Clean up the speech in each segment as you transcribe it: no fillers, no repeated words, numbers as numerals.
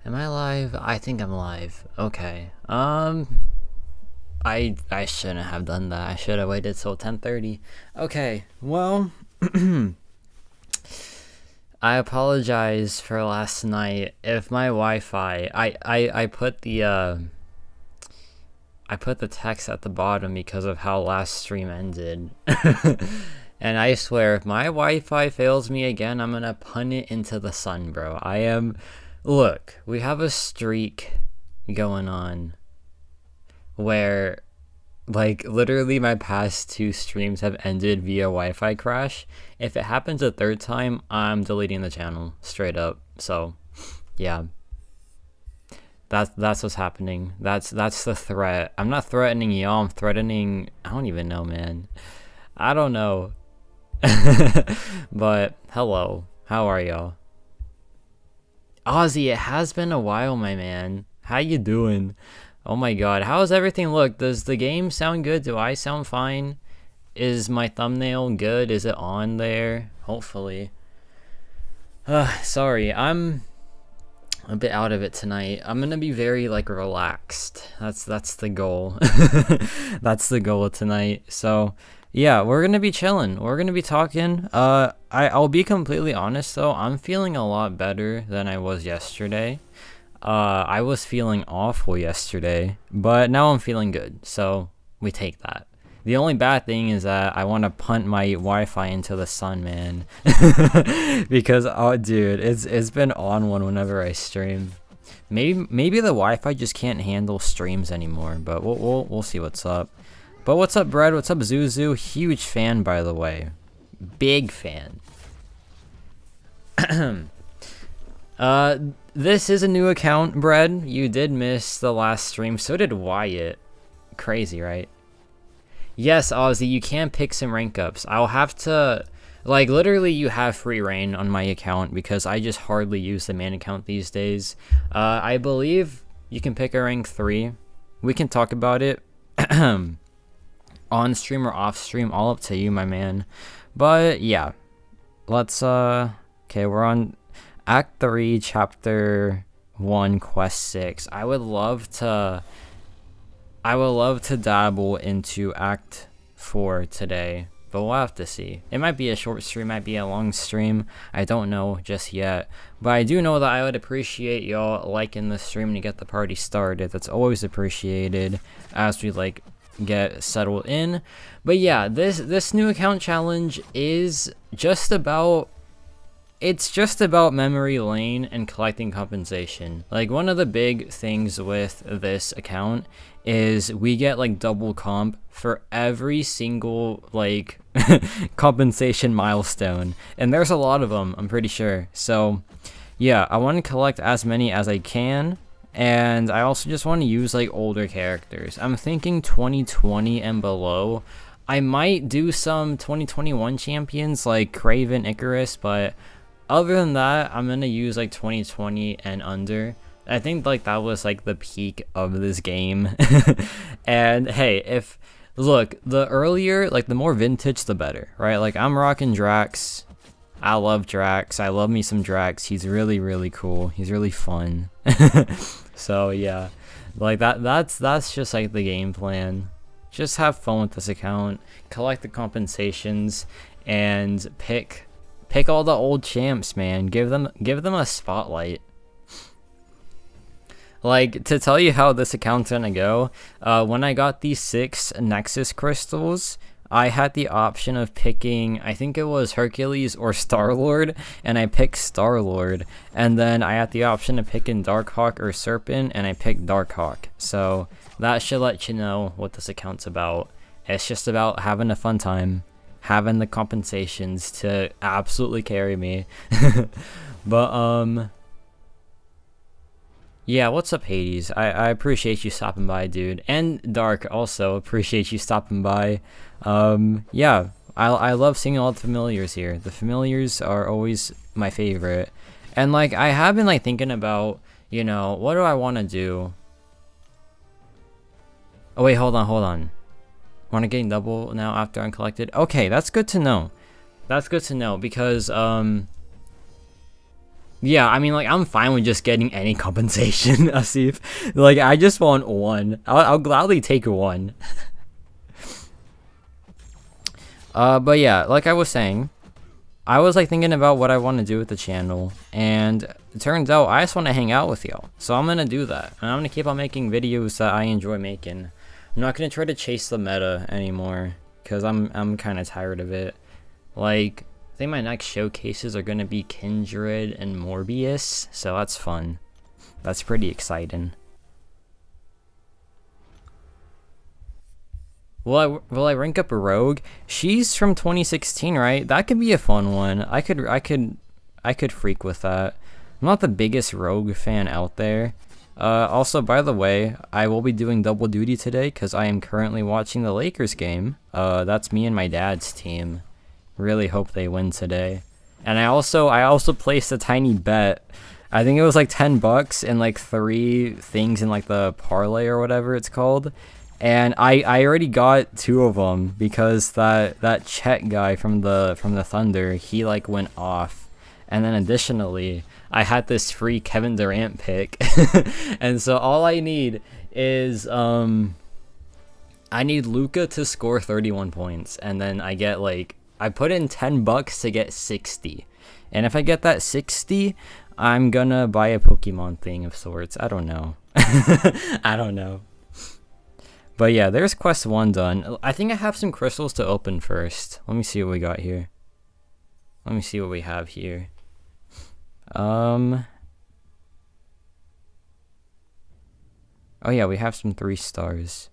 Am I live? I think I'm live. Okay. I shouldn't have done that. I should have waited till 10:30. Okay. Well, I apologize for last night. If my Wi-Fi, I put the I put the text at the bottom because of how last stream ended. And I swear, if my Wi-Fi fails me again, I'm gonna punt it into the sun, bro. Look, we have a streak going on where, like, literally my past two streams have ended via Wi-Fi crash. If it happens a third time, I'm deleting the channel, straight up. So, yeah. That's what's happening. That's the threat. I'm not threatening y'all, I'm threatening... I don't even know, man. I don't know. But, hello. How are y'all? Ozzy, it has been a while, my man. How you doing? Oh my god, how's everything look? Does the game sound good? Do I sound fine? Is my thumbnail good? Is it on there? Hopefully. Sorry, I'm a bit out of it tonight. I'm gonna be very, like, relaxed. That's the goal. That's the goal of tonight. So, yeah, we're gonna be chilling. We're gonna be talking. I'll be completely honest though, I'm feeling a lot better than I was yesterday. I was feeling awful yesterday, but now I'm feeling good, so we take that. The only bad thing is that I want to punt my Wi-Fi into the sun, man. Because, oh dude, it's been on one whenever I stream. Maybe the Wi-Fi just can't handle streams anymore, but we'll see what's up. But what's up, Bread? What's up, Zuzu? Huge fan, by the way. Big fan. This is a new account, Bread. You did miss the last stream. So did Wyatt. Crazy, right? Yes, Ozzy, you can pick some rank ups. I'll have to... Like, literally, you have free reign on my account because I just hardly use the main account these days. I believe you can pick a rank 3. We can talk about it. On stream or off stream, all up to you, my man. But yeah, let's okay, we're on Act 3, Chapter 1, Quest 6. I would love to dabble into Act 4 today, but we'll have to see. It might be a short stream, might be a long stream. I don't know just yet, but I do know that I would appreciate y'all liking the stream to get the party started. That's always appreciated as we like get settled in. But yeah, this new account challenge is just about memory lane and collecting compensation. Like, one of the big things with this account is we get like double comp for every single like compensation milestone, and there's a lot of them, I'm pretty sure. So yeah, I want to collect as many as I can. And I also just want to use like older characters. I'm thinking 2020 and below. I might do some 2021 champions like Craven, Icarus, but other than that, I'm gonna use like 2020 and under. I think like that was like the peak of this game. And hey, look, the earlier, like the more vintage, the better, right? Like, I'm rocking Drax. I love Drax. I love me some Drax. He's really, really cool. He's really fun. So yeah, like that's just like the game plan. Just have fun with this account, collect the compensations, and pick all the old champs, man. Give them a spotlight. Like, to tell you how this account's gonna go, when I got these 6 Nexus crystals, I had the option of picking, I think it was Hercules or Star-Lord, and I picked Star-Lord. And then I had the option of picking Darkhawk or Serpent, and I picked Darkhawk. So that should let you know what this account's about. It's just about having a fun time, having the compensations to absolutely carry me. But, yeah, what's up, Hades? I appreciate you stopping by, dude. And Dark, also, appreciate you stopping by. Yeah, I love seeing all the familiars here. The familiars are always my favorite. And, like, I have been, like, thinking about, you know, what do I want to do? Oh, wait, hold on. Want to gain double now after uncollected? Okay, that's good to know. That's good to know because, Yeah, I mean, like, I'm fine with just getting any compensation, Asif. Like, I just want one. I'll gladly take one. But yeah, like I was saying, I was like thinking about what I want to do with the channel, and it turns out I just want to hang out with y'all. So I'm gonna do that, and I'm gonna keep on making videos that I enjoy making. I'm not gonna try to chase the meta anymore, cause I'm kind of tired of it. Like, I think my next showcases are gonna be Kindred and Morbius, so that's fun. That's pretty exciting. Will I rank up a rogue? She's from 2016, right? That could be a fun one. I could freak with that. I'm not the biggest rogue fan out there. Also, by the way, I will be doing double duty today because I am currently watching the Lakers game. That's me and my dad's team. Really hope they win today. And I also placed a tiny bet. I think it was like $10 and like 3 things in like the parlay or whatever it's called. And I already got 2 of them because that Chet guy from the Thunder, he like went off. And then additionally, I had this free Kevin Durant pick. And so all I need is I need Luka to score 31 points, and then I get like, I put in $10 to get 60. And if I get that 60, I'm gonna buy a Pokemon thing of sorts. I don't know. I don't know. But yeah, there's quest 1 done. I think I have some crystals to open first. Let me see what we got here. Let me see what we have here. Oh yeah, we have some 3 stars.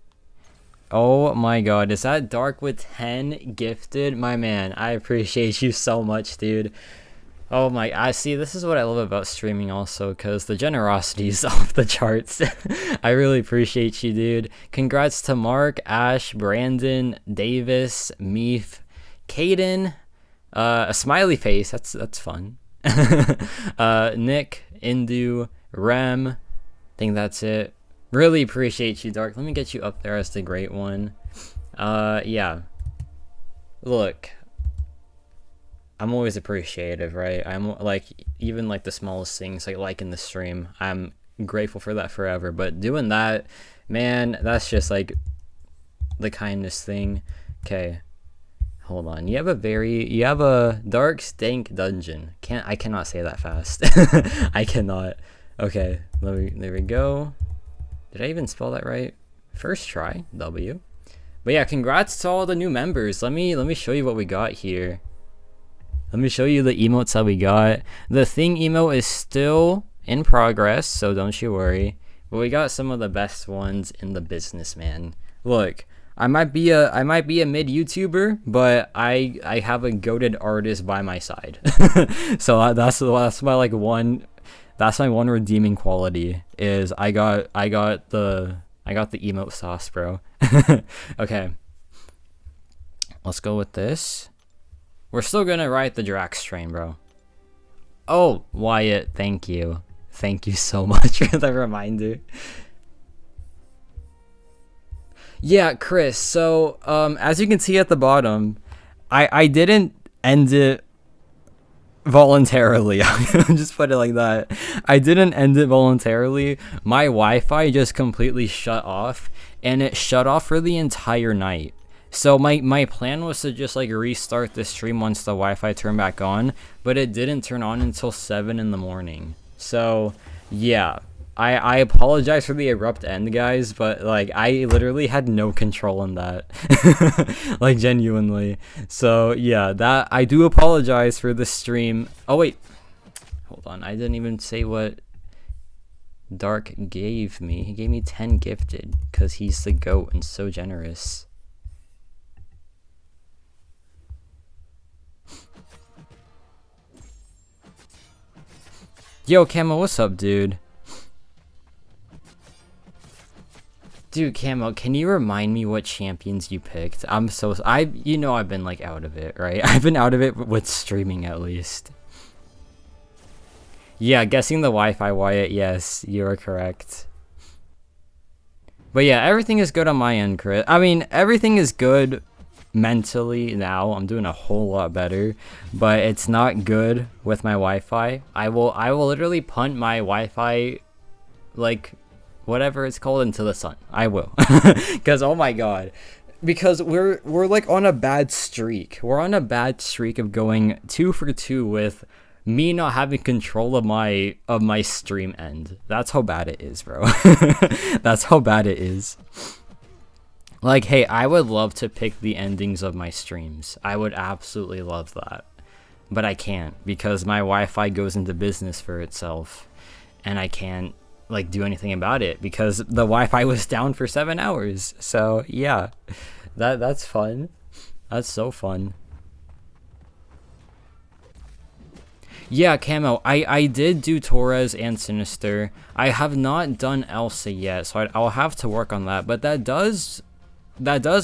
Oh my god, is that Dark with 10 gifted? My man, I appreciate you so much, dude. Oh my, I see, this is what I love about streaming also, because the generosity is off the charts. I really appreciate you, dude. Congrats to Mark, Ash, Brandon, Davis, Meef, Caden, a smiley face, that's fun. Nick, Indu, Rem, I think that's it. Really appreciate you, Dark. Let me get you up there as the great one. Yeah. Look, I'm always appreciative, right? I'm like, even like the smallest things, like liking the stream, I'm grateful for that forever. But doing that, man, that's just like the kindest thing. Okay, hold on. You have a dark stank dungeon. I cannot say that fast. I cannot. Okay, there we go. Did I even spell that right? First try, W. But yeah, congrats to all the new members. Let me show you what we got here. Let me show you the emotes that we got. The thing emote is still in progress, so don't you worry. But we got some of the best ones in the business, man. Look, I might be a mid YouTuber, but I have a goated artist by my side. So that's my like one. That's my one redeeming quality is I got the emote sauce, bro. Okay, let's go with this. We're still gonna ride the Drax train, bro. Oh, Wyatt, thank you. Thank you so much for the reminder. Yeah, Chris, so as you can see at the bottom, I didn't end it voluntarily. I'll just put it like that. I didn't end it voluntarily. My Wi-Fi just completely shut off, and it shut off for the entire night. So my plan was to just like restart the stream once the Wi-Fi turned back on, but it didn't turn on until 7 in the morning. So yeah, I apologize for the abrupt end, guys, but like I literally had no control in that. Like genuinely. So yeah, that I do apologize for the stream. Oh wait, hold on, I didn't even say what Dark gave me. He gave me 10 gifted because he's the GOAT and so generous. Yo, Camo, what's up, dude? Dude, Camo, can you remind me what champions you picked? You know I've been like out of it, right? I've been out of it with streaming at least. Yeah, guessing the Wi-Fi, Wyatt, yes, you are correct. But yeah, everything is good on my end, Chris. I mean, everything is good mentally now. I'm doing a whole lot better, but it's not good with my Wi-Fi. I will literally punt my Wi-Fi, like whatever it's called, into the sun. I will. Because oh my god, because we're like on a bad streak. We're on a bad streak of going 2 for 2 with me not having control of my stream end. That's how bad it is, bro. That's how bad it is. Like, hey, I would love to pick the endings of my streams. I would absolutely love that. But I can't, because my Wi-Fi goes into business for itself. And I can't, like, do anything about it, because the Wi-Fi was down for 7 hours. So, yeah. That's fun. That's so fun. Yeah, Camo, I did do Torres and Sinister. I have not done Elsa yet, so I'll have to work on that. But that does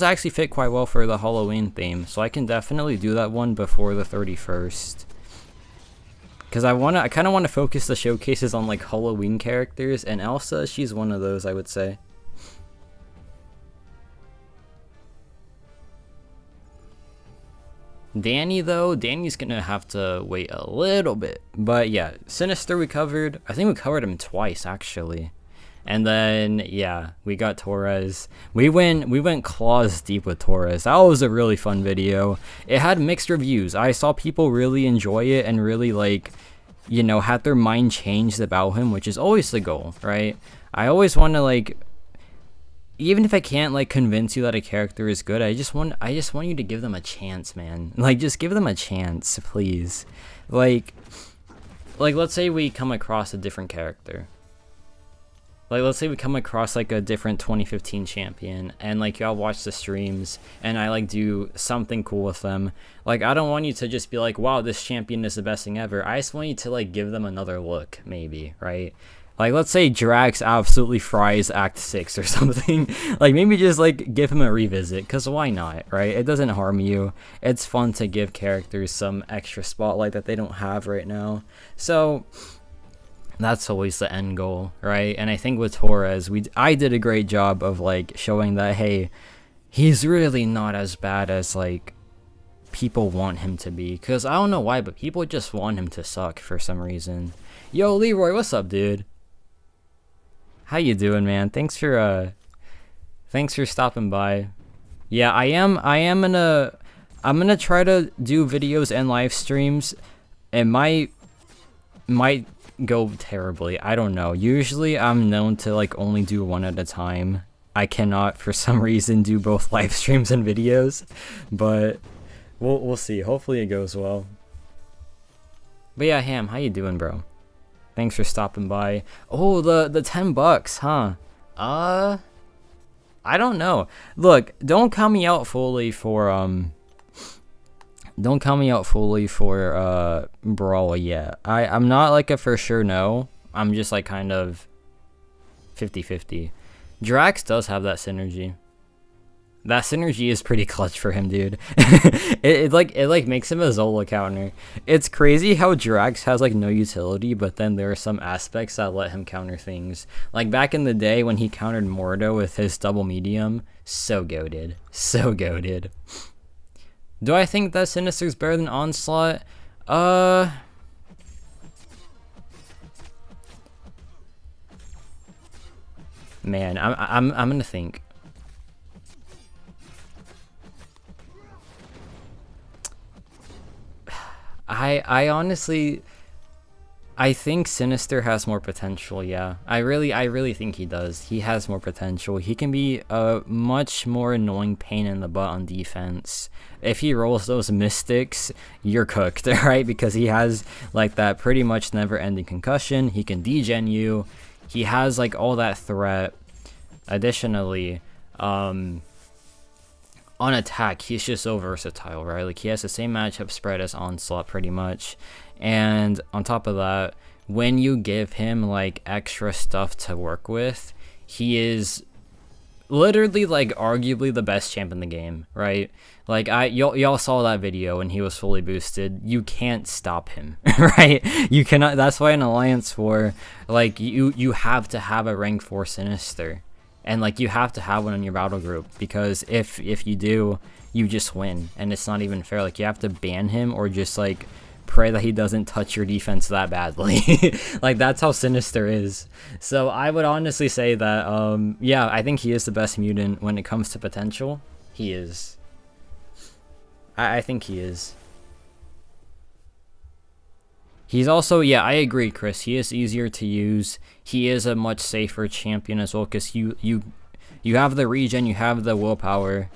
actually fit quite well for the Halloween theme, so I can definitely do that one before the 31st. Because I kind of want to focus the showcases on like Halloween characters, and Elsa, she's one of those, I would say. Danny though, Danny's gonna have to wait a little bit. But yeah, Sinister we covered. I think we covered him twice actually. And then yeah, we got Torres. We went claws deep with Torres. That was a really fun video. It had mixed reviews. I saw people really enjoy it and really like, you know, had their mind changed about him, which is always the goal, right? I always want to like, even if I can't like convince you that a character is good, I just want you to give them a chance, man. Like, just give them a chance, please. Like let's say we come across a different character. Like, let's say we come across like a different 2015 champion, and like y'all watch the streams, and I like do something cool with them. Like, I don't want you to just be like, wow, this champion is the best thing ever. I just want you to like give them another look, maybe, right? Like, let's say Drax absolutely fries Act 6 or something. Like, maybe just, like, give him a revisit, because why not, right? It doesn't harm you. It's fun to give characters some extra spotlight that they don't have right now. So, that's always the end goal, right? And I think with Torres, I did a great job of, like, showing that, hey, he's really not as bad as, like, people want him to be. Because I don't know why, but people just want him to suck for some reason. Yo, Leroy, what's up, dude? How you doing, man? Thanks for stopping by. Yeah, I'm gonna try to do videos and live streams. It might go terribly. I don't know. Usually I'm known to like only do one at a time. I cannot for some reason do both live streams and videos, but we'll see. Hopefully it goes well. But yeah, Ham, how you doing, bro? Thanks for stopping by. Oh, the $10, huh? I don't know. Look, don't count me out fully for Brawl yet. I'm not like a for sure no. I'm just like kind of 50-50. Drax does have that synergy. That synergy is pretty clutch for him, dude. it makes him a Zola counter. It's crazy how Drax has like no utility, but then there are some aspects that let him counter things. Like back in the day when he countered Mordo with his double medium, so goated. So goated. Do I think that Sinister's better than Onslaught? Man, I'm gonna think. I honestly, I think Sinister has more potential. Yeah, I really think he does. He has more potential. He can be a much more annoying pain in the butt on defense. If he rolls those mystics, you're cooked, right? Because he has like that pretty much never-ending concussion. He can degen you. He has like all that threat. Additionally, on attack, he's just so versatile, right? Like, he has the same matchup spread as Onslaught pretty much. And on top of that, when you give him like extra stuff to work with, he is literally like arguably the best champ in the game, right? Like, y'all saw that video when he was fully boosted. You can't stop him, right? You cannot. That's why in Alliance 4, like, you have to have a rank 4 Sinister. And like you have to have one in your battle group, because if you do, you just win, and it's not even fair. Like you have to ban him or just like pray that he doesn't touch your defense that badly. Like that's how sinister is. So I would honestly say that yeah, I think he is the best mutant when it comes to potential. He is. I think he is. He's also, yeah, I agree, Chris. He is easier to use. He is a much safer champion as well, because you have the regen, you have the willpower.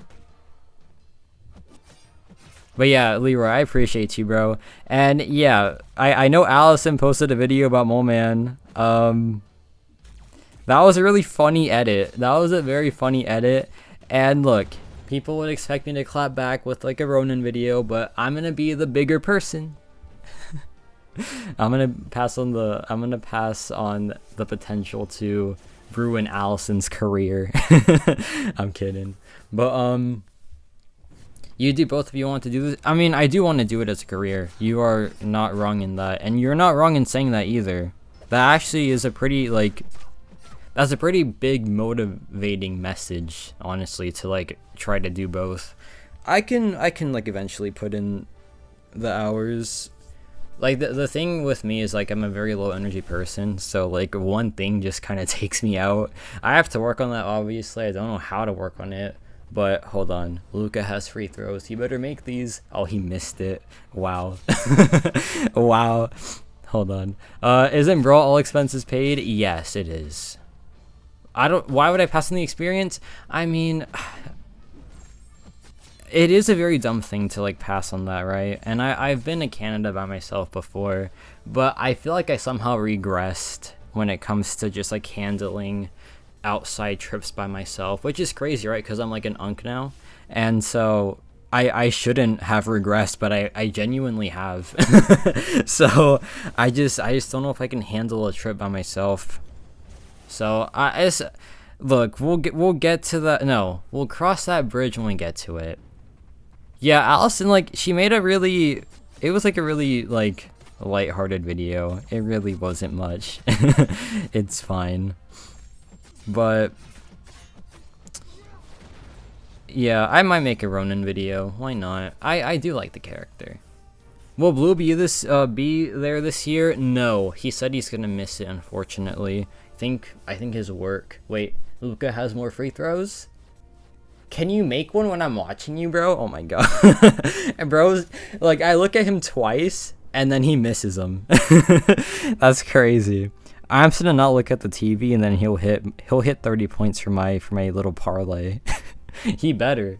But yeah, Leroy, I appreciate you, bro. And yeah, I know Allison posted a video about Mole Man. That was a really funny edit. That was a very funny edit. And look, people would expect me to clap back with like a Ronin video, but I'm gonna be the bigger person. I'm gonna pass on the potential to ruin Allison's career. I'm kidding. But you do, both of you want to do this? I mean, I do want to do it as a career. You are not wrong in that, and you're not wrong in saying that either. That actually is a pretty like, that's a pretty big motivating message, honestly, to like try to do both. I can like eventually put in the hours. Like the thing with me is like I'm a very low energy person, so like one thing just kind of takes me out. I have to work on that, obviously. I don't know how to work on it, but hold on. Luca has free throws. He better make these. Oh, he missed it. Wow. Wow. Hold on. Isn't Brawl all expenses paid? Yes, it is. Why would I pass on the experience? I mean, it is a very dumb thing to like pass on that, right? And I've been to Canada by myself before, but I feel like I somehow regressed when it comes to just like handling outside trips by myself, which is crazy, right? Because I'm like an unk now, and so I shouldn't have regressed, but I genuinely have. So I just don't know if I can handle a trip by myself. So look, we'll get to that. No, we'll cross that bridge when we get to it. Yeah, Allison, like, she made it was like a really, like, lighthearted video. It really wasn't much. It's fine. But, yeah, I might make a Ronin video. Why not? I do like the character. Will Blue be there this year? No. He said he's gonna miss it, unfortunately. I think his work. Wait, Luca has more free throws? Can you make one when I'm watching you, bro? Oh my god. And bro's like, I look at him twice and then he misses them. That's crazy. I'm just gonna not look at the TV, and then he'll hit 30 points for my little parlay. He better.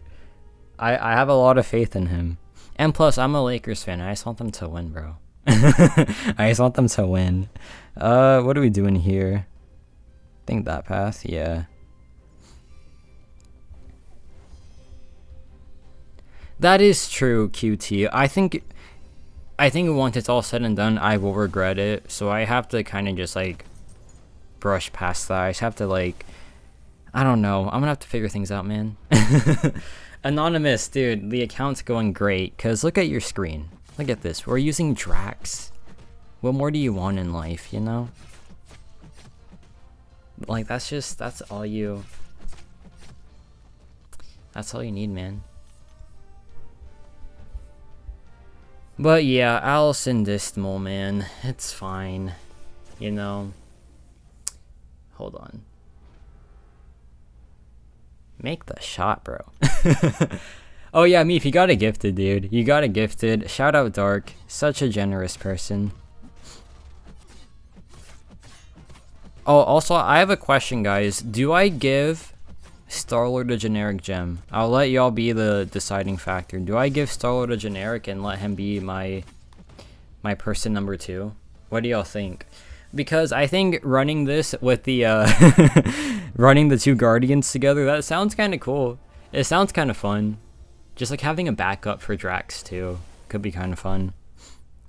I have a lot of faith in him. And plus, I'm a Lakers fan. I just want them to win, bro. I just want them to win. What are we doing here? I think that path, yeah. That is true, QT. I think once it's all said and done, I will regret it. So I have to kind of just like brush past that. I just have to like, I don't know. I'm gonna have to figure things out, man. Anonymous, dude, the account's going great. Cause look at your screen. Look at this. We're using Drax. What more do you want in life, you know? Like that's all you need, man. But yeah, Allison dissed Mole Man. It's fine. You know. Hold on. Make the shot, bro. Oh yeah, Meef, you got it gifted, dude. You got it gifted. Shout out Dark. Such a generous person. Oh, also, I have a question, guys. Do I give Star-Lord a generic gem? I'll let y'all be the deciding factor. Do I give Star-Lord a generic and let him be my person number 2? What do y'all think? Because I think running this with the running the 2 Guardians together, that sounds kind of cool. It sounds kind of fun. Just like having a backup for Drax too could be kind of fun.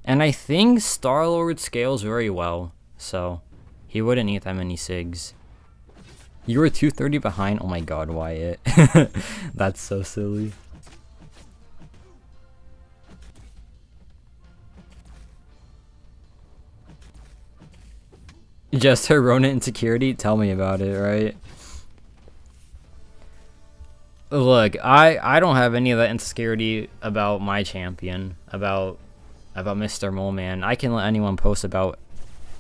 And I think Star-Lord scales very well, so he wouldn't need that many SIGs. You were 230 behind? Oh my god, Wyatt. That's so silly. Just her Ronin insecurity? Tell me about it, right? Look, I don't have any of that insecurity about my champion, about Mr. Mole Man. I can let anyone post about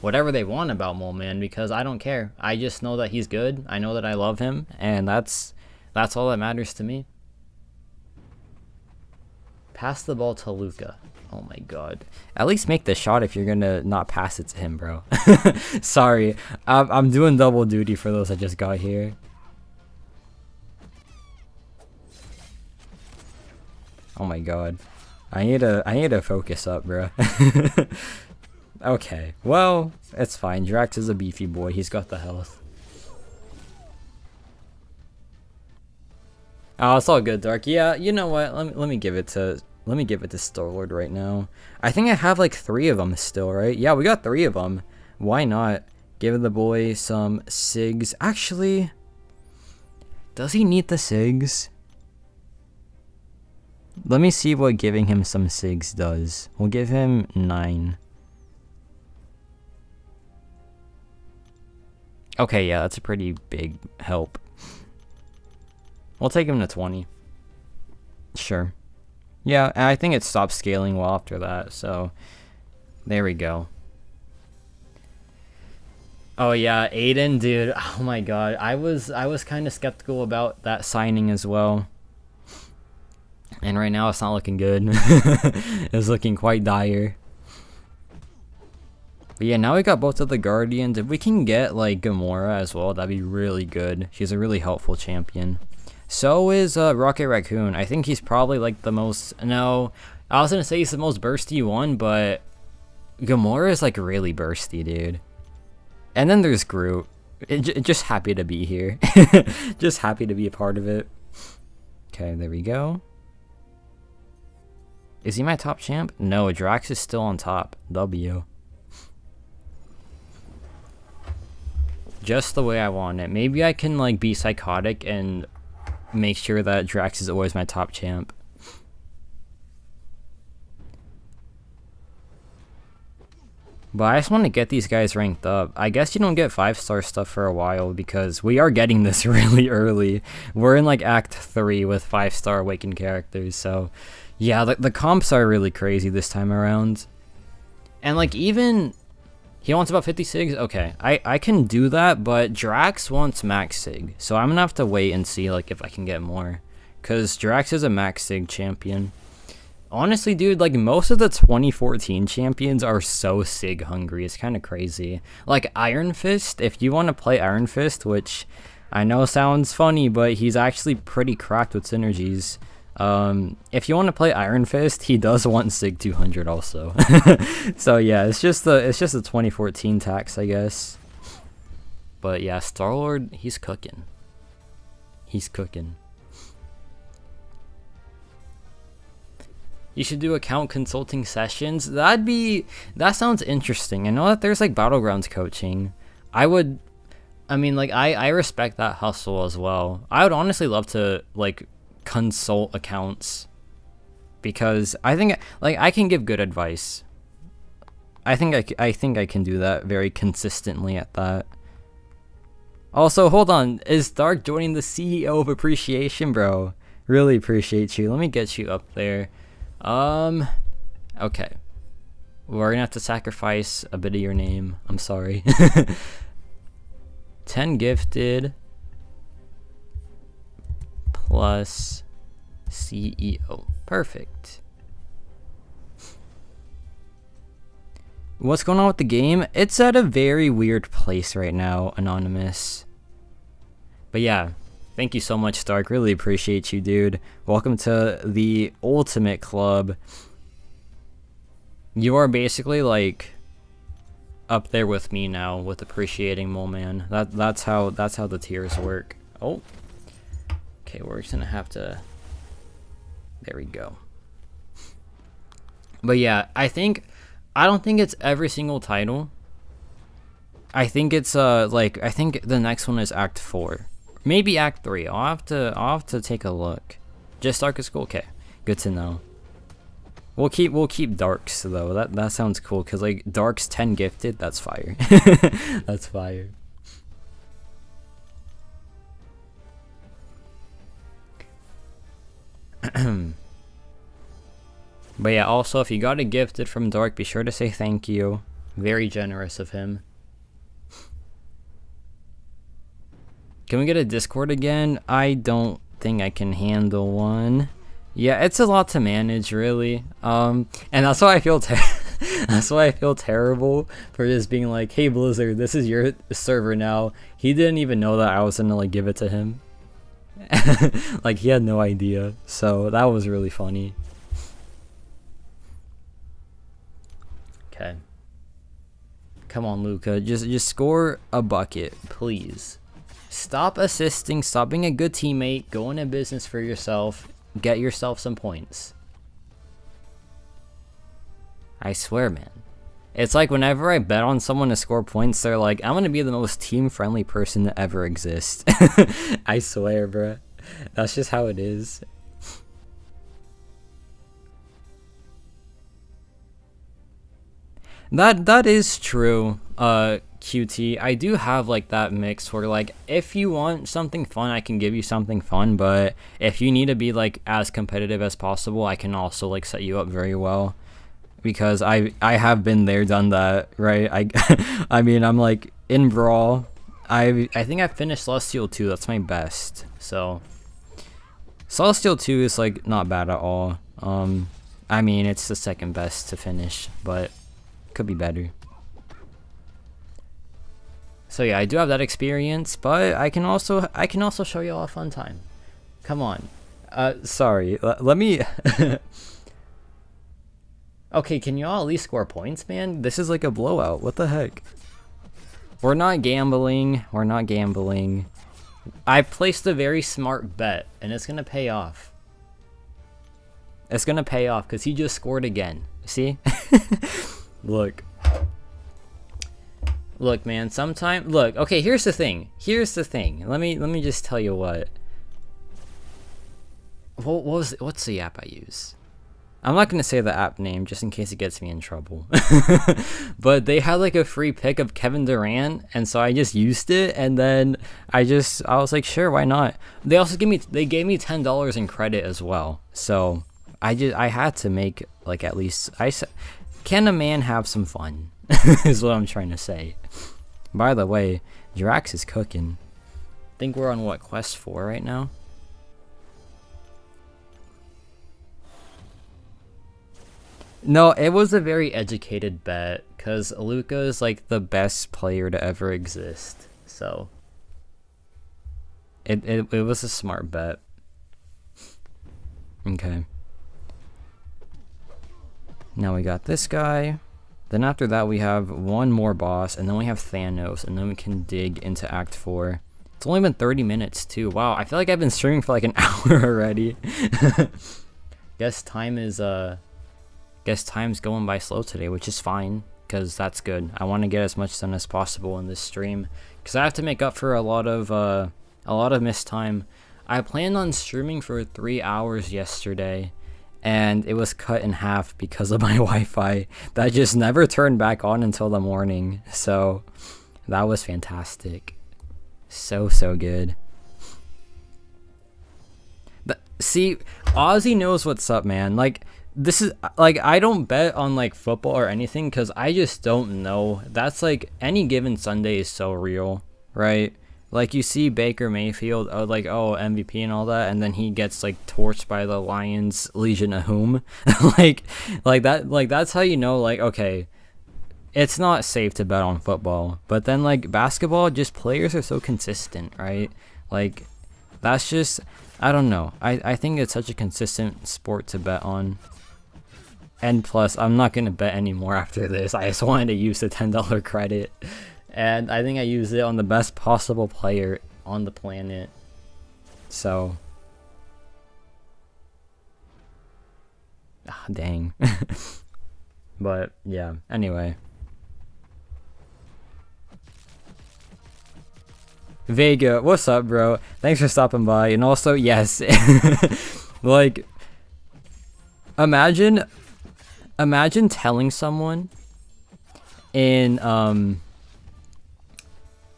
whatever they want about Mole Man because I don't care. I just know that he's good. I know that I love him, and that's all that matters to me. Pass the ball to Luca. Oh my god. At least make the shot if you're gonna not pass it to him, bro. Sorry. I'm doing double duty for those that just got here. Oh my god. I need to focus up, bro. Okay. Well, it's fine. Drax is a beefy boy. He's got the health. Oh, it's all good, Dark. Yeah, you know what? Let me give it to Star-Lord right now. I think I have like 3 of them still, right? Yeah, we got 3 of them. Why not give the boy some SIGs? Actually, does he need the SIGs? Let me see what giving him some SIGs does. We'll give him 9. Okay, yeah, that's a pretty big help. We'll take him to 20. Sure. Yeah, and I think it stopped scaling well after that, so there we go. Oh yeah, Aiden, dude. Oh my god. I was kind of skeptical about that signing as well. And right now it's not looking good. It's looking quite dire. But yeah, now we got both of the Guardians. If we can get like Gamora as well, that'd be really good. She's a really helpful champion. So is Rocket Raccoon. I think he's probably like the most... No, I was gonna say he's the most bursty one, but Gamora is like really bursty, dude. And then there's Groot. Just happy to be here. Just happy to be a part of it. Okay, there we go. Is he my top champ? No, Drax is still on top. W. Just the way I want it. Maybe I can like be psychotic and make sure that Drax is always my top champ. But I just want to get these guys ranked up. I guess you don't get 5-star stuff for a while because we are getting this really early. We're in like Act 3 with 5-star awakened characters. So yeah, the comps are really crazy this time around. And like even... He wants about 50 SIGs? Okay, I can do that, but Drax wants max SIG. So I'm gonna have to wait and see like if I can get more. Because Drax is a max SIG champion. Honestly, dude, like most of the 2014 champions are so SIG hungry. It's kind of crazy. Like Iron Fist, if you want to play Iron Fist, which I know sounds funny, but he's actually pretty cracked with synergies. If you want to play Iron Fist, he does want SIG 200 also. So yeah, it's just the 2014 tax, I guess. But yeah, Star-Lord, he's cooking. He's cooking. You should do account consulting sessions. That sounds interesting. I know that there's like Battlegrounds coaching. I mean, like I respect that hustle as well. I would honestly love to like consult accounts because I think like I can give good advice. I think I can do that very consistently at that. Also, hold on, is Dark joining the CEO of Appreciation, bro? Really appreciate you. Let me get you up there. Okay, we're gonna have to sacrifice a bit of your name. I'm sorry. 10 gifted plus CEO. Perfect. What's going on with the game? It's at a very weird place right now, Anonymous. But yeah, thank you so much, Stark. Really appreciate you, dude. Welcome to the Ultimate Club. You are basically like up there with me now with appreciating Mole Man. That's how the tiers work. Oh. Okay, we're just gonna have to... There we go. But yeah, I don't think it's every single title. I think it's like I think the next one is Act 4. Maybe Act 3. I'll have to take a look. Just Dark is cool? Okay. Good to know. We'll keep Darks though. That sounds cool cuz like Darks 10 gifted, that's fire. That's fire. But yeah, also, if you got a gifted from Dork, be sure to say thank you. Very generous of him. Can we get a Discord again? I don't think I can handle one. Yeah, it's a lot to manage, really. And that's why I feel that's why I feel terrible for just being like, hey Blizzard, this is your server now. He didn't even know that I was gonna like give it to him. Like, he had no idea. So that was really funny. Okay. Come on, Luca. Just score a bucket, please. Stop assisting, stop being a good teammate, go into business for yourself, get yourself some points. I swear, man. It's like whenever I bet on someone to score points, they're like, I'm gonna be the most team-friendly person to ever exist. I swear, bruh. That's just how it is. That is true, QT. I do have like that mix where like if you want something fun, I can give you something fun, but if you need to be like as competitive as possible, I can also like set you up very well, because I have been there, done that, right? I mean, I'm like in Brawl. I think I finished Celestial 2. That's my best. So Celestial 2 is like not bad at all. I mean, it's the second best to finish, but could be better. So yeah, I do have that experience, but I can also show you all a fun time. Come on. Sorry. Let me. Okay, can y'all at least score points, man? This is like a blowout. What the heck? We're not gambling. We're not gambling. I placed a very smart bet, and it's gonna pay off. It's gonna pay off because he just scored again. See? Look, man. Look. Okay, here's the thing. Let me just tell you what. What's the app I use? I'm not gonna say the app name just in case it gets me in trouble. But they had like a free pick of Kevin Durant, and so I just used it, and then I was like, sure, why not? They also gave me $10 in credit as well. So I had to make like at least can a man have some fun? Is what I'm trying to say. By the way, Drax is cooking. I think we're on what, quest 4 right now? No, it was a very educated bet because Luca is like the best player to ever exist. So it was a smart bet. Okay. Now we got this guy. Then after that we have one more boss, and then we have Thanos, and then we can dig into Act 4. It's only been 30 minutes too. Wow, I feel like I've been streaming for like an hour already. Guess time's going by slow today, which is fine, because that's good. I want to get as much done as possible in this stream, because I have to make up for a lot of missed time. I planned on streaming for 3 hours yesterday, and it was cut in half because of my Wi-Fi that just never turned back on until the morning. So that was fantastic. So good. See, Ozzy knows what's up, man. Like, this is like, I don't bet on like football or anything because I just don't know. That's like any given Sunday is so real, right? Like, you see Baker Mayfield, like, oh, MVP and all that, and then he gets like torched by the Lions Legion of Whom. like that's how you know, like, okay, it's not safe to bet on football. But then like basketball, just players are so consistent, right? Like, that's just, I don't know. I think it's such a consistent sport to bet on. And plus, I'm not gonna bet anymore after this. I just wanted to use the $10 credit. And I think I used it on the best possible player on the planet. So. Ah, dang. But, yeah. Anyway. Vega, what's up, bro? Thanks for stopping by. And also, yes. Like, imagine telling someone in,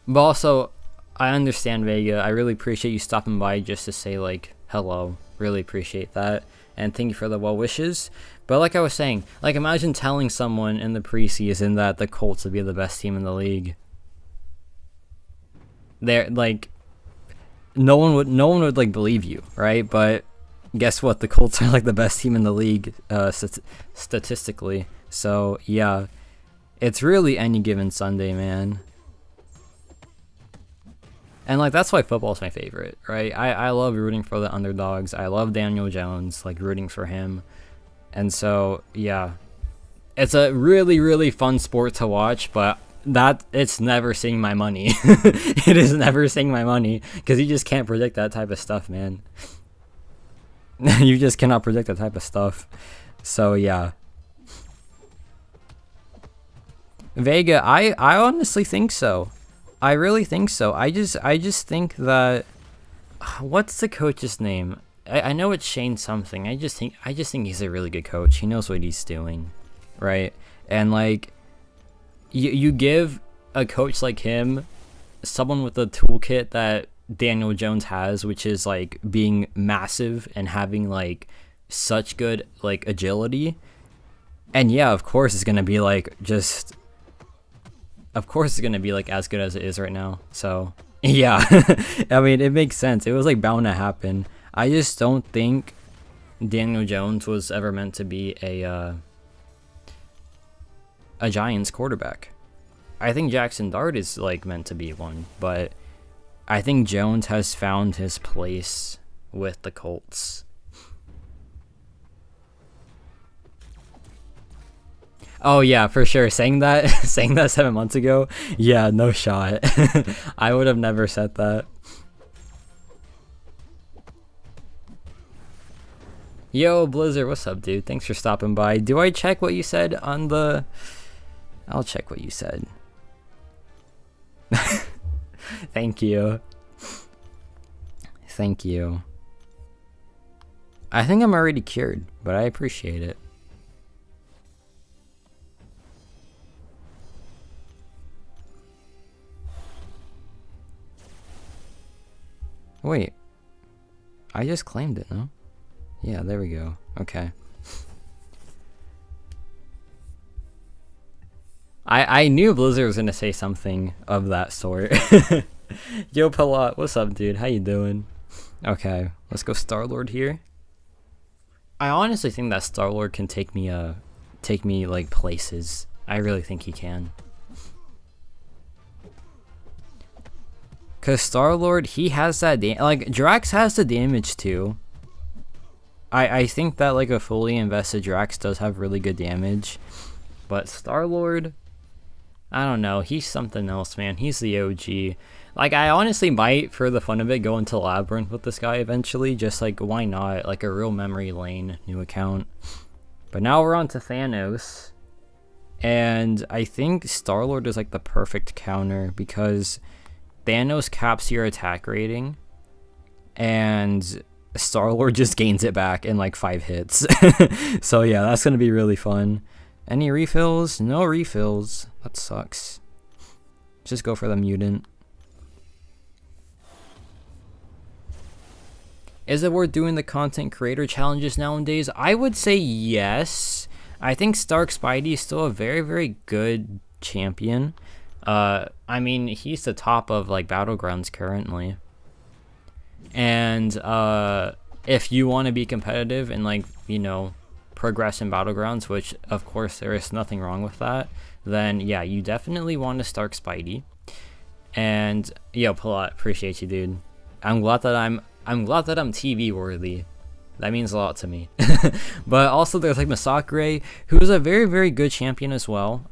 but also, I understand, Vega. I really appreciate you stopping by just to say, like, hello. Really appreciate that. And thank you for the well wishes. But like I was saying, like imagine telling someone in the preseason that the Colts would be the best team in the league. They're like, no one would like believe you, right? But guess what? The Colts are like the best team in the league statistically. So yeah, it's really any given Sunday, man. And like that's why football's my favorite, right? I love rooting for the underdogs. I love Daniel Jones, like rooting for him. And so yeah, it's a really, really fun sport to watch, but that it's never seeing my money. It is never seeing my money because you just can't predict that type of stuff, man. You just cannot predict that type of stuff. So yeah, Vega, I honestly think so. I really think so. I just think that what's the coach's name? I know it's Shane something. I just think he's a really good coach. He knows what he's doing, right? And like you give a coach like him someone with the toolkit that Daniel Jones has, which is like being massive and having like such good like agility. And yeah, of course it's gonna be like just. Of course it's gonna be like as good as it is right now. So yeah, I mean it makes sense. It was like bound to happen. I just don't think Daniel Jones was ever meant to be a Giants quarterback. I think Jackson Dart is like meant to be one, but I think Jones has found his place with the Colts. Oh yeah, for sure. Saying that 7 months ago, yeah, no shot. I would have never said that. Yo, Blizzard, what's up, dude? Thanks for stopping by. Do I check what you said on the... I'll check what you said. Thank you. Thank you. I think I'm already cured, but I appreciate it. Wait, I just claimed it, no? Yeah, there we go. Okay. I knew Blizzard was gonna say something of that sort. Yo, Palat, what's up, dude? How you doing? Okay, let's go Star-Lord here. I honestly think that Star-Lord can take me like places. I really think he can. Cause Star-Lord, he has that like Drax has the damage too. I think that like a fully invested Drax does have really good damage, but Star-Lord, I don't know, he's something else, man. He's the OG. Like I honestly might, for the fun of it, go into Labyrinth with this guy eventually. Just like why not? Like a real memory lane new account. But now we're on to Thanos, and I think Star-Lord is like the perfect counter because Thanos caps your attack rating, and Star-Lord just gains it back in like 5 hits. So yeah, that's gonna be really fun. Any refills? No refills. That sucks. Just go for the mutant. Is it worth doing the content creator challenges nowadays? I would say yes. I think Stark Spidey is still a very, very good champion. I mean, he's the top of like Battlegrounds currently. And if you want to be competitive and like, you know, progress in Battlegrounds, which of course there is nothing wrong with that, then yeah, you definitely want to Stark Spidey. And yo, Palat, appreciate you, dude. I'm glad that I'm TV worthy. That means a lot to me. But also there's like Masakre, who's a very, very good champion as well.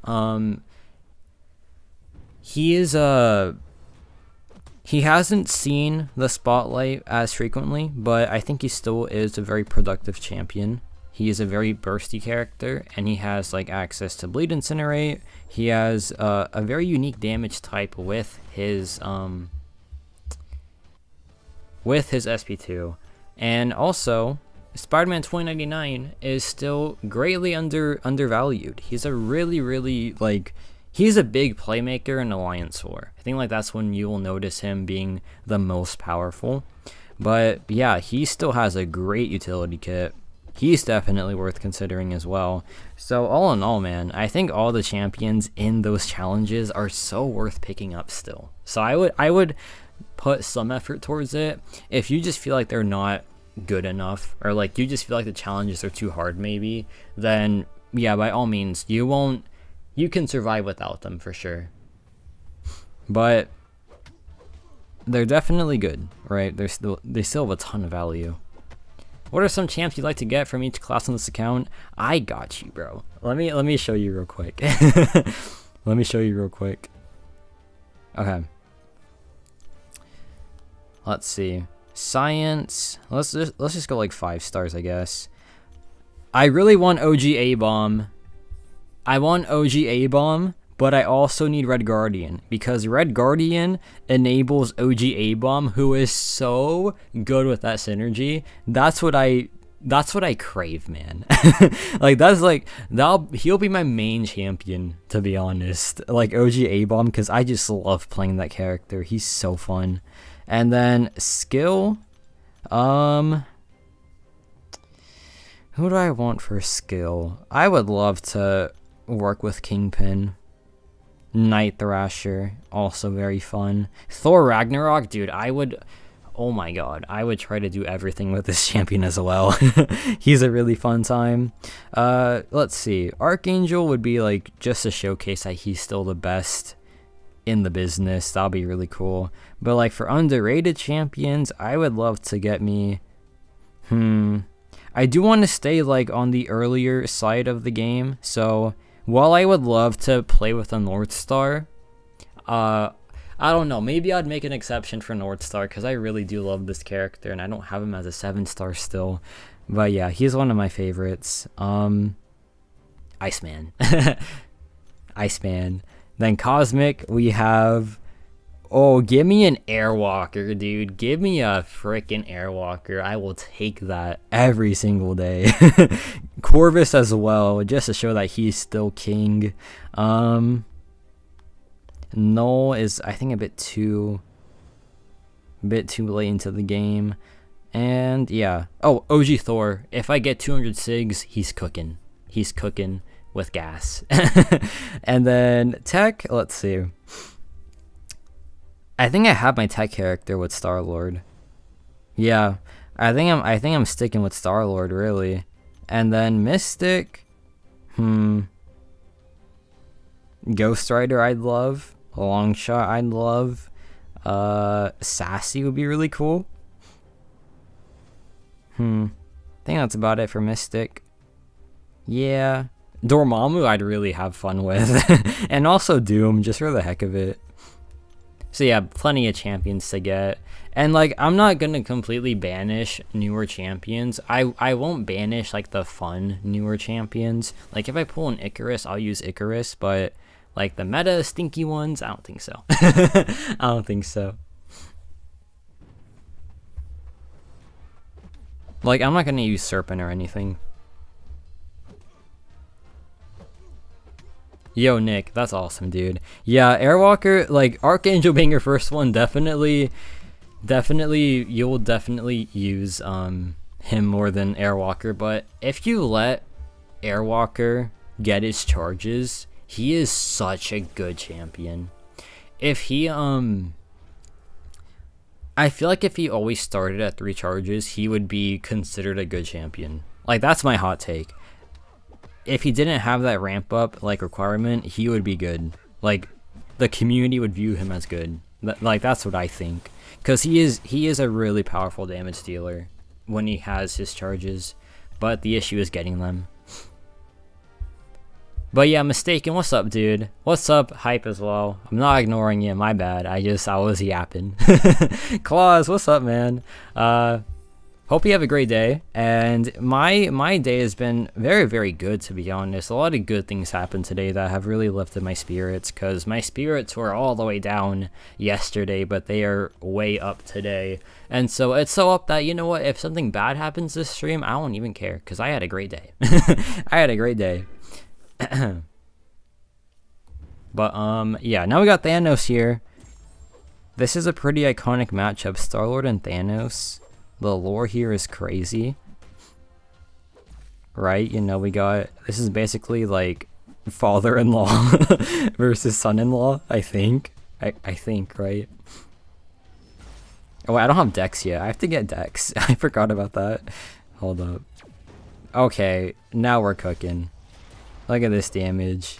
He is he hasn't seen the spotlight as frequently, but I think he still is a very productive champion. He is a very bursty character, and he has like access to Bleed Incinerate. He has a very unique damage type with his SP2, and also Spider-Man 2099 is still greatly undervalued. He's a really like. He's a big playmaker in Alliance War. I think like that's when you will notice him being the most powerful. But yeah, he still has a great utility kit. He's definitely worth considering as well. So all in all, man, I think all the champions in those challenges are so worth picking up still. So I would put some effort towards it. If you just feel like they're not good enough, or like you just feel like the challenges are too hard maybe, then yeah, by all means, you can survive without them for sure. But they're definitely good, right? They still have a ton of value. What are some champs you'd like to get from each class on this account? I got you, bro. Let me show you real quick. Let me show you real quick. Okay. Let's see. Science. Let's just go like 5 stars, I guess. I really want OG A-Bomb. I want OG A-Bomb, but I also need Red Guardian, because Red Guardian enables OG A-Bomb, who is so good with that synergy. That's what I crave, man. Like he'll be my main champion, to be honest. Like OG A-Bomb, because I just love playing that character. He's so fun. And then skill, who do I want for skill? I would love to work with Kingpin. Night Thrasher, also very fun. Thor Ragnarok, dude, oh my god, I would try to do everything with this champion as well. He's a really fun time. Let's see, Archangel would be like just to showcase that he's still the best in the business. That'll be really cool. But like for underrated champions, I would love to get me, I do want to stay like on the earlier side of the game, so while I would love to play with a North Star, I don't know, maybe I'd make an exception for North Star, because I really do love this character and I don't have him as a 7-star still. But yeah, he's one of my favorites. Iceman. Iceman. Then Cosmic, we have, oh, give me an Airwalker, dude. Give me a freaking Airwalker. I will take that every single day. Corvus as well, just to show that he's still king. Null is, I think, a bit too late into the game. And yeah. Oh, OG Thor. If I get 200 SIGs, he's cooking. He's cooking with gas. And then tech, let's see. I think I have my tech character with Star-Lord. Yeah, I think I'm sticking with Star-Lord, really. And then Mystic, Ghost Rider I'd love. Longshot I'd love. Sassy would be really cool. I think that's about it for Mystic. Yeah, Dormammu I'd really have fun with. And also Doom, just for the heck of it. So yeah, plenty of champions to get. And like, I'm not gonna completely banish newer champions. I won't banish like the fun newer champions. Like if I pull an Icarus, I'll use Icarus, but like the meta stinky ones, I don't think so. I don't think so. Like, I'm not gonna use Serpent or anything. Yo, Nick, that's awesome, dude. Yeah, Airwalker, like, Archangel being your first one, definitely, you'll definitely use him more than Airwalker, but if you let Airwalker get his charges, he is such a good champion. If he, I feel like if he always started at 3 charges, he would be considered a good champion. Like, that's my hot take. If he didn't have that ramp up like requirement, he would be good. Like, the community would view him as good. Like, that's what I think, because he is a really powerful damage dealer when he has his charges, but the issue is getting them. But yeah, Mistaken, what's up, dude? What's up, Hype as well? I'm not ignoring you, my bad. I was yapping. Claus, what's up, man? Hope you have a great day. And my day has been very, very good, to be honest. A lot of good things happened today that have really lifted my spirits, because my spirits were all the way down yesterday, but they are way up today. And so it's so up that, you know what, if something bad happens this stream, I won't even care, because I had a great day. I had a great day. But yeah, now we got Thanos here. This is a pretty iconic matchup, Star-Lord and Thanos. The lore here is crazy. Right? You know, we got... This is basically, like, father-in-law versus son-in-law, I think. I think, right? Oh, I don't have Dex yet. I have to get Dex. I forgot about that. Hold up. Okay, now we're cooking. Look at this damage.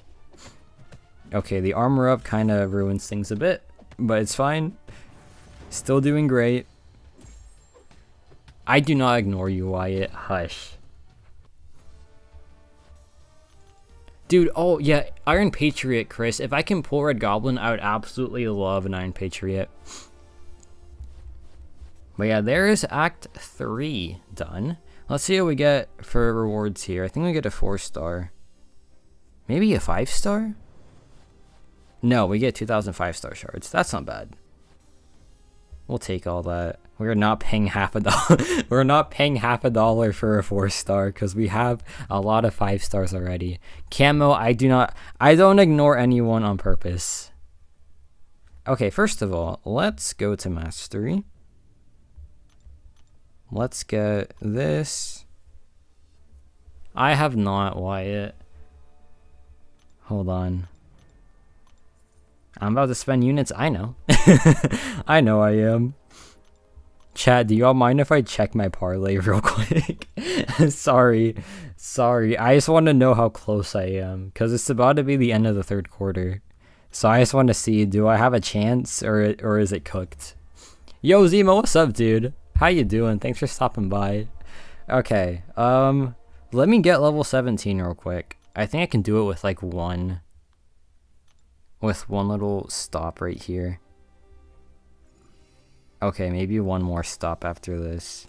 Okay, the armor up kind of ruins things a bit, but it's fine. Still doing great. I do not ignore you, Wyatt. Hush. Dude, oh yeah, Iron Patriot, Chris. If I can pull Red Goblin, I would absolutely love an Iron Patriot. But yeah, there is Act 3 done. Let's see what we get for rewards here. I think we get a 4-star. Maybe a 5-star? No, we get 2,000 5-star shards. That's not bad. We'll take all that. We're not paying $50. We're not paying $50 for a 4-star because we have a lot of 5-stars already. Camo, I don't ignore anyone on purpose. Okay, first of all, let's go to mastery. Let's get this. I have not, Wyatt. Hold on. I'm about to spend units. I know. I know I am. Chat, do y'all mind if I check my parlay real quick? Sorry. I just want to know how close I am because it's about to be the end of the third quarter. So I just want to see, do I have a chance or is it cooked? Yo, Zemo, what's up, dude? How you doing? Thanks for stopping by. Okay, let me get level 17 real quick. I think I can do it with like one little stop right here. Okay, maybe one more stop after this.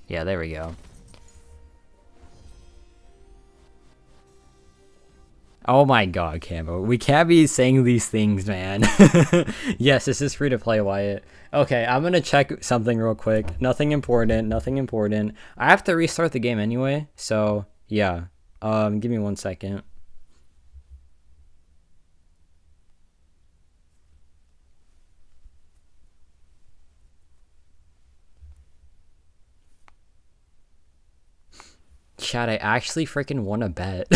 Yeah, there we go. Oh my god, Cambo. We can't be saying these things, man. Yes, this is free to play, Wyatt. Okay, I'm gonna check something real quick. Nothing important. I have to restart the game anyway, so yeah. Give me 1 second. Chat, I actually freaking won a bet.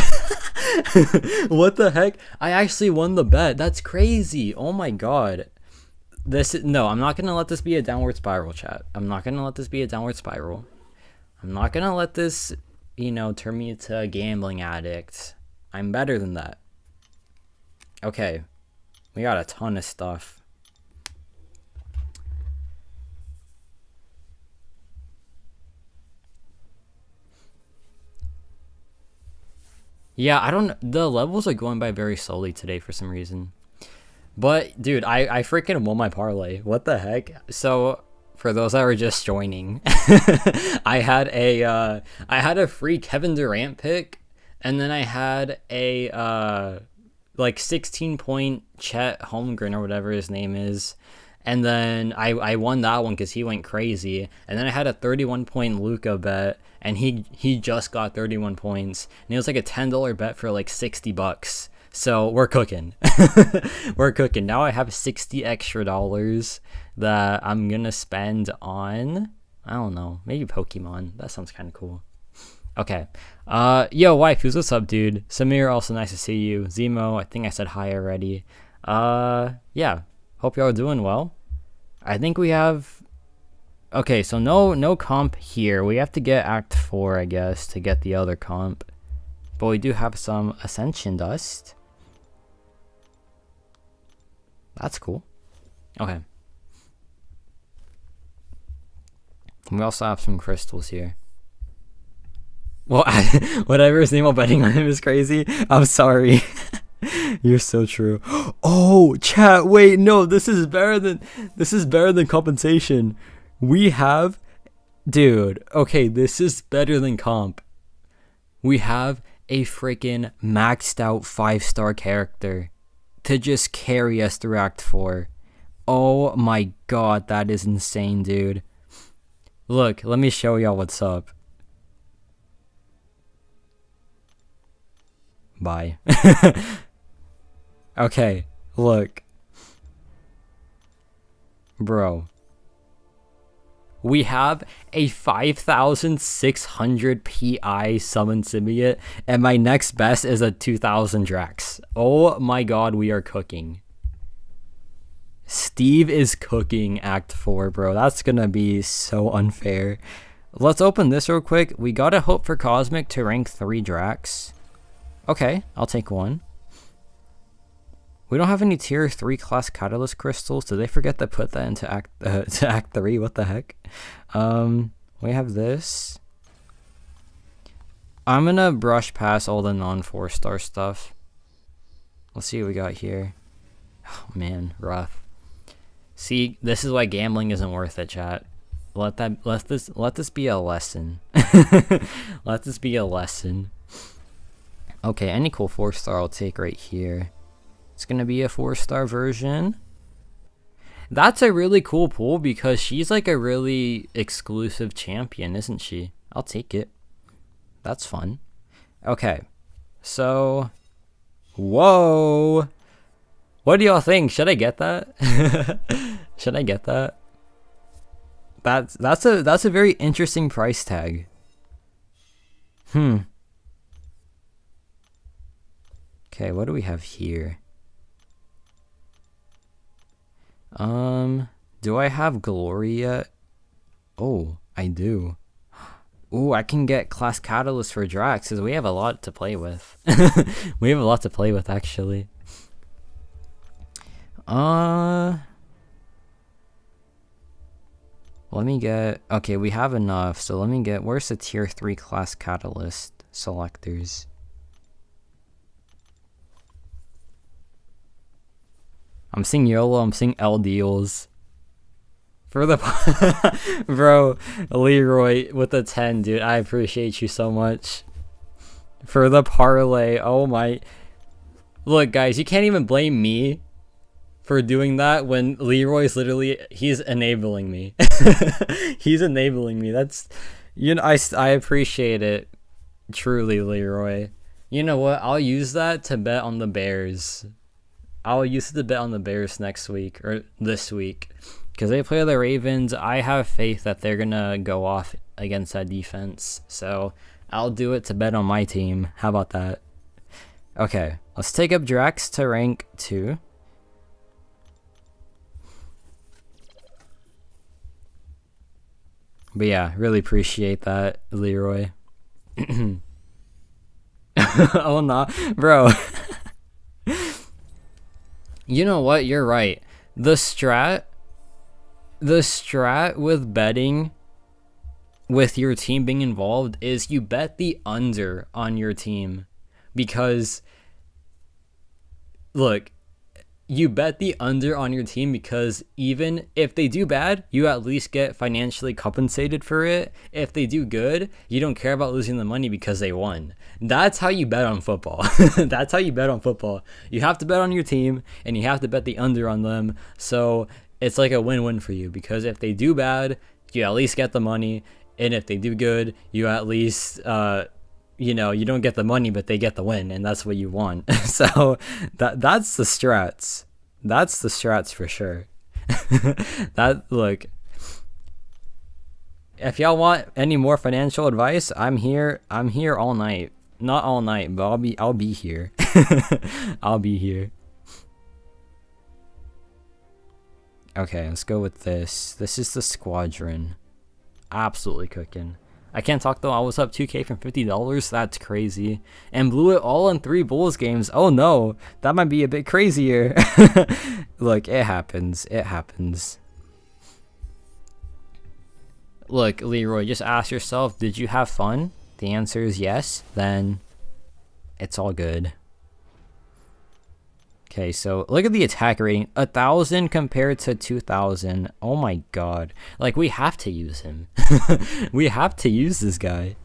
What the heck? I actually won the bet. That's crazy. Oh my god. No, I'm not gonna let this be a downward spiral, chat. I'm not gonna let this be a downward spiral. I'm not gonna let this, you know, turn me into a gambling addict. I'm better than that. Okay. We got a ton of stuff. Yeah, the levels are going by very slowly today for some reason. But, dude, I freaking won my parlay. What the heck? So, for those that were just joining, I had a free Kevin Durant pick, and then I had a, like 16-point Chet Holmgren or whatever his name is. And then I won that one because he went crazy. And then I had a 31-point Luka bet, and he just got 31 points. And it was like a $10 bet for like $60. So we're cooking. We're cooking. Now I have $60 extra that I'm gonna spend on, I don't know, maybe Pokemon. That sounds kind of cool. Okay. Yo, wife, what's up, dude? Samir, also nice to see you. Zemo, I think I said hi already. Yeah. Hope y'all are doing well. I think we have... Okay, so no comp here. We have to get Act 4, I guess, to get the other comp. But we do have some Ascension Dust. That's cool. Okay. We also have some crystals here. Well, whatever is Nemo betting on him is crazy. I'm sorry. You're so true. Oh, chat, wait, no, this is better than compensation. We have, dude, okay, this is better than comp. We have a freaking maxed out 5-star character to just carry us through Act 4. Oh my god, that is insane, dude. Look, let me show y'all what's up. Bye. Okay, look. Bro. we have a 5,600 PI summon symbiote, and my next best is a 2,000 Drax. Oh my god, we are cooking. Steve is cooking Act 4, bro. That's gonna be so unfair. Let's open this real quick. We gotta hope for Cosmic to rank 3 Drax. Okay, I'll take one. We don't have any tier 3 class catalyst crystals. Did they forget to put that into Act 3? What the heck? We have this. I'm gonna brush past all the non 4-star stuff. Let's see what we got here. Oh man, rough. See, this is why gambling isn't worth it, chat. Let this be a lesson. Let this be a lesson. Okay, any cool 4-star I'll take right here. It's gonna be a 4-star version. That's a really cool pull because she's like a really exclusive champion, isn't she? I'll take it. That's fun. Okay, so whoa. What do y'all think? Should I get that? Should I get that? That's a very interesting price tag. Okay, what do we have here? Do I have Glory yet? Oh, I do. Ooh, I can get class catalyst for Drax because we have a lot to play with. We have a lot to play with actually. Let me get, okay, we have enough, so let me get, where's the tier 3 class catalyst selectors? I'm seeing YOLO, I'm seeing L deals. For the, bro, Leroy with the 10, dude, I appreciate you so much. For the parlay, oh my, look guys, you can't even blame me for doing that when Leroy's literally, he's enabling me. He's enabling me. That's, you know, I appreciate it. Truly, Leroy. You know what? I'll use that to bet on the Bears. I'll use it to bet on the Bears next week or this week. Because they play the Ravens. I have faith that they're going to go off against that defense. So I'll do it to bet on my team. How about that? Okay, let's take up Drax to rank 2. But yeah, really appreciate that, Leroy. Oh no, bro. You know what? You're right. The strat with betting with your team being involved is you bet the under on your team. Because look, you bet the under on your team because even if they do bad, you at least get financially compensated for it. If they do good, you don't care about losing the money because they won. That's how you bet on football. That's how you bet on football. You have to bet on your team and you have to bet the under on them. So it's like a win-win for you because if they do bad, you at least get the money. And if they do good, you at least, you know, you don't get the money, but they get the win, and that's what you want. So that's the strats. That's the strats for sure. That, look, if y'all want any more financial advice, I'm here all night. Not all night, but I'll be here. I'll be here. Okay, let's go with this. This is the squadron. Absolutely cooking. I can't talk though. I was up 2K from $50. That's crazy. And blew it all in 3 Bulls games. Oh no, that might be a bit crazier. Look, it happens. It happens. Look, Leroy, just ask yourself, did you have fun? The answer is yes. Then it's all good. Okay, so look at the attack rating. 1,000 compared to 2,000. Oh my god. Like, we have to use him. We have to use this guy.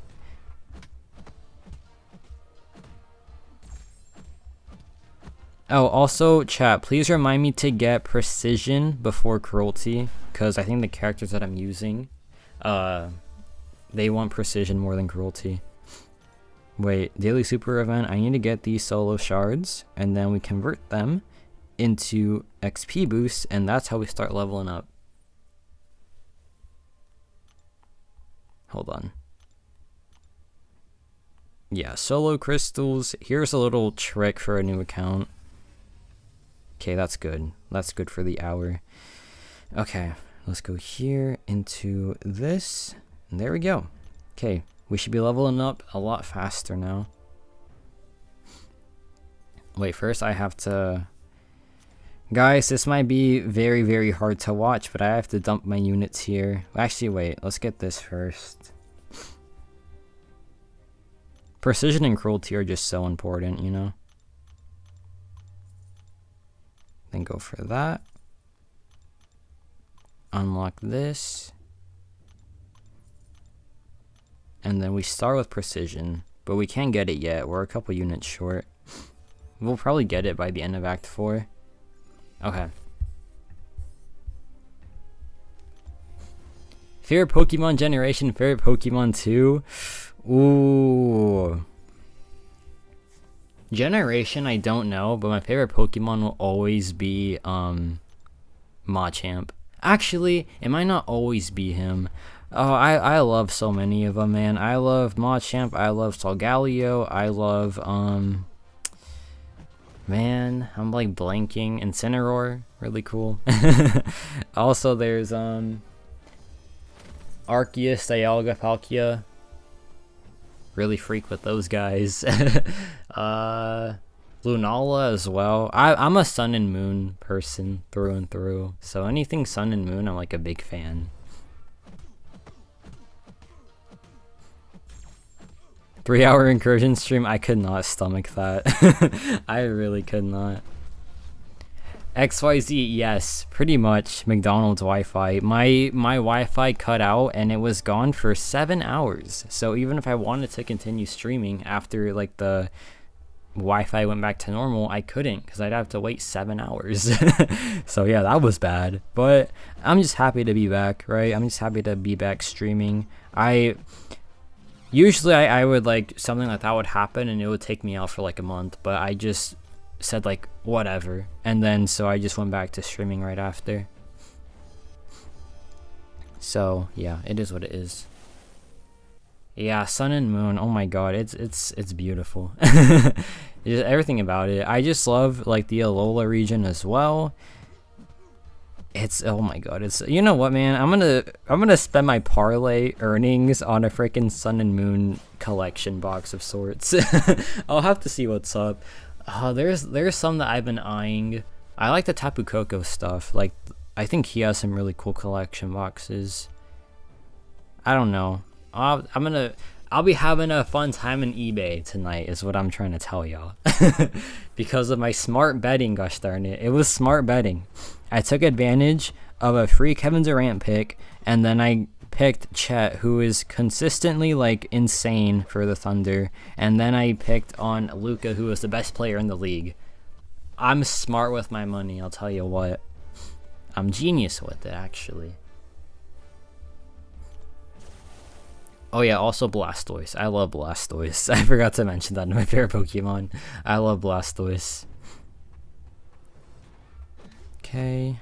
Oh, also, chat, please remind me to get precision before cruelty. Because I think the characters that I'm using, they want precision more than cruelty. Wait, daily super event, I need to get these solo shards, and then we convert them into XP boosts, and that's how we start leveling up. hold on. Yeah, solo crystals. Here's a little trick for a new account. Okay, that's good. That's good for the hour. Okay, let's go here into this. And there we go. Okay, we should be leveling up a lot faster now. Wait, first I have to... Guys, this might be very, very hard to watch, but I have to dump my units here. Actually, wait, let's get this first. Precision and cruelty are just so important, you know? Then go for that. Unlock this. And then we start with precision, but we can't get it yet. We're a couple units short. We'll probably get it by the end of Act 4. Okay. Favorite Pokemon generation, favorite Pokemon 2. Ooh. Generation, I don't know, but my favorite Pokemon will always be Machamp. Actually, it might not always be him. Oh, I love so many of them, man. I love Machamp, I love Solgaleo, I love man, I'm like blanking. Incineroar, really cool. Also, there's Arceus, Dialga, Palkia. Really freak with those guys. Lunala as well. I'm a Sun and Moon person through and through. So anything Sun and Moon, I'm like a big fan. 3-hour incursion stream, I could not stomach that. I really could not. XYZ, yes, pretty much McDonald's Wi-Fi. My Wi-Fi cut out and it was gone for 7 hours. So even if I wanted to continue streaming after like the Wi-Fi went back to normal, I couldn't because I'd have to wait 7 hours. So yeah, that was bad. But I'm just happy to be back, right? I'm just happy to be back streaming. Usually I would like something like that would happen and it would take me out for like a month, but I just said like whatever, and then so I just went back to streaming right after. So yeah, it is what it is. Yeah, Sun and Moon, oh my god, it's beautiful. Just everything about it. I just love like the Alola region as well. It's, oh my god, it's, you know what, man, I'm gonna spend my parlay earnings on a freaking Sun and Moon collection box of sorts. I'll have to see what's up. There's some that I've been eyeing. I like the Tapu Koko stuff. Like, I think he has some really cool collection boxes. I don't know. I'll be having a fun time in eBay tonight is what I'm trying to tell y'all. Because of my smart betting, gosh darn it. It was smart betting. I took advantage of a free Kevin Durant pick, and then I picked Chet, who is consistently like insane for the Thunder, and then I picked on Luka, who is the best player in the league. I'm smart with my money, I'll tell you what. I'm genius with it, actually. Oh yeah, also Blastoise. I love Blastoise. I forgot to mention that in my favorite Pokemon. I love Blastoise. Okay.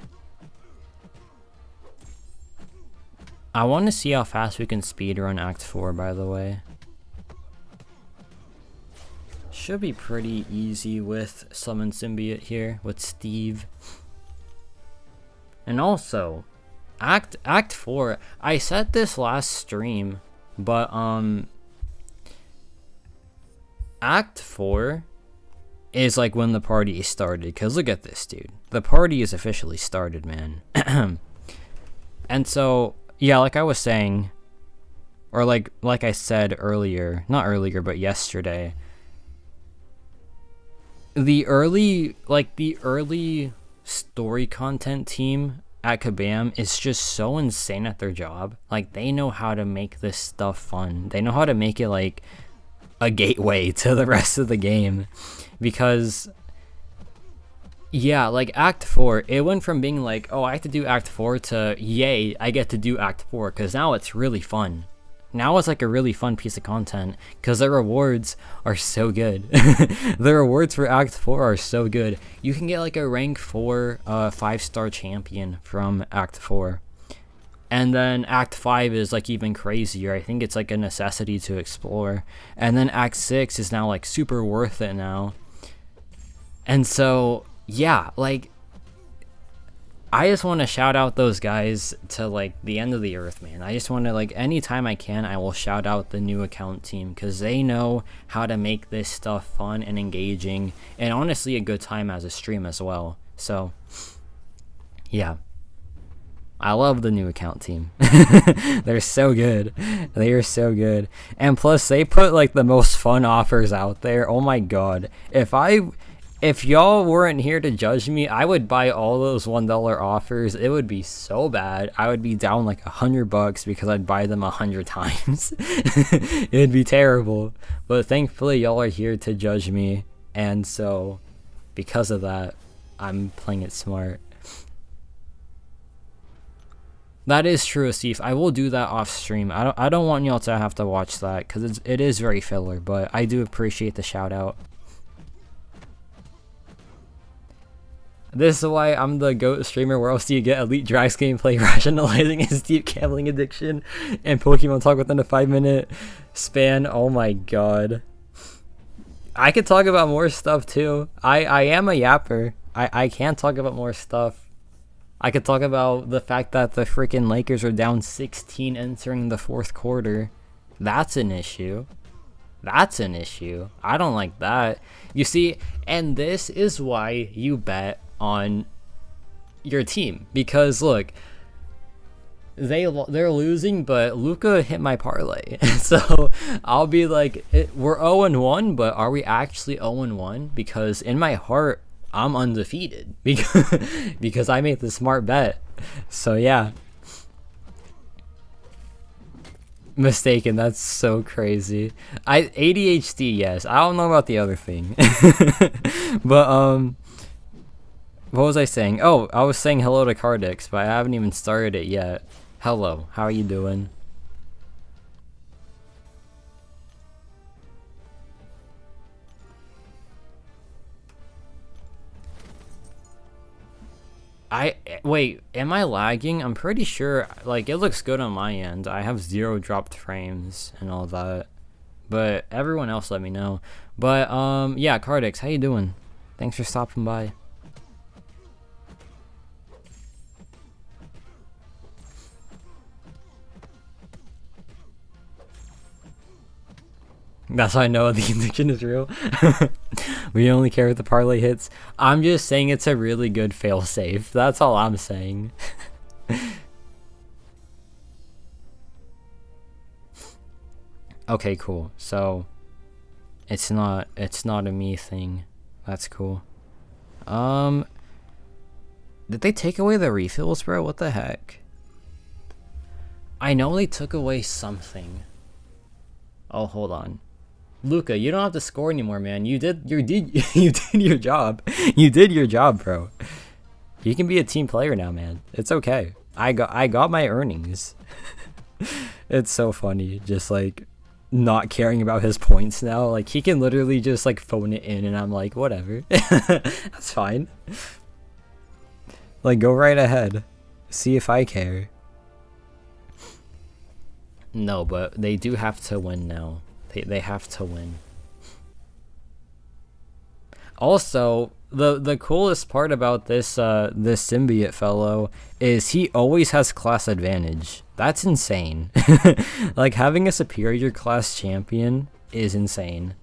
I want to see how fast we can speedrun Act 4, by the way. Should be pretty easy with Summon Symbiote here, with Steve. And also, Act 4, I said this last stream, but Act 4 is like when the party started, because look at this, dude. The party is officially started, man. And so, yeah, like I was saying, or like I said earlier, not earlier, but yesterday, the early story content team at Kabam is just so insane at their job. Like, they know how to make this stuff fun. They know how to make it like a gateway to the rest of the game. Because, yeah, like Act 4, it went from being like, oh, I have to do Act 4 to, yay, I get to do Act 4, because now it's really fun. Now it's like a really fun piece of content, because the rewards are so good. The rewards for Act 4 are so good. You can get like a rank 4 5-star champion from Act 4. And then Act 5 is like even crazier. I think it's like a necessity to explore. And then Act 6 is now like super worth it now. And so, yeah, like, I just want to shout out those guys to like the end of the earth, man. I just want to, like, anytime I can, I will shout out the new account team, because they know how to make this stuff fun and engaging, and honestly a good time as a stream as well. So, yeah. I love the new account team. They're so good. They are so good. And plus, they put like the most fun offers out there. Oh my god. If y'all weren't here to judge me, I would buy all those $1 offers. It would be so bad. I would be down like $100 because I'd buy them 100 times. It'd be terrible. But thankfully, y'all are here to judge me. And so, because of that, I'm playing it smart. That is true, Asif. I will do that off stream. I don't want y'all to have to watch that because it is very filler, but I do appreciate the shout out. This is why I'm the GOAT streamer. Where else do you get elite Drax gameplay rationalizing his deep gambling addiction and Pokemon talk within a 5-minute span? Oh my god. I could talk about more stuff too. I am a yapper. I can talk about more stuff. I could talk about the fact that the freaking Lakers are down 16 entering the fourth quarter. That's an issue. That's an issue. I don't like that. You see, and this is why you bet on your team. Because look, they're losing, but Luka hit my parlay. So I'll be like, we're 0-1, but are we actually 0-1? Because in my heart, I'm undefeated because I made the smart bet. So yeah. Mistaken, that's so crazy. ADHD, yes. I don't know about the other thing. But what was I saying? Oh, I was saying hello to Cardix, but I haven't even started it yet. Hello, how are you doing? Wait, am I lagging? I'm pretty sure, like, it looks good on my end. I have 0 dropped frames and all that, but everyone else let me know. But yeah, Cardix, how you doing? Thanks for stopping by. That's how I know the addiction is real. We only care if the parlay hits. I'm just saying it's a really good fail-safe. That's all I'm saying. Okay, cool. So it's not a me thing. That's cool. Did they take away the refills, bro? What the heck? I know they took away something. Oh, hold on. Luka, you don't have to score anymore, man. You did your job. You did your job, bro. You can be a team player now, man. It's okay. I got my earnings. It's so funny, just like not caring about his points now. Like he can literally just like phone it in, and I'm like, whatever. That's fine. Like go right ahead. See if I care. No, but they do have to win now. They have to win. Also, the coolest part about this this symbiote fellow is he always has class advantage. That's insane. Like having a superior class champion is insane.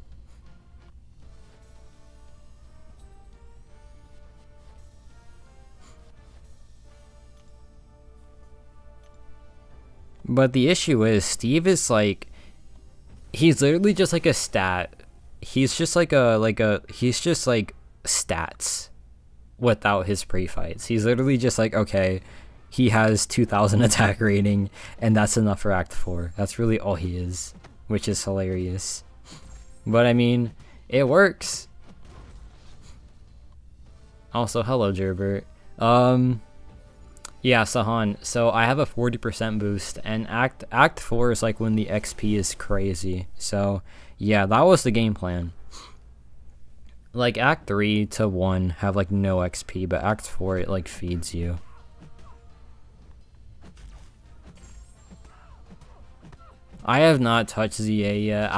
But the issue is Steve is like, he's literally just like a stat. He's just like he's just like stats without his pre-fights. He's literally just like, okay, he has 2000 attack rating and that's enough for Act 4. That's really all he is, which is hilarious. But I mean, it works. Also, hello Gerbert. Yeah, Sahan, so I have a 40% boost, and Act 4 is like when the XP is crazy. So, yeah, that was the game plan. Like, Act 3 to 1 have like no XP, but Act 4, it like feeds you. I have not touched ZA yet.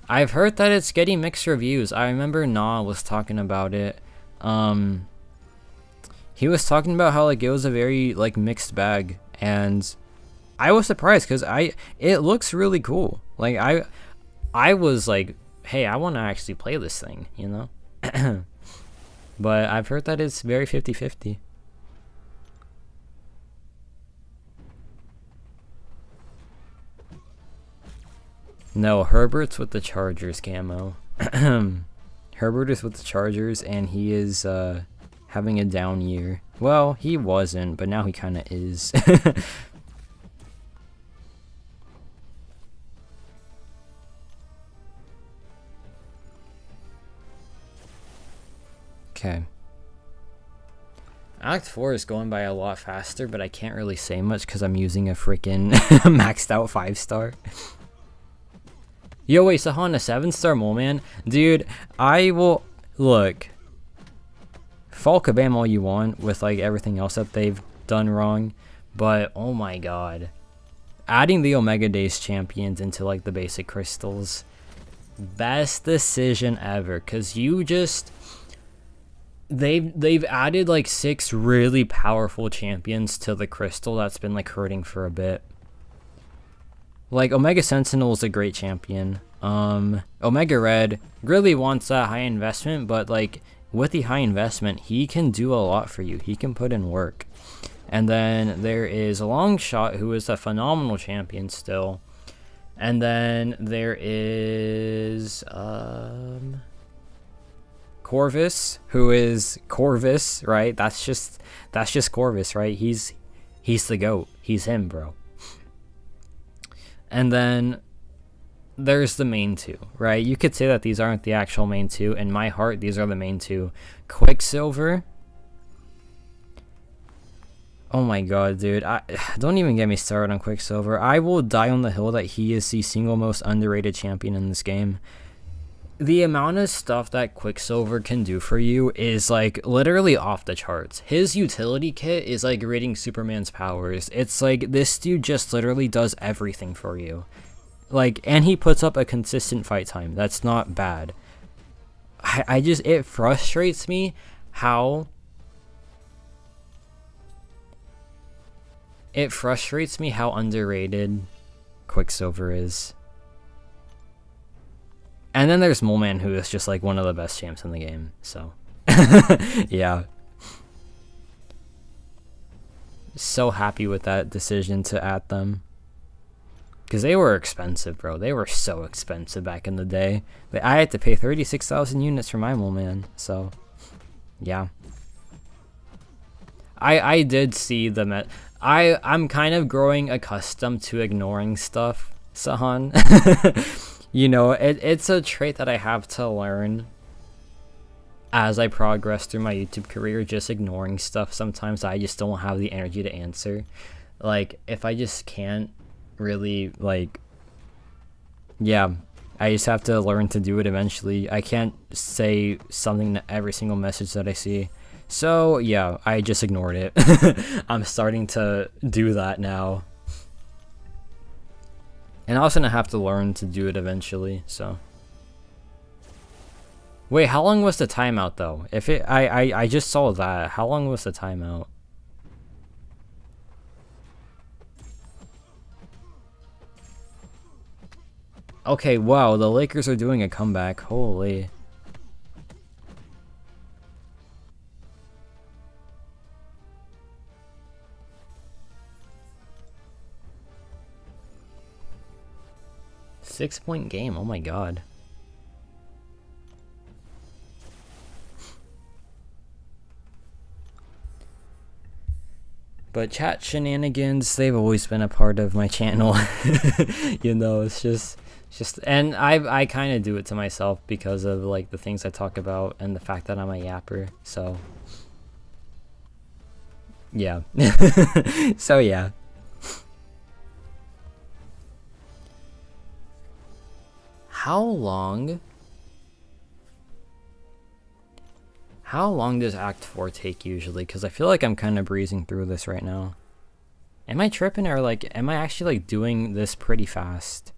I've heard that it's getting mixed reviews. I remember Nah was talking about it. He was talking about how like it was a very like mixed bag, and I was surprised because it looks really cool. Like I was like, hey, I want to actually play this thing, you know. But I've heard that it's very 50-50. No, Herbert's with the Chargers camo. Herbert is with the Chargers, and he is having a down year. Well, he wasn't, but now he kind of is. Okay. Act 4 is going by a lot faster, but I can't really say much because I'm using a freaking maxed out 5-star. Yo, wait, Sahan, a 7-star mole man? Dude, I will... Look. Fall kabam all you want with, like, everything else that they've done wrong. But, oh my god. Adding the Omega Days champions into, like, the basic crystals. Best decision ever. Because you just... They've added, like, 6 really powerful champions to the crystal that's been, like, hurting for a bit. Like, Omega Sentinel is a great champion. Omega Red really wants that high investment, but, like, with the high investment, he can do a lot for you. He can put in work. And then there is Longshot, who is a phenomenal champion still. And then there is, Corvus, who is Corvus, right? That's just Corvus, right? He's the GOAT. He's him, bro. And then there's the main two, right? You could say that these aren't the actual main two. In my heart, these are the main two. Quicksilver. Oh my god, dude. Don't even get me started on Quicksilver. I will die on the hill that he is the single most underrated champion in this game. The amount of stuff that Quicksilver can do for you is, like, literally off the charts. His utility kit is like reading Superman's powers. It's like, this dude just literally does everything for you. Like, and he puts up a consistent fight time. That's not bad. It frustrates me how... It frustrates me how underrated Quicksilver is. And then there's Mole Man, who is just like one of the best champs in the game, so. Yeah. So happy with that decision to add them. Because they were expensive, bro. They were so expensive back in the day. I had to pay 36,000 units for my Mole Man, so. Yeah. I did see the I'm kind of growing accustomed to ignoring stuff, Sahan. You know, it's a trait that I have to learn as I progress through my YouTube career, just ignoring stuff. Sometimes I just don't have the energy to answer. Like, if I just can't really, like, yeah, I just have to learn to do it eventually. I can't say something to every single message that I see. So, yeah, I just ignored it. I'm starting to do that now. And I'm also gonna have to learn to do it eventually, so. Wait, how long was the timeout though? If it I just saw that. How long was the timeout? Okay, wow, the Lakers are doing a comeback. Holy. Six-point game, oh my god. But chat shenanigans, they've always been a part of my channel. You know, it's just and I kind of do it to myself because of like the things I talk about and the fact that I'm a yapper, so yeah. So yeah. How long does Act 4 take usually? Because I feel like I'm kind of breezing through this right now. Am I tripping, or like am I actually like doing this pretty fast?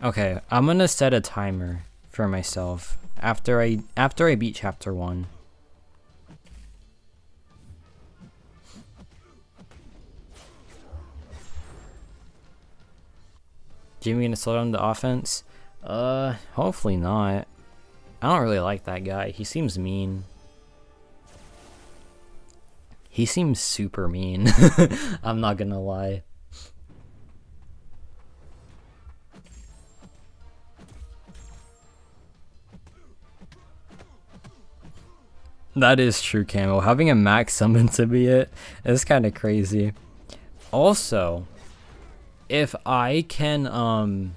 Okay, I'm gonna set a timer for myself after I beat chapter 1. Jimmy gonna slow down the offense? Hopefully not. I don't really like that guy. He seems mean. He seems super mean. I'm not gonna lie. That is true, Camo. Having a max summon to be it is kind of crazy. Also, if I can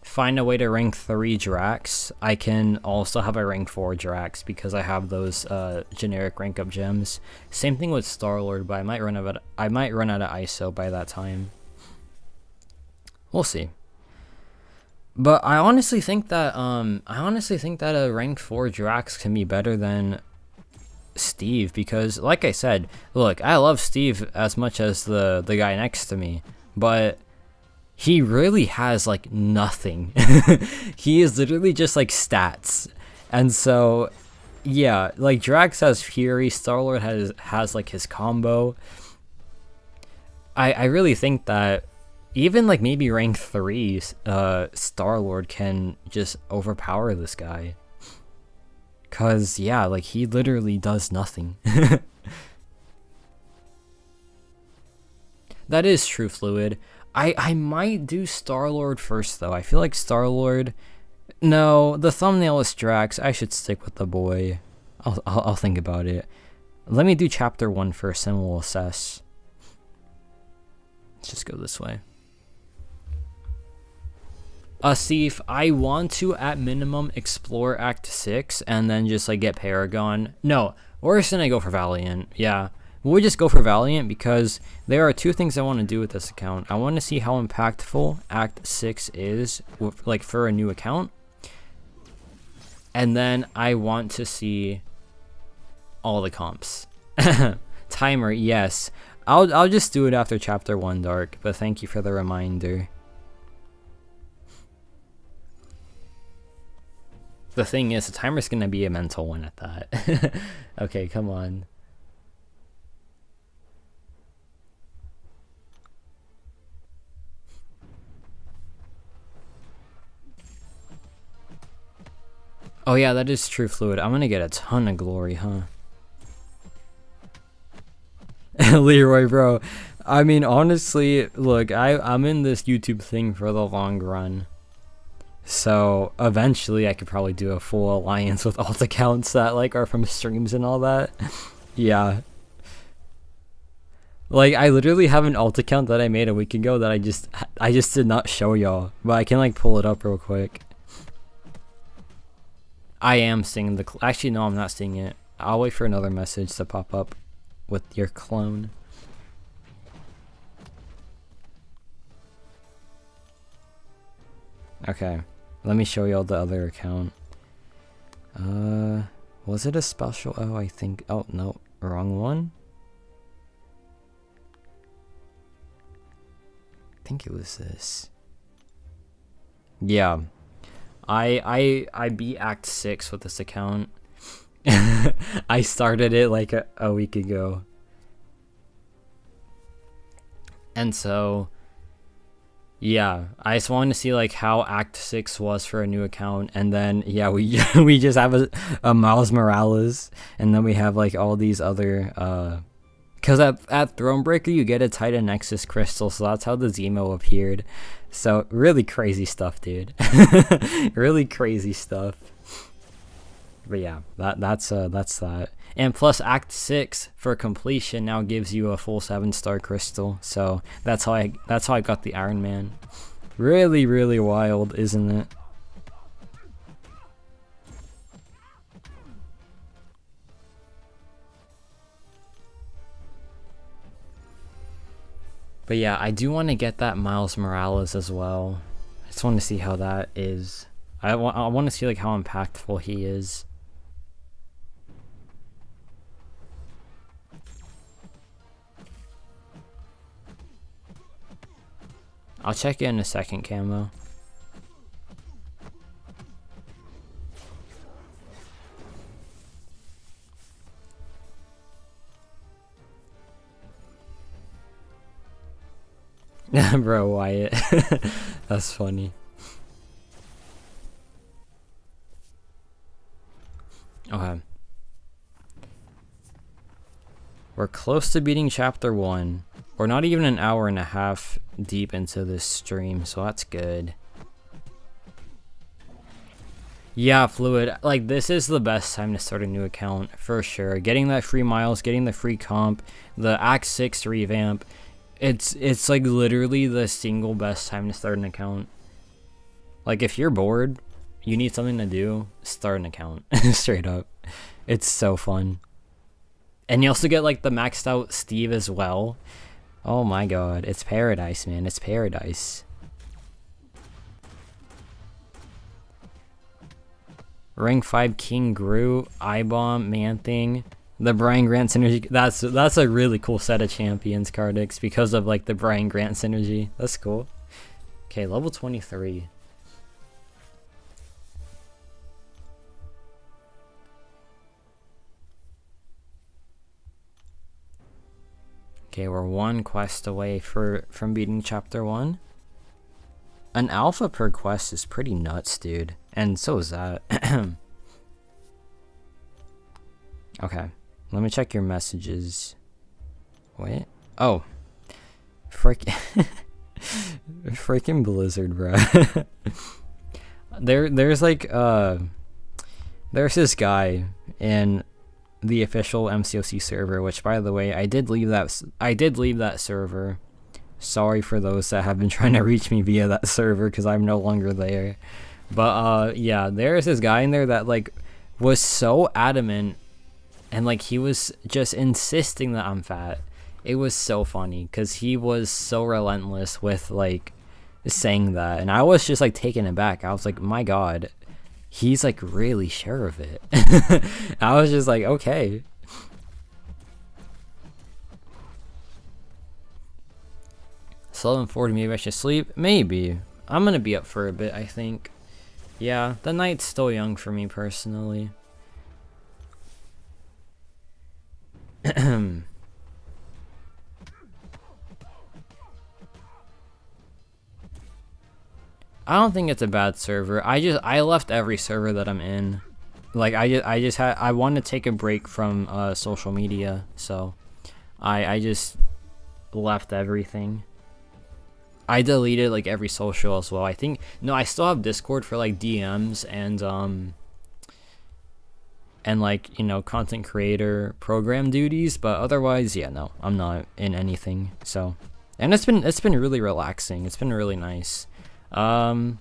find a way to rank 3 Drax, I can also have a rank 4 Drax because I have those generic rank up gems. Same thing with Star-Lord, but I might run out of ISO by that time. We'll see. But I honestly think that a rank 4 Drax can be better than Steve, because like I said, look, I love Steve as much as the guy next to me, but he really has like nothing. He is literally just like stats. And so yeah, like Drax has Fury, Star-Lord has like his combo. I really think that even like maybe rank 3 Star-Lord can just overpower this guy. Cause yeah, like he literally does nothing. That is true, Fluid. I might do Star-Lord first though. I feel like Star-Lord. No, the thumbnail is Drax. I should stick with the boy. I'll think about it. Let me do chapter 1 first, and we'll assess. Let's just go this way. Steve, I want to at minimum explore Act 6 and then just like get Paragon. No, worse than I go for Valiant. Yeah, we'll just go for Valiant because there are 2 things I want to do with this account. I want to see how impactful Act 6 is like for a new account. And then I want to see all the comps. Timer, yes. I'll just do it after chapter 1, Dark, but thank you for the reminder. The thing is, the timer's gonna be a mental one at that. Okay, come on. Oh yeah, that is true, Fluid. I'm gonna get a ton of glory, huh? Leroy, bro. I mean, honestly, look, I'm in this YouTube thing for the long run. So eventually I could probably do a full alliance with alt accounts that like are from streams and all that. Yeah. Like I literally have an alt account that I made a week ago that I just did not show y'all, but I can like pull it up real quick. I am seeing the actually no, I'm not seeing it. I'll wait for another message to pop up with your clone. Okay. Let me show y'all the other account. Was it a special? Oh, I think. Oh, no. Wrong one? I think it was this. Yeah. I beat Act 6 with this account. I started it like a week ago. And so yeah, I just wanted to see like how Act 6 was for a new account, and then yeah, we we just have a Miles Morales, and then we have like all these other because at Thronebreaker you get a Titan Nexus crystal, so that's how the Zemo appeared. So really crazy stuff, dude. Really crazy stuff. But yeah, that's that. And plus Act 6 for completion now gives you a full 7-star crystal. So that's how I got the Iron Man. Really, really wild, isn't it? But yeah, I do want to get that Miles Morales as well. I just want to see how that is. I want to see like how impactful he is. I'll check it in a second, Camo. Bro, Wyatt. That's funny. Okay. We're close to beating chapter 1. We're not even an hour and a half deep into this stream, so that's good. Yeah, Fluid. Like, this is the best time to start a new account, for sure. Getting that free miles, getting the free comp, the Act 6 revamp. It's like literally the single best time to start an account. Like, if you're bored, you need something to do, start an account. Straight up. It's so fun. And you also get like the maxed out Steve as well. Oh my god, it's paradise, man. It's paradise. Rank 5 King Groot, I-Bomb, Man-Thing, the Brian Grant synergy. That's a really cool set of champions, Cardix, because of like the Brian Grant synergy. That's cool. Okay, level 23. Okay, we're one quest away from beating chapter 1. An alpha per quest is pretty nuts, dude. And so is that. Okay, let me check your messages. Wait. Oh. Freaking Blizzard, bro. There's like, there's this guy in the official MCOC server, which by the way, I did leave that server. Sorry for those that have been trying to reach me via that server, because I'm no longer there. But yeah, there's this guy in there that like was so adamant, and like he was just insisting that I'm fat. It was so funny because he was so relentless with like saying that, and I was just like taken aback. I was like, my god, he's like really sure of it. I was just like, okay. It's 11:40, maybe I should sleep. Maybe. I'm gonna be up for a bit, I think. Yeah, the night's still young for me personally. I don't think it's a bad server. I left every server that I'm in. Like I want to take a break from social media, so I just left everything. I deleted like every social as well. I think no, I still have Discord for like DMs and like, you know, content creator program duties, but otherwise, yeah, no, I'm not in anything. So, and it's been really relaxing. It's been really nice. Oh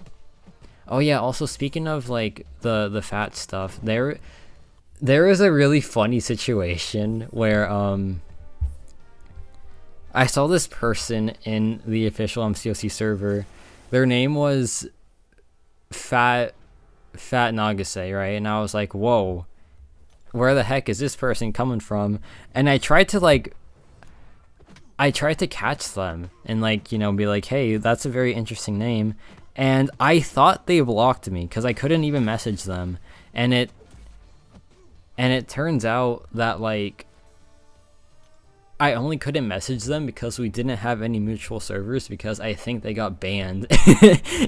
yeah, also speaking of like the fat stuff, there is a really funny situation where I saw this person in the official MCOC server. Their name was Fat Nagase, right? And I was like, whoa, where the heck is this person coming from? And I tried to catch them and like, you know, be like, hey, that's a very interesting name. And I thought they blocked me because I couldn't even message them. And it turns out that like I only couldn't message them because we didn't have any mutual servers, because I think they got banned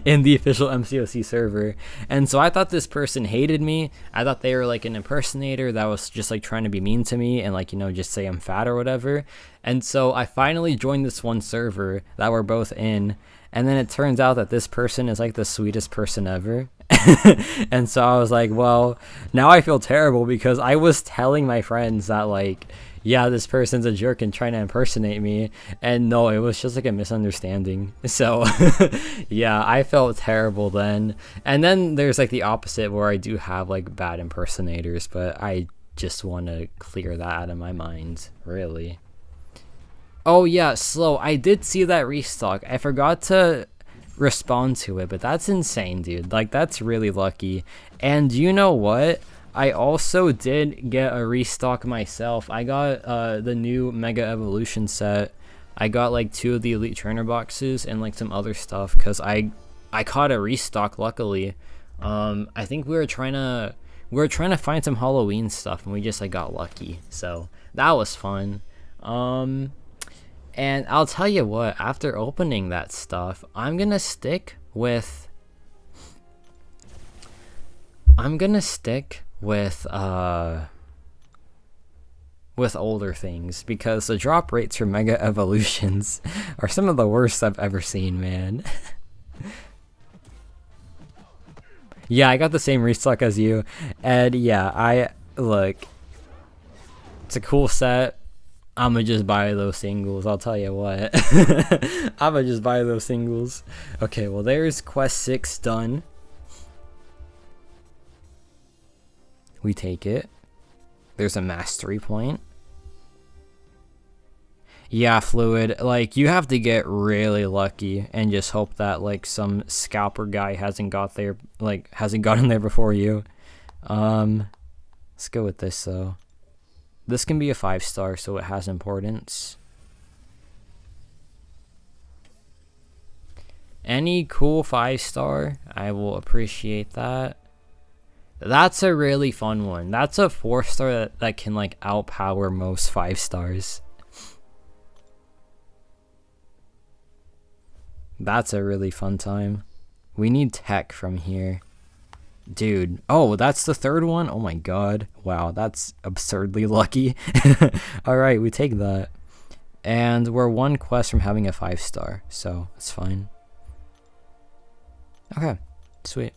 in the official MCOC server. And so I thought this person hated me. I thought they were like an impersonator that was just like trying to be mean to me and like, you know, just say I'm fat or whatever. And so I finally joined this one server that we're both in. And then it turns out that this person is like the sweetest person ever. And so I was like, well, now I feel terrible because I was telling my friends that like, yeah, this person's a jerk and trying to impersonate me. And no, it was just like a misunderstanding. So yeah, I felt terrible then. And then there's like the opposite where I do have like bad impersonators, but I just want to clear that out of my mind, really. Oh yeah, Slow, I did see that restock. I forgot to respond to it, but that's insane, dude. Like, that's really lucky. And you know what? I also did get a restock myself. I got the new Mega Evolution set I got like 2 of the elite trainer boxes and like some other stuff because I caught a restock luckily. I think we were trying to find some Halloween stuff and we just like got lucky, so that was fun. And I'll tell you what, after opening that stuff, I'm gonna stick with older things because the drop rates for Mega Evolutions are some of the worst I've ever seen, man. Yeah, I got the same restock as you, and yeah, look, it's a cool set. I'ma just buy those singles, I'll tell you what. I'ma just buy those singles. Okay, well there's quest 6 done. We take it. There's a mastery point. Yeah, Fluid, like you have to get really lucky and just hope that like some scalper guy hasn't gotten there before you. Let's go with this though. This can be a 5-star, so it has importance. Any cool 5-star, I will appreciate that. That's a really fun one. That's a 4-star that can like outpower most 5-stars. That's a really fun time. We need tech from here. Dude. Oh, that's the 3rd one? Oh my god. Wow, that's absurdly lucky. Alright, we take that. And we're 1 quest from having a 5-star, so it's fine. Okay, sweet.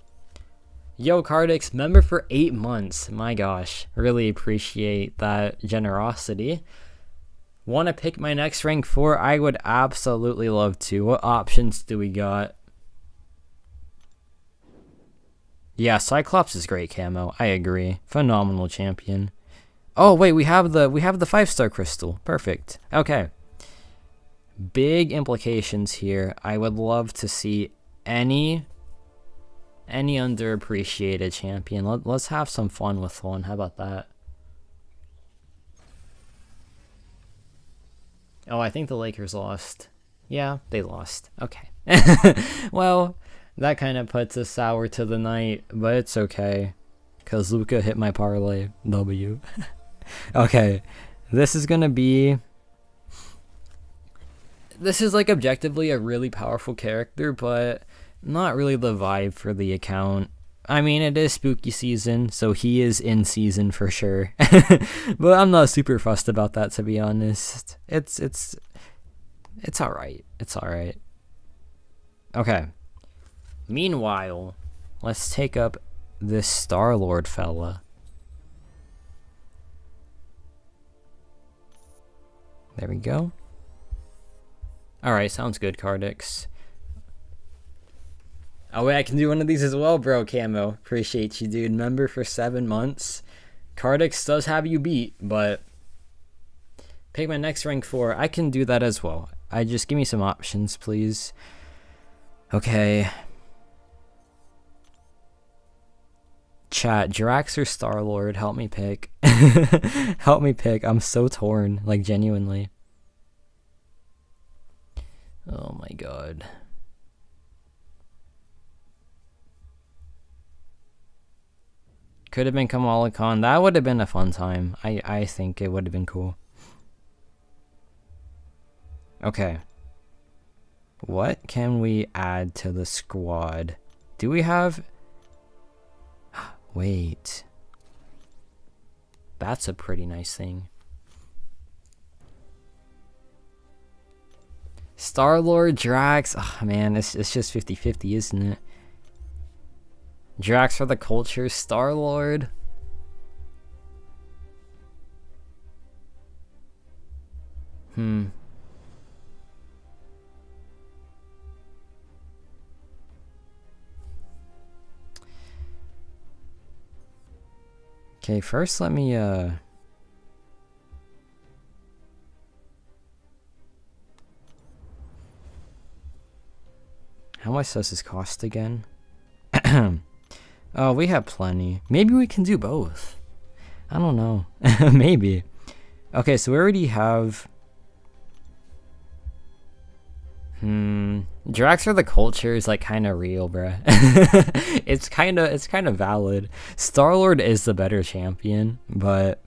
Yo, Cardix, member for 8 months. My gosh, really appreciate that generosity. Want to pick my next rank 4? I would absolutely love to. What options do we got? Yeah, Cyclops is great camo. I agree. Phenomenal champion. Oh wait, we have the 5-star crystal. Perfect. Okay. Big implications here. I would love to see any underappreciated champion. Let's have some fun with one. How about that? Oh, I think the Lakers lost. Yeah, they lost. Okay. Well, that kind of puts a sour to the night, but it's okay. Because Luka hit my parlay. W. Okay. This is like objectively a really powerful character, but not really the vibe for the account. I mean, it is spooky season, so he is in season for sure. But I'm not super fussed about that, to be honest. It's alright. It's alright. Okay. Meanwhile, let's take up this Star-Lord fella. There we go. Alright, sounds good, Cardix. Oh wait, I can do one of these as well, bro, Camo. Appreciate you, dude. Member for 7 months. Cardix does have you beat, but pick my next rank 4. I can do that as well. Just give me some options, please. Okay. Chat, Drax or Star-Lord? Help me pick. Help me pick. I'm so torn, like genuinely. Oh my god. Could have been Kamala Khan. That would have been a fun time. I think it would have been cool. Okay. What can we add to the squad? Do we have... Wait. That's a pretty nice thing. Star-Lord, Drax. Oh man, it's just 50-50, isn't it? Drax for the culture, Star-Lord. Okay, first let me how much does this cost again? Oh, we have plenty. Maybe we can do both. I don't know. Maybe. Okay, so we already have... Drax for the culture is like kind of real, bruh. It's kind of valid. Star-Lord is the better champion, but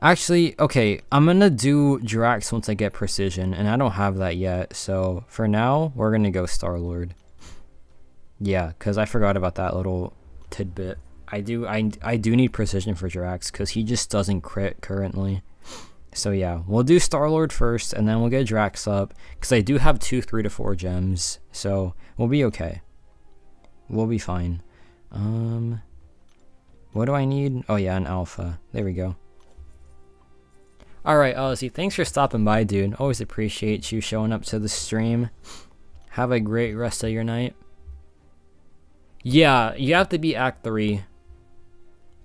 actually, okay, I'm gonna do Drax once I get precision, and I don't have that yet, so for now, we're gonna go Star-Lord. Yeah, because I forgot about that little tidbit. I do need precision for Drax, because he just doesn't crit currently. So yeah, we'll do Star-Lord first, and then we'll get Drax up, because I do have 2 3 to 4 gems, so we'll be okay. We'll be fine. What do I need? Oh yeah, an alpha. There we go. Alright, Ozzy, thanks for stopping by, dude. Always appreciate you showing up to the stream. Have a great rest of your night. Yeah, you have to be Act 3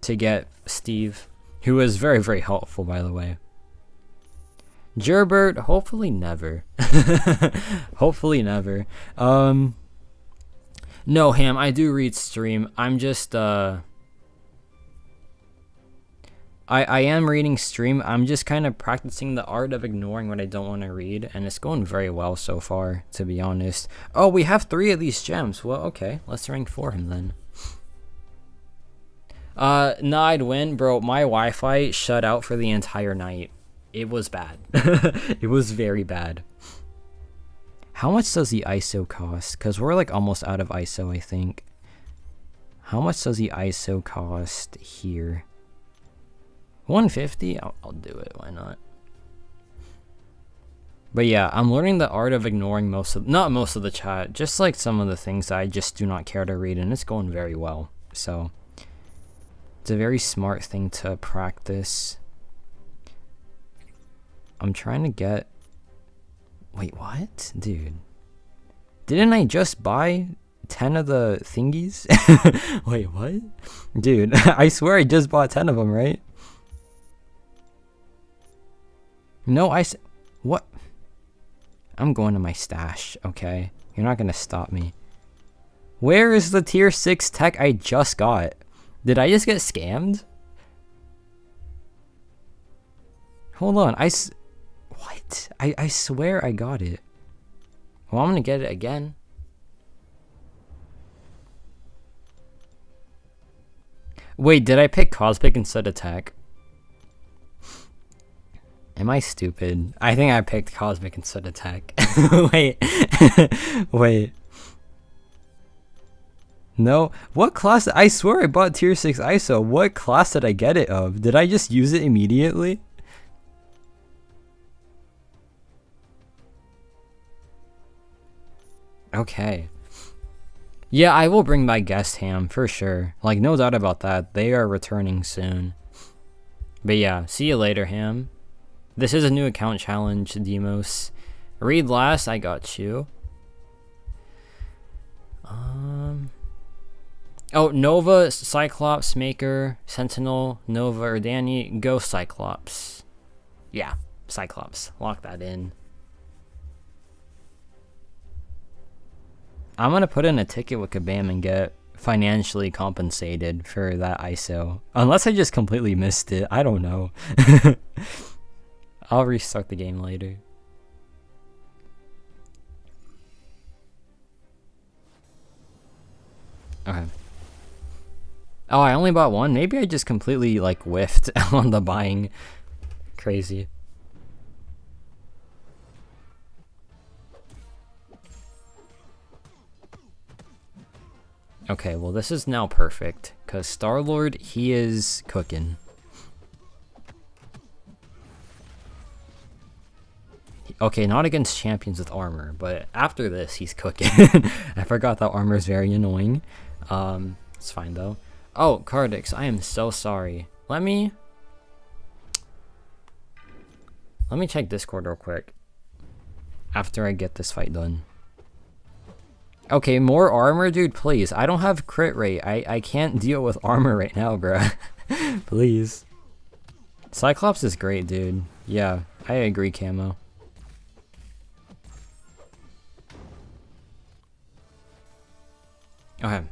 to get Steve, who is very, very helpful, by the way. Gerbert, hopefully never. Hopefully never. No, Ham, I do read stream. I'm just, I am reading stream. I'm just kind of practicing the art of ignoring what I don't want to read, and it's going very well so far, to be honest. Oh, we have 3 of these gems. Well, okay, let's rank 4 him then. No, I'd win, bro. My Wi-Fi shut out for the entire night. It was bad. It was very bad. How much does the ISO cost? Because we're like almost out of ISO, I think. How much does the ISO cost here? 150? I'll do it, why not? But yeah, I'm learning the art of ignoring not most of the chat, just like some of the things that I just do not care to read, and it's going very well. So, it's a very smart thing to practice. I'm trying to get... Wait, what? Dude. Didn't I just buy 10 of the thingies? Wait, what? Dude, I swear I just bought 10 of them, right? No, what? I'm going to my stash, okay? You're not gonna stop me. Where is the tier 6 tech I just got? Did I just get scammed? Hold on, what? I swear I got it. Well, I'm gonna get it again. Wait, did I pick Cosmic instead of Tech? Am I stupid? I think I picked Cosmic instead of Tech. Wait. Wait. No. What class? I swear I bought tier 6 ISO. What class did I get it of? Did I just use it immediately? Okay. Yeah, I will bring my guest Ham for sure. Like, no doubt about that. They are returning soon. But yeah, see you later, Ham. This is a new account challenge, Demos. Read last, I got you. Oh, Nova, Cyclops, Maker, Sentinel, Nova, or Danny, go Cyclops. Yeah, Cyclops. Lock that in. I'm gonna put in a ticket with Kabam and get financially compensated for that ISO. Unless I just completely missed it. I don't know. I'll restart the game later. Okay. Oh, I only bought one? Maybe I just completely, like, whiffed on the buying. Crazy. Okay, well, this is now perfect, because Star-Lord, he is cooking. Okay, not against champions with armor, but after this, he's cooking. I forgot that armor is very annoying. It's fine, though. Oh, Cardix, I am so sorry. Let me check Discord real quick. After I get this fight done. Okay, more armor? Dude, please. I don't have crit rate. I can't deal with armor right now, bruh. Please. Cyclops is great, dude. Yeah, I agree, Camo. Okay.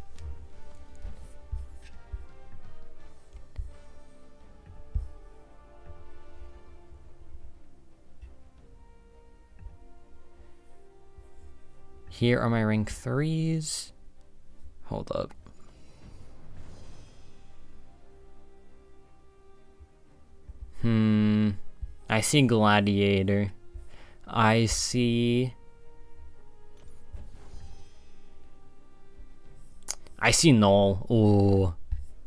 Here are my rank 3s. Hold up. I see Gladiator. I see Null. Ooh.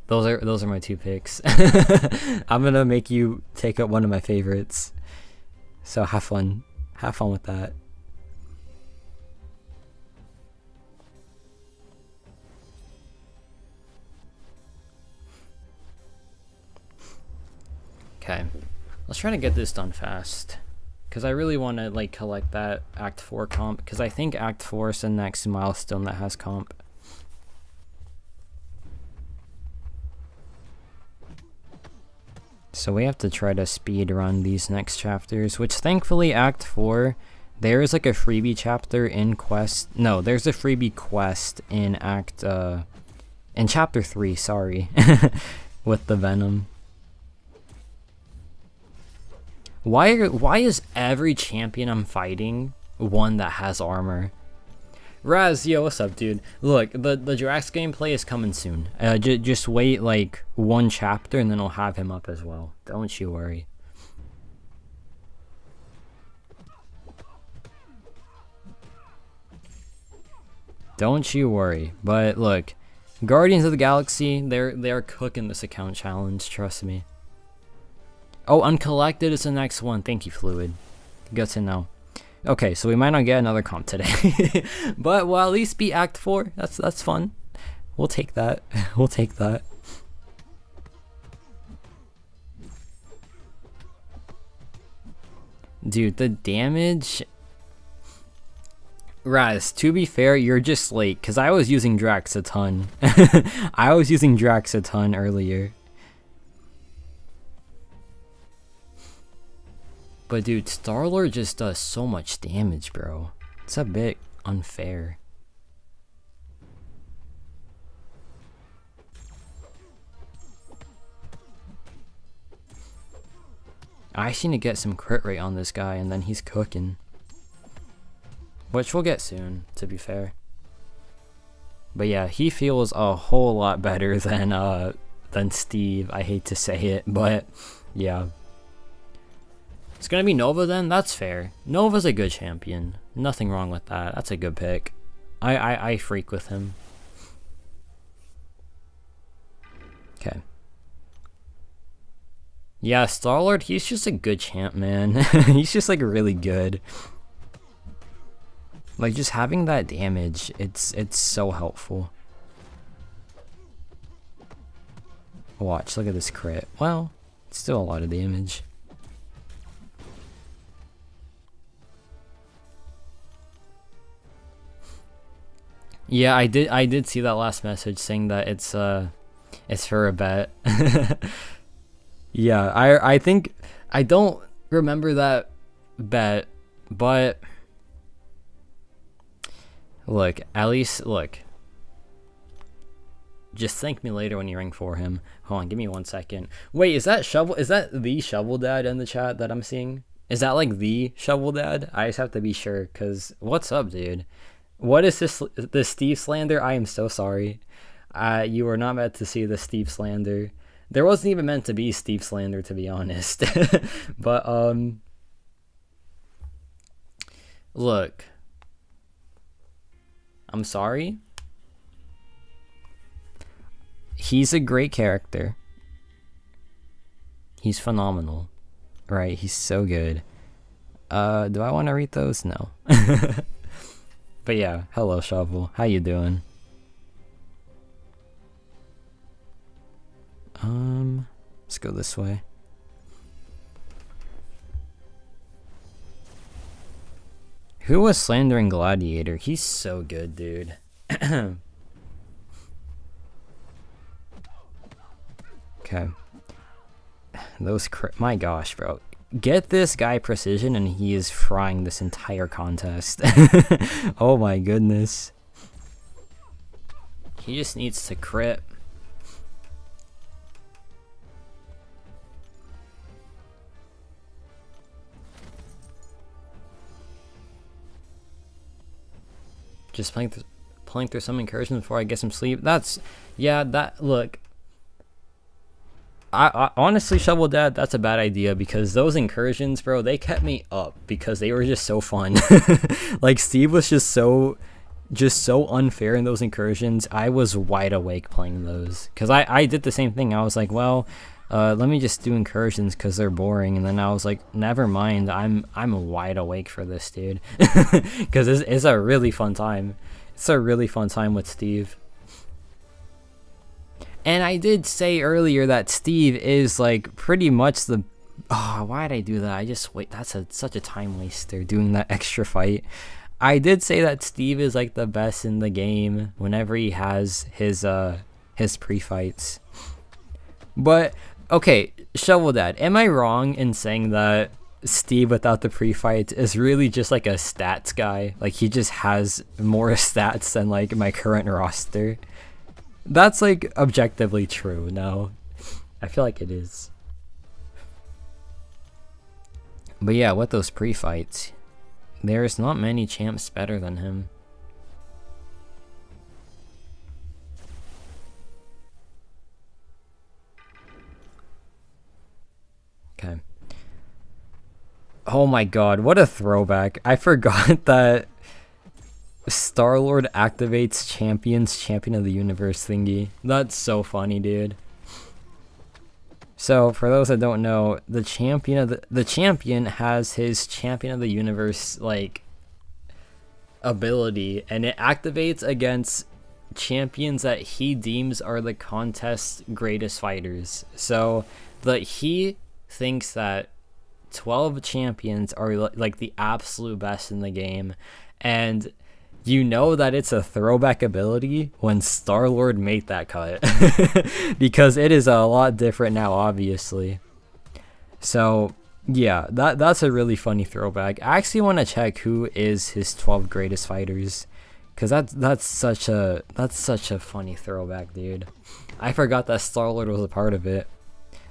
Those are my 2 picks. I'm gonna make you take up one of my favorites. So have fun. Have fun with that. Okay. Let's try to get this done fast. Because I really want to like collect that Act 4 comp. Because I think Act 4 is the next milestone that has comp. So we have to try to speed run these next chapters. Which thankfully Act 4, there is like a freebie chapter in quest. No, there's a freebie quest in in chapter 3, sorry. With the Venom. Why is every champion I'm fighting one that has armor? Raz, yo, what's up, dude? Look, the Drax gameplay is coming soon. Just wait like 1 chapter and then I'll have him up as well. Don't you worry. Don't you worry. But look, Guardians of the Galaxy, they're cooking this account challenge, trust me. Oh, Uncollected is the next one. Thank you, Fluid. Good to know. Okay, so we might not get another comp today. But we'll at least be Act 4. That's fun. We'll take that. We'll take that. Dude, the damage... Raz, to be fair, you're just late. Because I was using Drax a ton. I was using Drax a ton earlier. But dude, Star-Lord just does so much damage, bro. It's a bit unfair. I just need to get some crit rate on this guy and then he's cooking. Which we'll get soon, to be fair. But yeah, he feels a whole lot better than Steve. I hate to say it, but yeah. It's gonna be Nova then? That's fair. Nova's a good champion. Nothing wrong with that. That's a good pick. I freak with him. Okay. Yeah, Star-Lord, he's just a good champ, man. He's just like really good. Like just having that damage, it's so helpful. Watch, look at this crit. Well, it's still a lot of damage. Yeah, I did see that last message saying that it's for a bet. Yeah, I think I don't remember that bet, but look, at least look. Just thank me later when you ring for him. Hold on, give me 1 second. Wait, is that the Shovel Dad in the chat that I'm seeing? Is that like the Shovel Dad? I just have to be sure, cause what's up, dude? What is the Steve slander? I am so sorry. You were not meant to see the Steve slander. There wasn't even meant to be Steve slander, to be honest. But look, I'm sorry. He's a great character. He's phenomenal, right? He's so good. Do I want to read those? No. But yeah, hello Shovel. How you doing? Let's go this way. Who was slandering Gladiator? He's so good, dude. Okay. My gosh, bro. Get this guy precision and he is frying this entire contest. Oh my goodness. He just needs to crit. Just playing through some incursions before I get some sleep. That's, yeah, that, look. I honestly, Shovel Dad, that's a bad idea, because those incursions, bro, they kept me up because they were just so fun. Like, Steve was just so unfair in those incursions. I was wide awake playing those, because I did the same thing. I was like, well, let me just do incursions because they're boring, and then I was like, never mind, I'm wide awake for this, dude. Because it's a really fun time. It's a really fun time with Steve. And I did say earlier that Steve is like pretty much the... Oh, why'd I do that? I just wait. That's such a time waster doing that extra fight. I did say that Steve is like the best in the game whenever he has his pre-fights. But okay, Shovel Dad, am I wrong in saying that Steve without the pre-fights is really just like a stats guy? Like, he just has more stats than like my current roster? That's like objectively true. No, I feel like it is. But yeah, with those pre-fights, there's not many champs better than him. Okay. Oh my god, what a throwback. I forgot that Star-Lord activates Champion of the Universe thingy. That's so funny, dude. So, for those that don't know, the champion has his Champion of the Universe, like, ability, and it activates against champions that he deems are the contest's greatest fighters. So, he thinks that 12 champions are like the absolute best in the game, and you know that it's a throwback ability when Star-Lord made that cut. Because it is a lot different now, obviously. So yeah, that's a really funny throwback. I actually want to check who is his 12 greatest fighters, because that's such a funny throwback, dude. I forgot that Star-Lord was a part of it.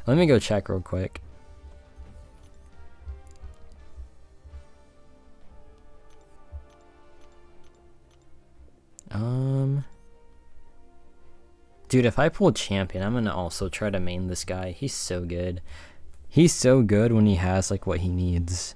Let me go check real quick. Dude, if I pull champion, I'm gonna also try to main this guy. He's so good. He's so good when he has like what he needs.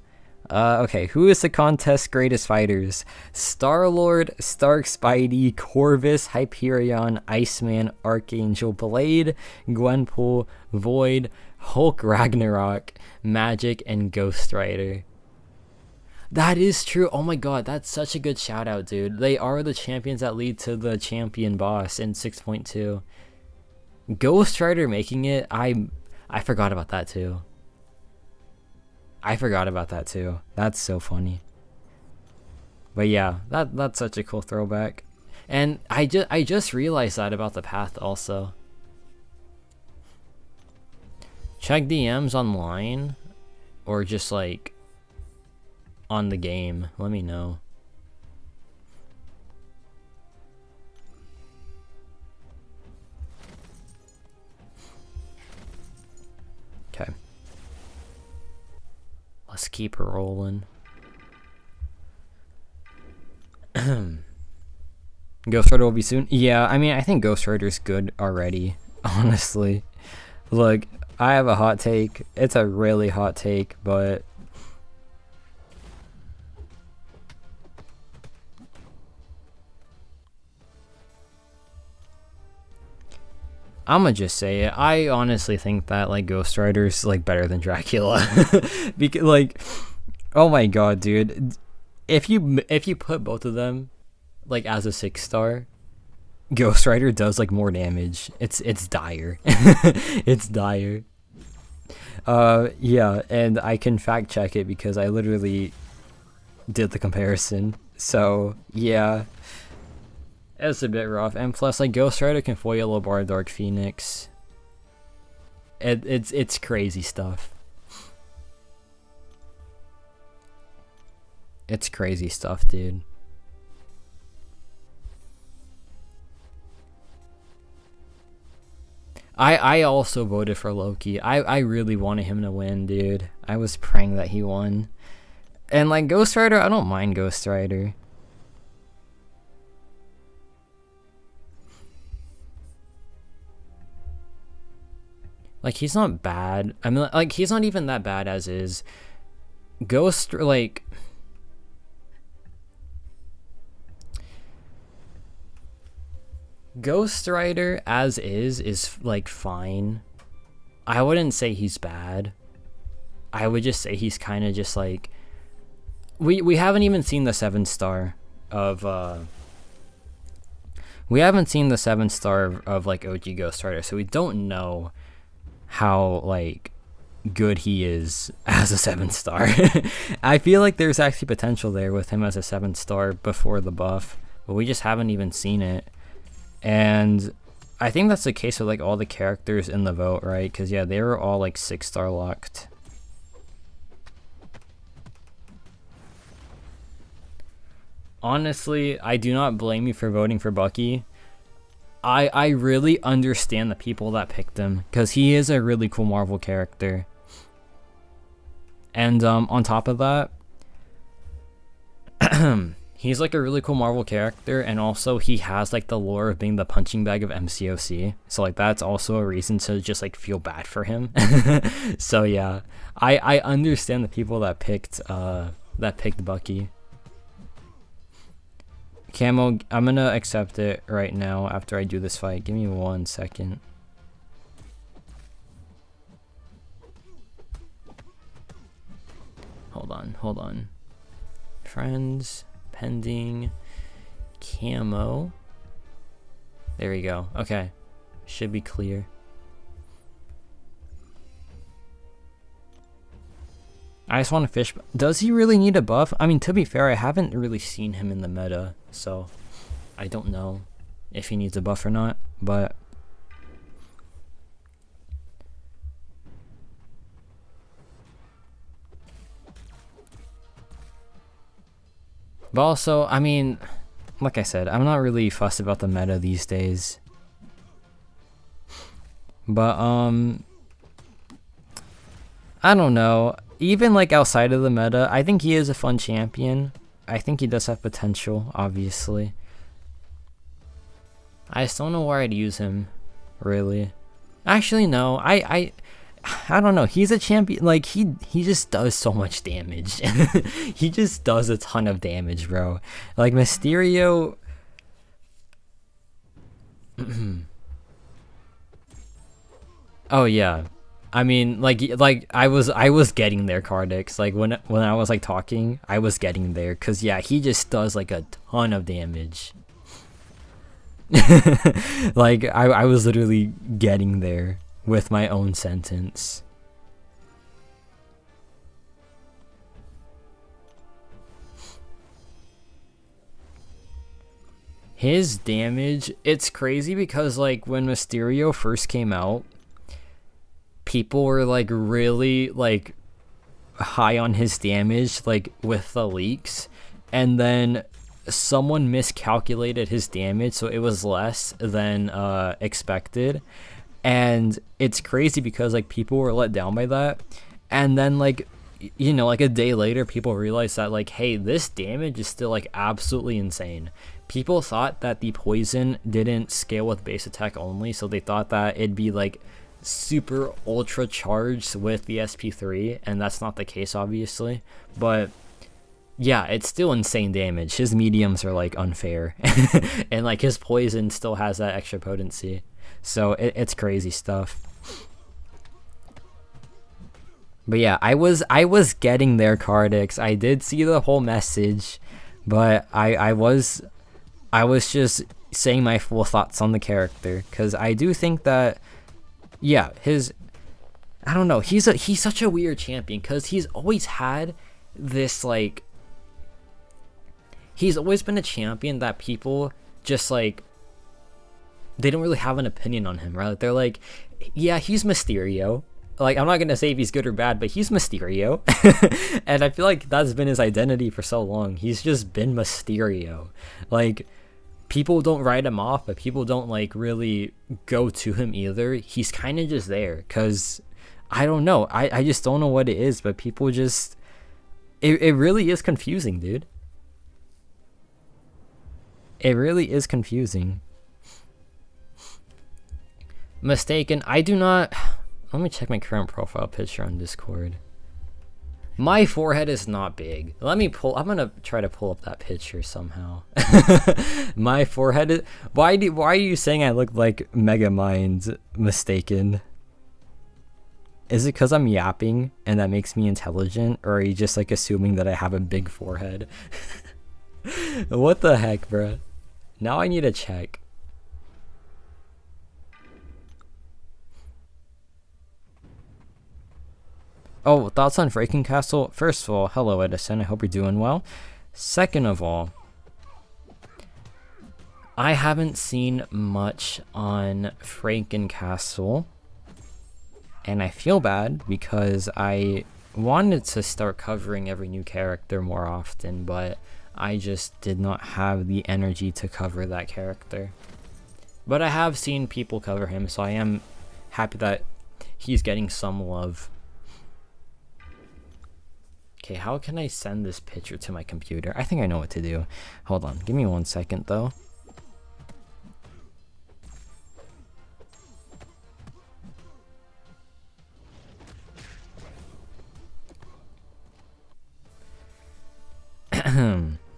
Okay, who is the contest's greatest fighters? Star-Lord, Stark Spidey, Corvus, Hyperion, Iceman, Archangel, Blade, Gwenpool, Void, Hulk Ragnarok, Magic, and Ghost Rider. That is true. Oh my god, that's such a good shout out, dude. They are the champions that lead to the champion boss in 6.2. Ghost Rider making it, I forgot about that too. That's so funny. But yeah, that's such a cool throwback. And I just realized that about the path also. Check DMs online or just like on the game. Let me know. Okay. Let's keep her rolling. Ghost Rider will be soon. Yeah, I mean, I think Ghost Rider's good already, honestly. Look, I have a hot take. It's a really hot take, but I'm gonna just say it. I honestly think that like Ghost Rider's like better than Dracula. Because like, oh my god, dude, if you put both of them like as a 6-star, Ghost Rider does like more damage. It's dire. It's dire. Yeah, and I can fact check it because I literally did the comparison. So yeah. It's a bit rough, and plus, like, Ghost Rider can foil a bar Dark Phoenix. It's crazy stuff. It's crazy stuff, dude. I also voted for Loki. I really wanted him to win, dude. I was praying that he won. And like Ghost Rider, I don't mind Ghost Rider. Like, he's not bad. I mean, like, he's not even that bad as is. Ghost, like... Ghost Rider as is like fine. I wouldn't say he's bad. I would just say he's kind of just like... We haven't even seen the 7-star of... We haven't seen the 7-star of like OG Ghost Rider, so we don't know how like good he is as a 7-star. I feel like there's actually potential there with him as a 7-star before the buff, but we just haven't even seen it. And I think that's the case with like all the characters in the vote, right? Because yeah, they were all like 6-star locked. Honestly, I do not blame you for voting for Bucky. I really understand the people that picked him, because he is a really cool Marvel character. And on top of that, he's like a really cool Marvel character, and also he has like the lore of being the punching bag of MCOC. So like that's also a reason to just like feel bad for him. So yeah, I understand the people that picked Bucky. Camo, I'm gonna accept it right now after I do this fight. Give me 1 second. Hold on. Friends, pending, camo. There we go. Okay. Should be clear. I just want to fish. Does he really need a buff? I mean, to be fair, I haven't really seen him in the meta, so I don't know if he needs a buff or not, but also, I mean, like I said, I'm not really fussed about the meta these days. But I don't know. Even like outside of the meta, I think he is a fun champion. I think he does have potential, obviously. I just don't know where I'd use him, really. Actually, no. I don't know. He's a champion. Like he just does so much damage. He just does a ton of damage, bro. Like Mysterio. Oh yeah. I mean, like I was getting there, Cardix. Like when I was like talking, I was getting there, cause yeah, he just does like a ton of damage. Like I was literally getting there with my own sentence. His damage, it's crazy because like when Mysterio first came out, people were like really like high on his damage, like with the leaks, and then someone miscalculated his damage, so it was less than expected. And it's crazy because like people were let down by that, and then like, you know, like a day later people realized that like, hey, this damage is still like absolutely insane. People thought that the poison didn't scale with base attack only, so they thought that it'd be like super ultra charged with the SP3, and that's not the case, obviously. But yeah, it's still insane damage. His mediums are like unfair and like his poison still has that extra potency, so it's crazy stuff. But yeah, I was getting there, Cardix. I did see the whole message, but I was just saying my full thoughts on the character, because I do think that yeah, I don't know, he's such a weird champion, because he's always had this like, he's always been a champion that people just like, they don't really have an opinion on him, right? They're like, yeah, he's Mysterio. Like, I'm not gonna say if he's good or bad, but he's Mysterio. And I feel like that's been his identity for so long. He's just been Mysterio. Like, people don't write him off, but people don't like really go to him either. He's kind of just there because I don't know. I just don't know what it is, but people just it really is confusing, dude. It really is confusing. Mistaken, I do not. Let me check my current profile picture on Discord. My forehead is not big. I'm gonna try to pull up that picture somehow. My forehead is. Why are you saying I look like Megamind? Mistaken? Is it because I'm yapping and that makes me intelligent, or are you just like assuming that I have a big forehead? What the heck, bruh? Now I need to check. Oh, thoughts on Freaking Castle? First of all, hello Edison, I hope you're doing well. Second of all, I haven't seen much on Freaking Castle, and I feel bad because I wanted to start covering every new character more often, but I just did not have the energy to cover that character. But I have seen people cover him, so I am happy that he's getting some love. Okay, how can I send this picture to my computer? I think I know what to do. Hold on, give me 1 second though.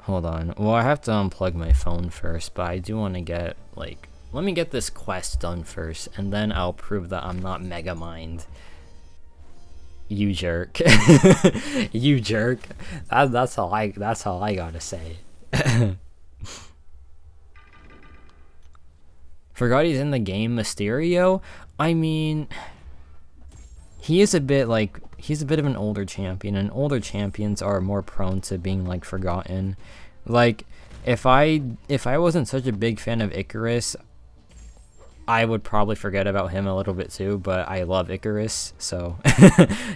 Hold on. Well, I have to unplug my phone first, but I do want to get, like, let me get this quest done first, and then I'll prove that I'm not Megamind. You jerk. You jerk. That's all I gotta say. Forgot he's in the game, Mysterio. I mean, he is a bit like, he's a bit of an older champion, and older champions are more prone to being like forgotten. Like, if I wasn't such a big fan of Icarus, I would probably forget about him a little bit too, but I love Icarus, so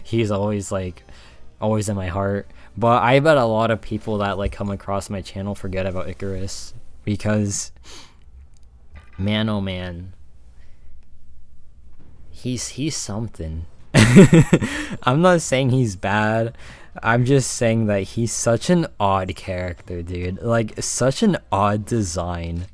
he's always in my heart. But I bet a lot of people that like come across my channel forget about Icarus because, man, oh man, he's something. I'm not saying he's bad. I'm just saying that he's such an odd character, dude. Like, such an odd design.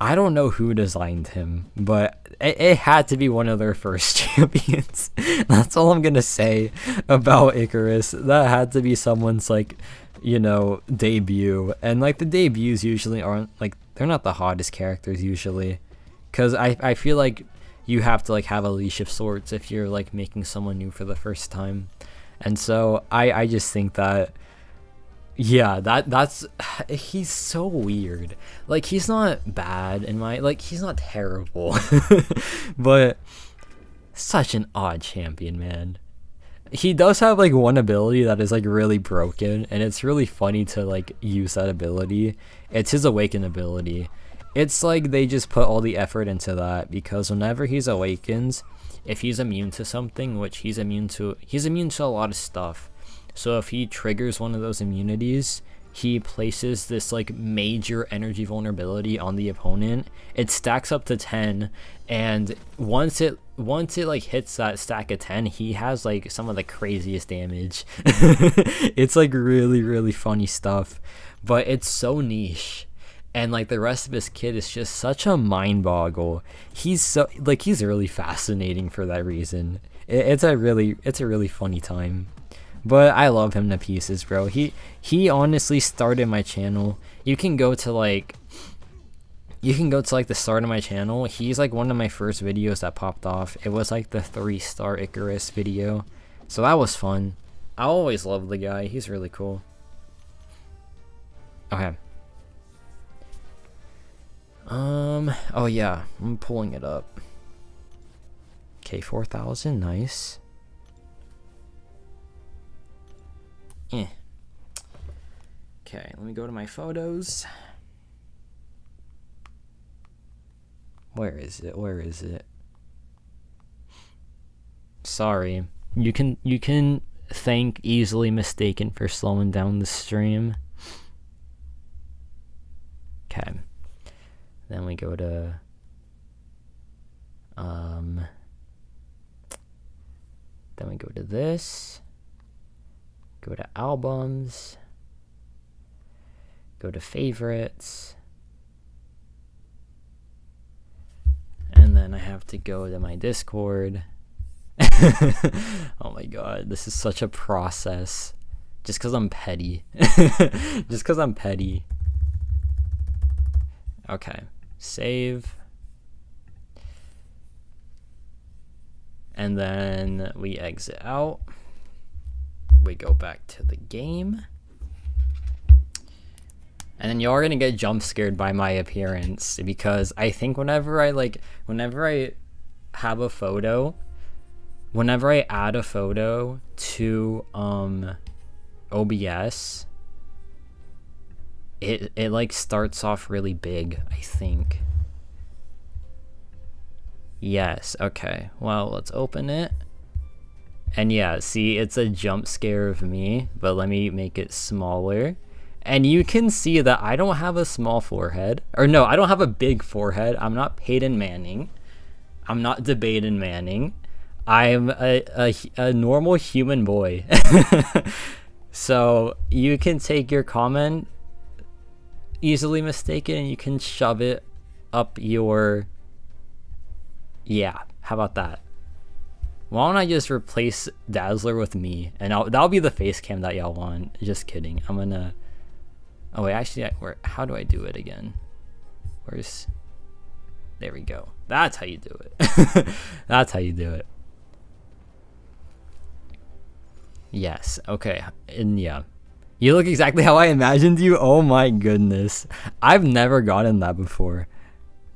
I don't know who designed him, but it had to be one of their first champions. That's all I'm gonna say about Icarus. That had to be someone's, like, you know, debut. And like the debuts usually aren't, like, they're not the hottest characters usually, because I feel like you have to like have a leash of sorts if you're like making someone new for the first time. And so I just think that, yeah, that's he's so weird. Like, he's not bad in my, like, he's not terrible, but such an odd champion, man. He does have like one ability that is like really broken, and it's really funny to like use that ability. It's his awaken ability. It's like they just put all the effort into that, because whenever he's awakens, if he's immune to something, which he's immune to a lot of stuff. So if he triggers one of those immunities, he places this like major energy vulnerability on the opponent. It stacks up to 10, and once it like hits that stack of 10, he has like some of the craziest damage. It's like really funny stuff, but it's so niche. And like the rest of his kit is just such a mind boggle. He's really fascinating for that reason. It's a really funny time. But I love him to pieces, bro. He honestly started my channel. You can go to like the start of my channel. He's like one of my first videos that popped off. It was like the 3-star Icarus video. So that was fun. I always loved the guy. He's really cool. Okay. Oh yeah, I'm pulling it up. Okay, 4,000, nice. Okay, let me go to my photos. Where is it? Sorry. You can thank Easily Mistaken for slowing down the stream. Okay. Then we go to then we go to this, go to albums, go to favorites, and then I have to go to my Discord. Oh my god, this is such a process. Just because I'm petty. Just because I'm petty. Okay, save. And then we exit out. We go back to the game. And then you're gonna get jump scared by my appearance, because I think whenever I have a photo, whenever I add a photo to OBS, it like starts off really big, I think. Yes, okay. Well, let's open it. And yeah, see, it's a jump scare of me, but let me make it smaller. And you can see that I don't have a small forehead. Or no, I don't have a big forehead. I'm not Peyton Manning. I'm not Debatin Manning. I'm a normal human boy. So you can take your comment, easily mistaken, and you can shove it up your... Yeah, how about that? Why don't I just replace Dazzler with me, and that'll be the face cam that y'all want. Just kidding. I'm gonna... Oh wait, actually, how do I do it again? Where's... There we go. That's how you do it. That's how you do it. Yes, okay, and yeah. You look exactly how I imagined you. Oh my goodness. I've never gotten that before.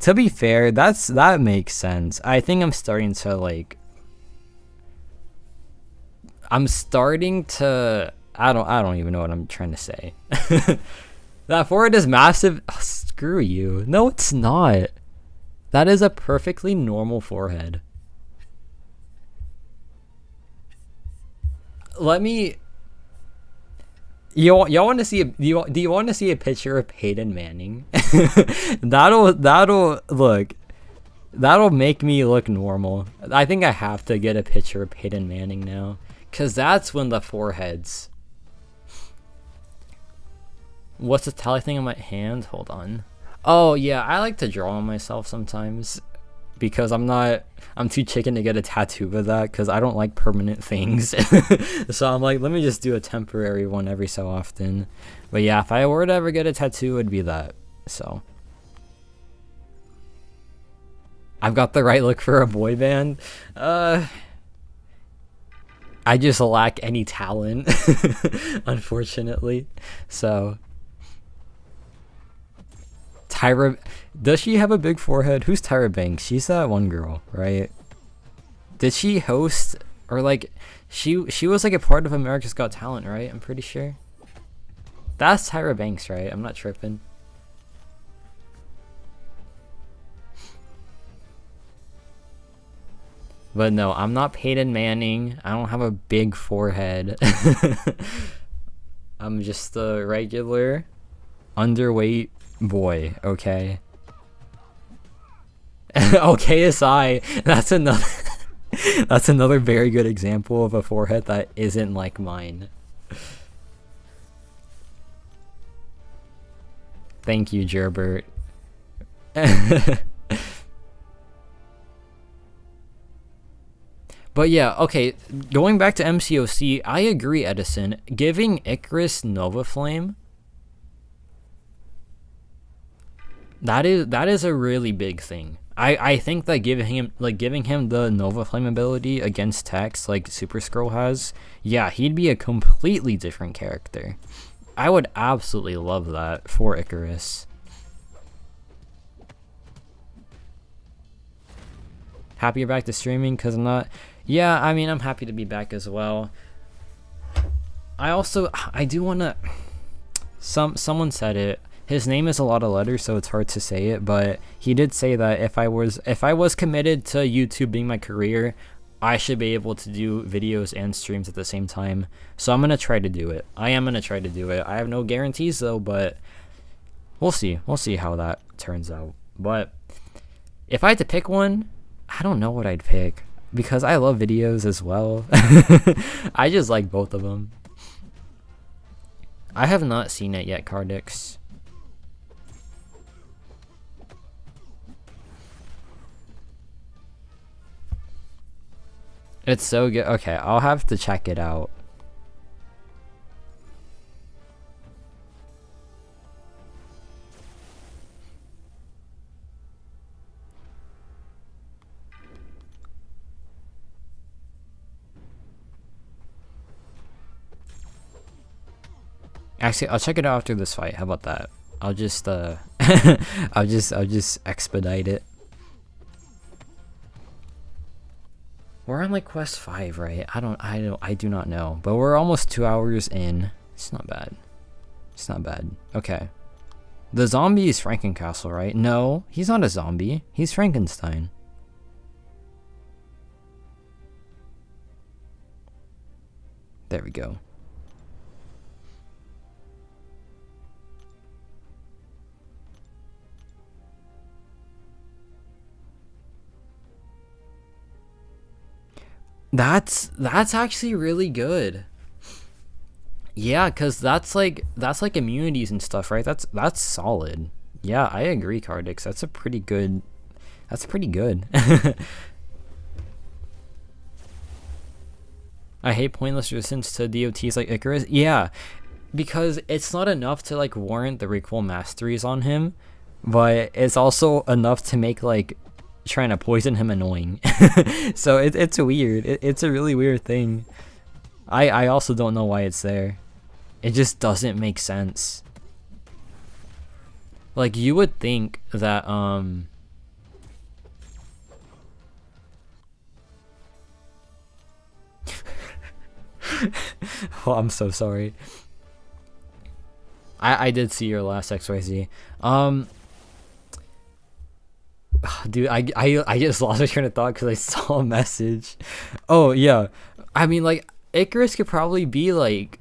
To be fair, that makes sense. I think I'm starting to like... I'm starting to... I don't even know what I'm trying to say. That forehead is massive. Oh, screw you. No, it's not. That is a perfectly normal forehead. Let me... Y'all want to see do you want to see a picture of Peyton Manning? that'll make me look normal. I think I have to get a picture of Peyton Manning now, cause that's when the foreheads... What's the tally thing on my hand? Hold on. Oh yeah, I like to draw on myself sometimes, because I'm too chicken to get a tattoo of that, because I don't like permanent things. So I'm like, let me just do a temporary one every so often. But yeah, if I were to ever get a tattoo, it'd be that. So I've got the right look for a boy band. I just lack any talent, unfortunately. So Tyra, does she have a big forehead? Who's Tyra Banks? She's that one girl, right? Did she host, or like she was like a part of America's Got Talent, right? I'm pretty sure. That's Tyra Banks, right? I'm not tripping. But no, I'm not Peyton Manning. I don't have a big forehead. I'm just a regular underweight boy, okay? OKSI, that's another very good example of a forehead that isn't like mine. Thank you, Gerbert. But yeah, okay, going back to MCOC, I agree, Edison. Giving Icarus Nova Flame, that is a really big thing. I think that giving him the Nova Flame ability against Tex, like Super Skrull has, yeah, he'd be a completely different character. I would absolutely love that for Icarus. Happy you're back to streaming, because I'm not... Yeah, I mean, I'm happy to be back as well. I do want to... Someone said it. His name is a lot of letters, so it's hard to say it, but he did say that if I was committed to YouTube being my career, I should be able to do videos and streams at the same time. So I'm going to try to do it. I am going to try to do it. I have no guarantees though, but We'll see. We'll see how that turns out. But if I had to pick one, I don't know what I'd pick because I love videos as well. I just like both of them. I have not seen it yet, Cardix. It's so good. Okay, I'll have to check it out. Actually, I'll check it out after this fight. How about that? I'll just I'll just expedite it. We're on like quest 5, right? I do not know. But we're almost 2 hours in. It's not bad. It's not bad. Okay. The zombie is Frankencastle, right? No, he's not a zombie. He's Frankenstein. There we go. That's actually really good. Yeah, cause that's like immunities and stuff, right? That's solid. Yeah, I agree, Cardix. That's pretty good. I hate pointless resistance to DOTs like Icarus. Yeah, because it's not enough to like warrant the recoil masteries on him, but it's also enough to make like trying to poison him annoying. So it's weird. It's a really weird thing. I also don't know why it's there. It just doesn't make sense. Like you would think that oh, I'm so sorry. I did see your last XYZ. Dude, I just lost my train of thought because I saw a message. Oh yeah, I mean like Icarus could probably be like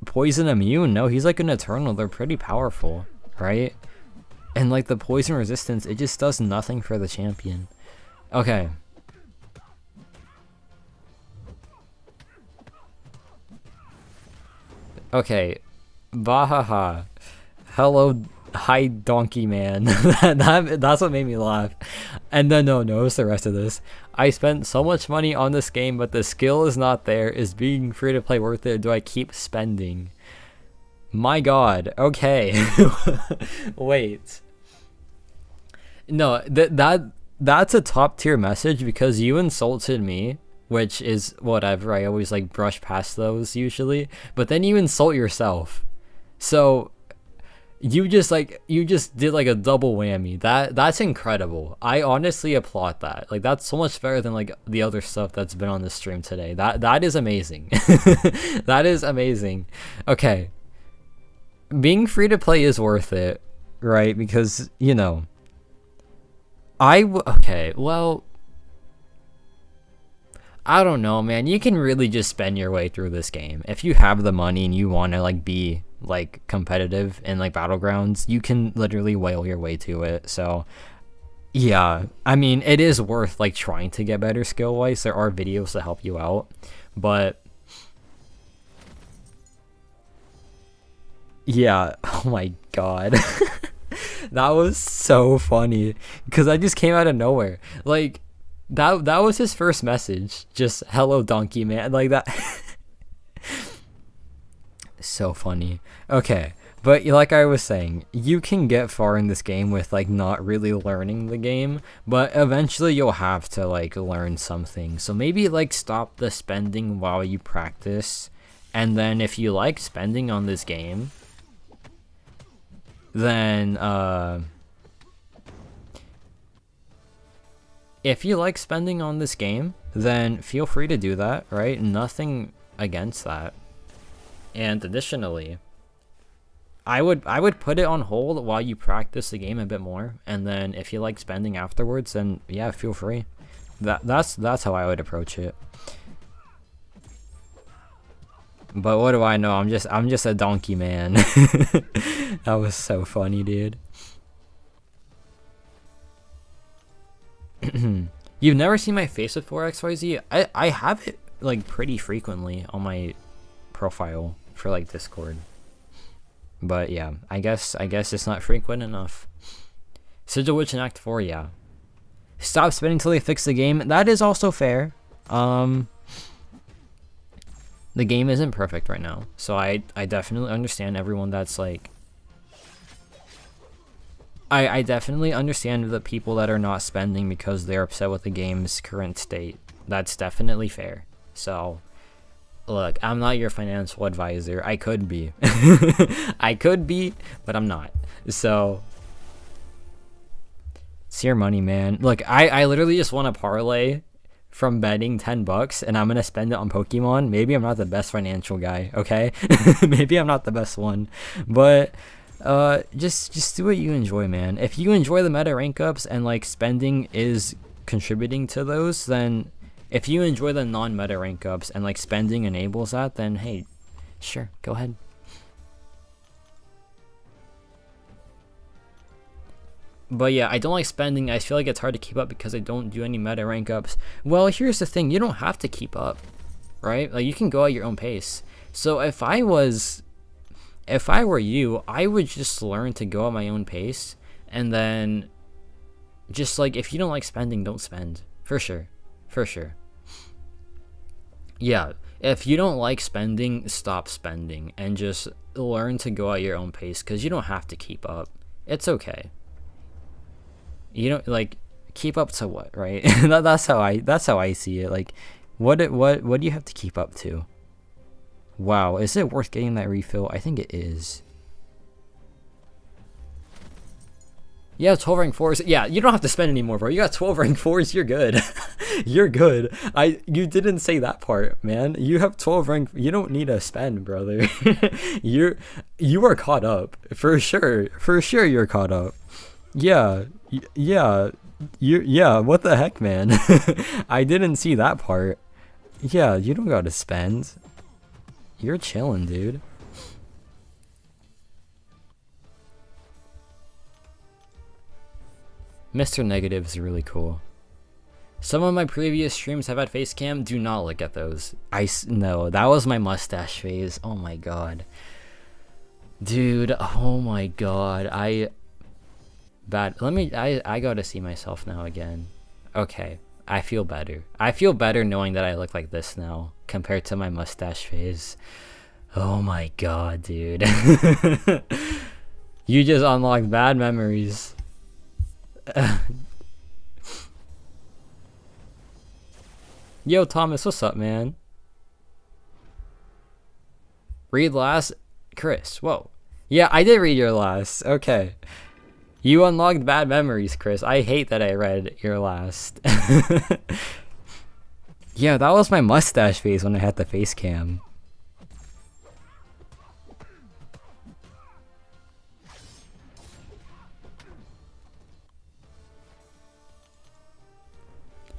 poison immune. No, he's like an eternal. They're pretty powerful, right? And like the poison resistance, it just does nothing for the champion. Okay. Okay. Bahaha. Hello. Hi, donkey man. That's what made me laugh. And then no, it's the rest of this. I spent so much money on this game, but the skill is not there. Is being free to play worth it? Do I keep spending? My God. Okay. Wait. No, that's a top tier message because you insulted me, which is whatever. I always like brush past those usually, but then you insult yourself. So you just did like a double whammy. That's incredible. I honestly applaud that. Like that's so much better than like the other stuff that's been on the stream today. That is amazing. That is amazing. Okay. Being free to play is worth it, right? Because, you know, okay, well, I don't know, man. You can really just spend your way through this game. If you have the money and you want to like be like competitive in like battlegrounds, you can literally whale your way to it. So yeah, I mean, it is worth like trying to get better skill wise. There are videos to help you out, but yeah, oh my God. That was so funny because I just came out of nowhere. Like that was his first message, just hello donkey man, like that. So funny. Okay, but like I was saying, you can get far in this game with like not really learning the game, but eventually you'll have to like learn something. So maybe like stop the spending while you practice, and then if you like spending on this game, then if you like spending on this game, then feel free to do that, right? Nothing against that. And additionally, I would put it on hold while you practice the game a bit more, and then if you like spending afterwards, then yeah, feel free. That's how I would approach it. But what do I know? I'm just a donkey man. That was so funny, dude. You've never seen my face before, XYZ? I have it like pretty frequently on my profile for like Discord. But yeah, I guess it's not frequent enough. Sigil Witch in Act 4, yeah. Stop spinning until they fix the game. That is also fair. The game isn't perfect right now, so I definitely understand everyone that's like... I definitely understand the people that are not spending because they're upset with the game's current state. That's definitely fair. So, look, I'm not your financial advisor. I could be. I could be, but I'm not. So, it's your money, man. Look, I literally just want to parlay from betting $10 and I'm going to spend it on Pokemon. Maybe I'm not the best financial guy, okay? Maybe I'm not the best one, but... just do what you enjoy, man. If you enjoy the meta rank ups and like spending is contributing to those, then if you enjoy the non-meta rank ups and like spending enables that, then hey, sure, go ahead. But yeah, I don't like spending. I feel like it's hard to keep up because I don't do any meta rank ups. Well, here's the thing, you don't have to keep up, right? Like you can go at your own pace. So if I were you, I would just learn to go at my own pace, and then just like, if you don't like spending, don't spend. For sure. Yeah, if you don't like spending, stop spending, and just learn to go at your own pace, because you don't have to keep up. It's okay. You don't, like, keep up to what, right? that's how I see it. Like, what do you have to keep up to? Wow, is it worth getting that refill? I think it is. Yeah, 12 rank 4s. Yeah, you don't have to spend anymore, bro. You got 12 rank 4s, you're good. You're good. You didn't say that part, man. You have 12 rank, you don't need to spend, brother. You are caught up. For sure you're caught up. Yeah, what the heck, man? I didn't see that part. Yeah, you don't gotta spend. You're chilling, dude. Mr. Negative is really cool. Some of my previous streams have had face cam. Do not look at those. No, that was my mustache phase. Oh my god. Dude, oh my god. I gotta see myself now again. Okay, I feel better. I feel better knowing that I look like this now compared to my mustache phase. Oh my god, dude. You just unlocked bad memories. Yo, Thomas, what's up, man? Read last? Chris, whoa. Yeah, I did read your last. Okay. You unlocked bad memories, Chris. I hate that I read your last. Yeah, that was my mustache face when I had the face cam.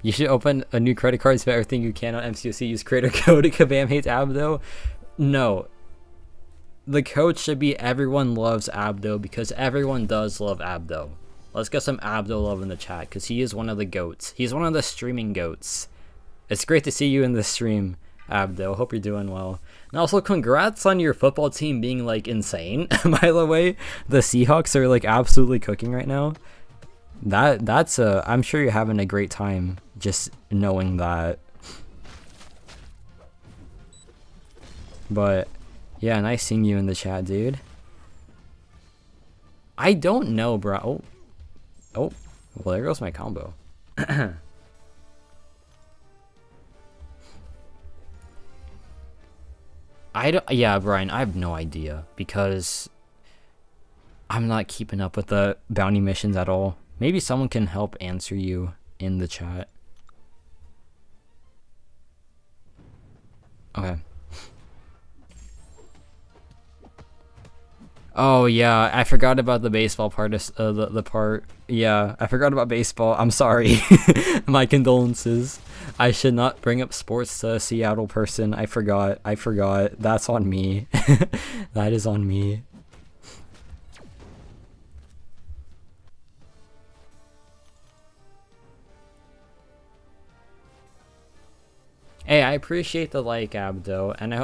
You should open a new credit card, spend everything you can on MCOC, use creator code Kabam hates Abdo. No. The code should be everyone loves Abdo because everyone does love Abdo. Let's get some Abdo love in the chat because he is one of the goats. He's one of the streaming goats. It's great to see you in the stream, Abdo. Hope you're doing well. And also, congrats on your football team being like insane. By the way, the Seahawks are like absolutely cooking right now. That's I'm sure you're having a great time just knowing that. But yeah, nice seeing you in the chat, dude. I don't know, bro. Oh, well, there goes my combo. Yeah, Brian, I have no idea because I'm not keeping up with the bounty missions at all. Maybe someone can help answer you in the chat. Okay. Oh yeah, I forgot about the baseball part. The part. Yeah, I forgot about baseball. I'm sorry. My condolences. I should not bring up sports to a Seattle person. I forgot. That's on me. That is on me. Hey, I appreciate the like, Abdo, and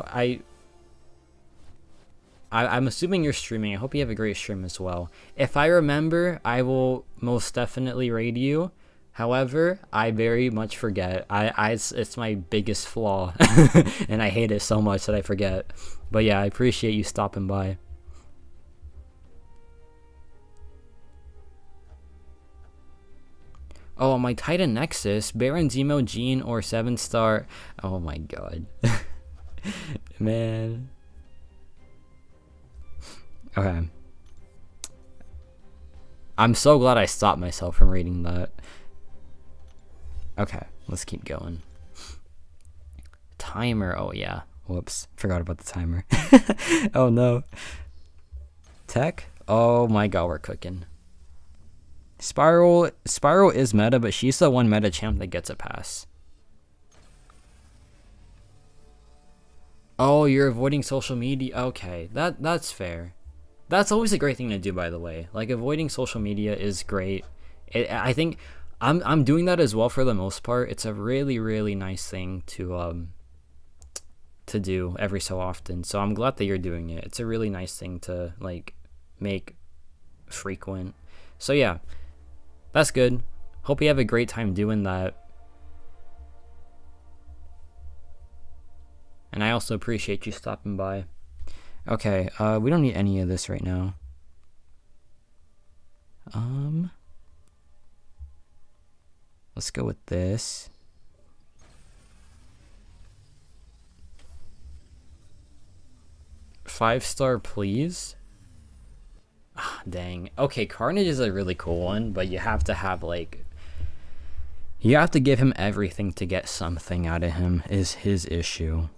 I'm assuming you're streaming. I hope you have a great stream as well. If I remember, I will most definitely raid you. However, I very much forget. It's my biggest flaw, and I hate it so much that I forget. But yeah, I appreciate you stopping by. Oh, my Titan Nexus, Baron Zemo, Gene, or 7-star. Oh my god. Man. Okay. I'm so glad I stopped myself from reading that. Okay, let's keep going. Timer, oh yeah. Whoops, forgot about the timer. Oh no. Tech? Oh my god, we're cooking. Spiral is meta, but she's the one meta champ that gets a pass. Oh, you're avoiding social media. Okay, that's fair. That's always a great thing to do, by the way. Like, avoiding social media is great. I think I'm doing that as well for the most part. It's a really, really nice thing to do every so often. So I'm glad that you're doing it. It's a really nice thing to like make frequent. So yeah, that's good. Hope you have a great time doing that. And I also appreciate you stopping by. Okay, we don't need any of this right now. Let's go with this. Five-star, please. Ah, dang. Okay, Carnage is a really cool one, but you have to have like, you have to give him everything to get something out of him is his issue.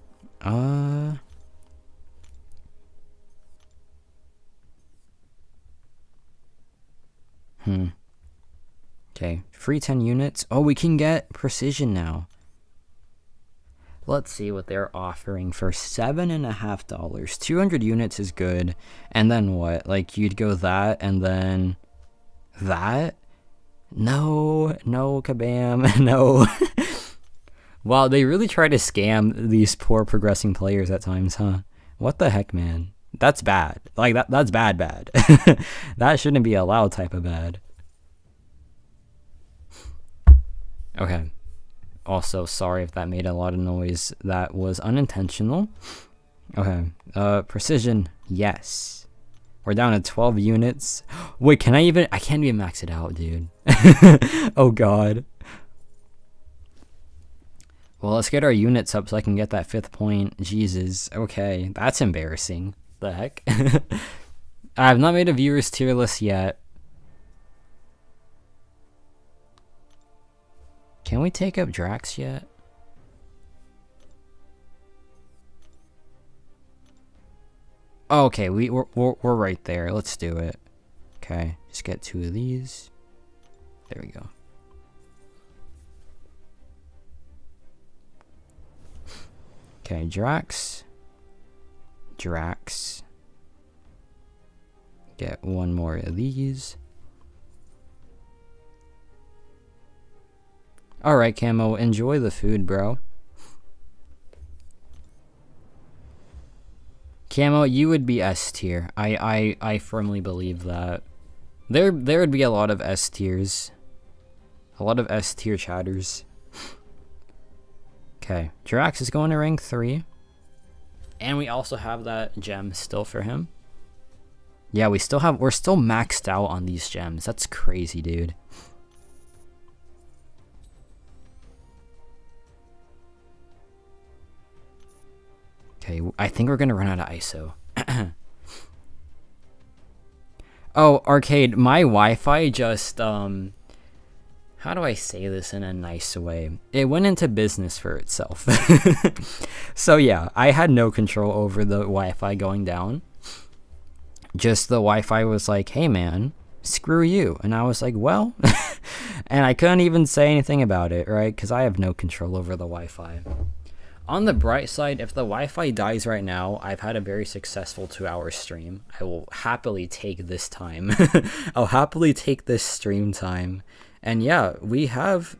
Okay, free 10 units. Oh, we can get precision now. Let's see what they're offering for $7.50. 200 units is good. And then what? Like, you'd go that and then that? No, kabam, no. Wow, they really try to scam these poor progressing players at times, huh? What the heck, man? That's bad. Like, that's bad. That shouldn't be allowed type of bad. Okay. Also, sorry if that made a lot of noise. That was unintentional. Okay. Precision, yes. We're down to 12 units. Wait, I can't even max it out, dude. Oh god. Well, let's get our units up so I can get that 5th point. Jesus. Okay, that's embarrassing. The heck? I have not made a viewers tier list yet. Can we take up Drax yet? Oh, okay, we're right there. Let's do it. Okay, just get 2 of these. There we go. Okay, Drax. Get 1 more of these. Alright, Camo, enjoy the food, bro. Camo, you would be S tier. I firmly believe that. There would be a lot of S tiers. A lot of S tier chatters. Okay, Drax is going to rank 3. And we also have that gem still for him. Yeah, we're still maxed out on these gems. That's crazy, dude. Okay, I think we're gonna run out of ISO. Oh, Arcade, my Wi-Fi just, how do I say this in a nice way? It went into business for itself. So yeah, I had no control over the Wi-Fi going down. Just the Wi-Fi was like, hey man, screw you. And I was like, well, and I couldn't even say anything about it, right? Because I have no control over the Wi-Fi. On the bright side, if the Wi-Fi dies right now, I've had a very successful 2-hour stream. I will happily take this time. I'll happily take this stream time. And yeah, we have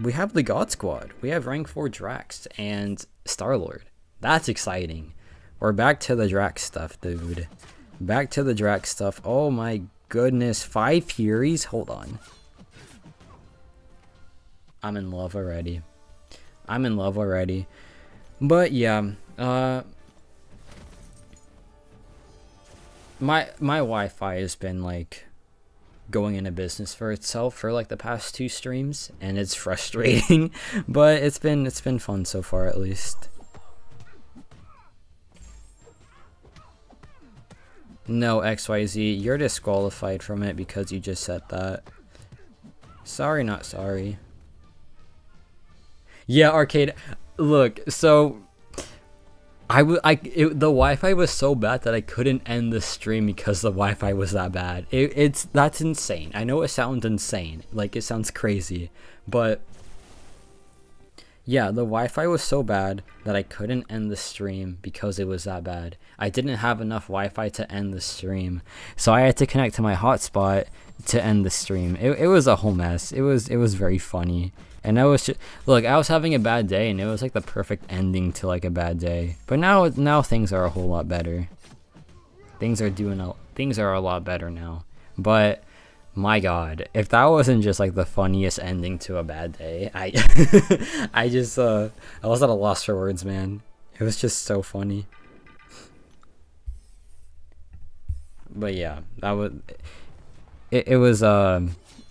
we have the God Squad. We have rank 4 Drax and Star-Lord. That's exciting. We're back to the Drax stuff, dude. Back to the Drax stuff. Oh my goodness. 5 Furies? Hold on. I'm in love already. I'm in love already. But yeah, my Wi-Fi has been like going into business for itself for like the past 2 streams, and it's frustrating, but it's been fun so far, at least. No, XYZ, you're disqualified from it because you just said that. Sorry, not sorry. Yeah, Arcade. Look, so the Wi-Fi was so bad that I couldn't end the stream because the Wi-Fi was that bad. That's insane. I know it sounds insane, like it sounds crazy, but yeah, the Wi-Fi was so bad that I couldn't end the stream because it was that bad. I didn't have enough Wi-Fi to end the stream, so I had to connect to my hotspot to end the stream. It was a whole mess. It was very funny. And I was look, I was having a bad day, and it was like the perfect ending to like a bad day. But now things are a whole lot better. Things are a lot better now. But my God, if that wasn't just like the funniest ending to a bad day, I was at a loss for words, man. It was just so funny. But yeah, that was it was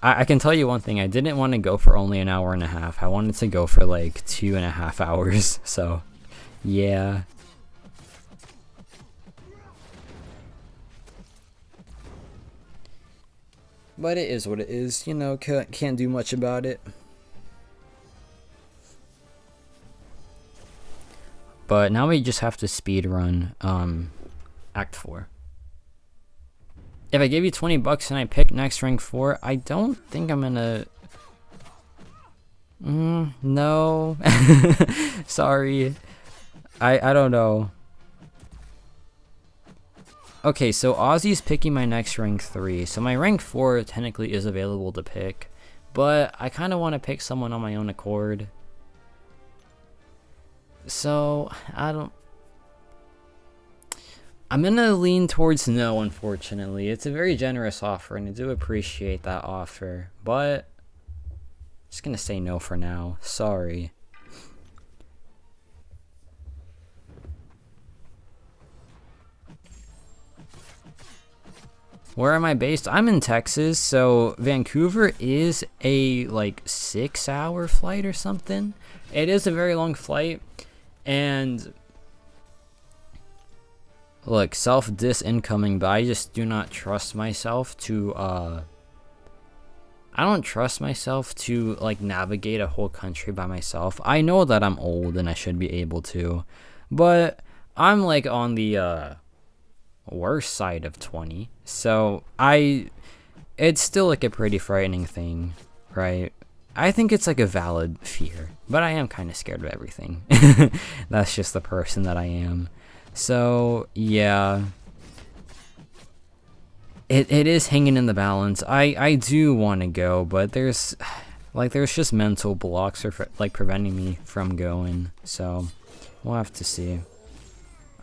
I can tell you one thing, I didn't want to go for only an hour and a half. I wanted to go for like 2.5 hours. So yeah. But it is what it is, you know, can't do much about it. But now we just have to speed run Act 4. If I give you 20 bucks and I pick next rank 4, I don't think I'm gonna... no. Sorry. I don't know. Okay, so Ozzy's picking my next rank 3. So my rank 4 technically is available to pick. But I kind of want to pick someone on my own accord. So, I'm gonna lean towards no, unfortunately. It's a very generous offer, and I do appreciate that offer, but I'm just gonna say no for now. Sorry. Where am I based? I'm in Texas, so Vancouver is a like 6-hour flight or something. It is a very long flight, and look, self-diss incoming, but I just do not trust myself to, I don't trust myself to, like, navigate a whole country by myself. I know that I'm old and I should be able to, but I'm, like, on the, worst side of 20, so it's still, like, a pretty frightening thing, right? I think it's, like, a valid fear, but I am kind of scared of everything. That's just the person that I am. So yeah, it is hanging in the balance. I do want to go, but there's just mental blocks or like preventing me from going. So we'll have to see.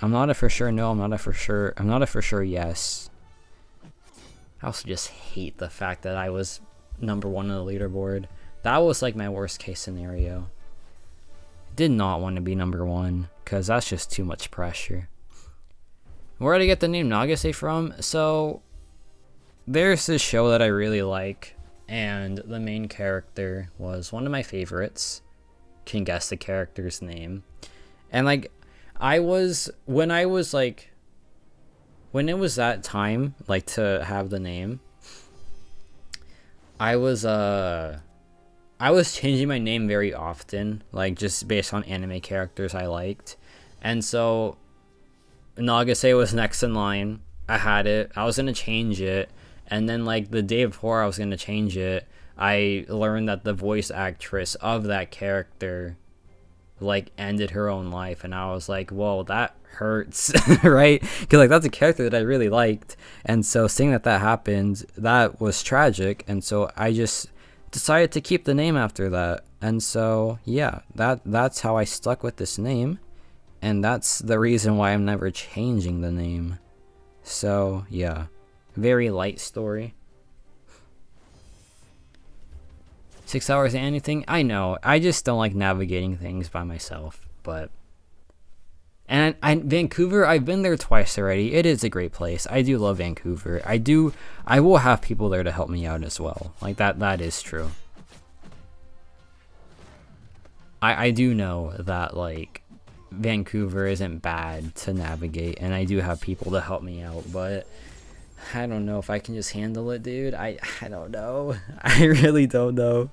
I'm not a for sure no. I'm not a for sure yes. I also just hate the fact that I was number 1 on the leaderboard. That was like my worst case scenario. Did not want to be number 1 because that's just too much pressure. Where did I get the name Nagase from? So there's this show that I really like, and the main character was one of my favorites. Can guess the character's name. And like when it was that time, like, to have the name, I was changing my name very often, like just based on anime characters I liked. And so Nagase was next in line. I had it. I was going to change it. And then like the day before I was going to change it, I learned that the voice actress of that character like ended her own life. And I was like, whoa, that hurts. Right? Because like that's a character that I really liked. And so seeing that happened, that was tragic. And so I just decided to keep the name after that. And so yeah, that's how I stuck with this name, and that's the reason why I'm never changing the name. So yeah, very light story. 6 hours and anything? I know, I just don't like navigating things by myself. But and Vancouver, I've been there twice already. It is a great place. I do love Vancouver. I will have people there to help me out as well. Like that is true. I do know that like Vancouver isn't bad to navigate, and I do have people to help me out, but I don't know if I can just handle it, dude. I don't know. I really don't know.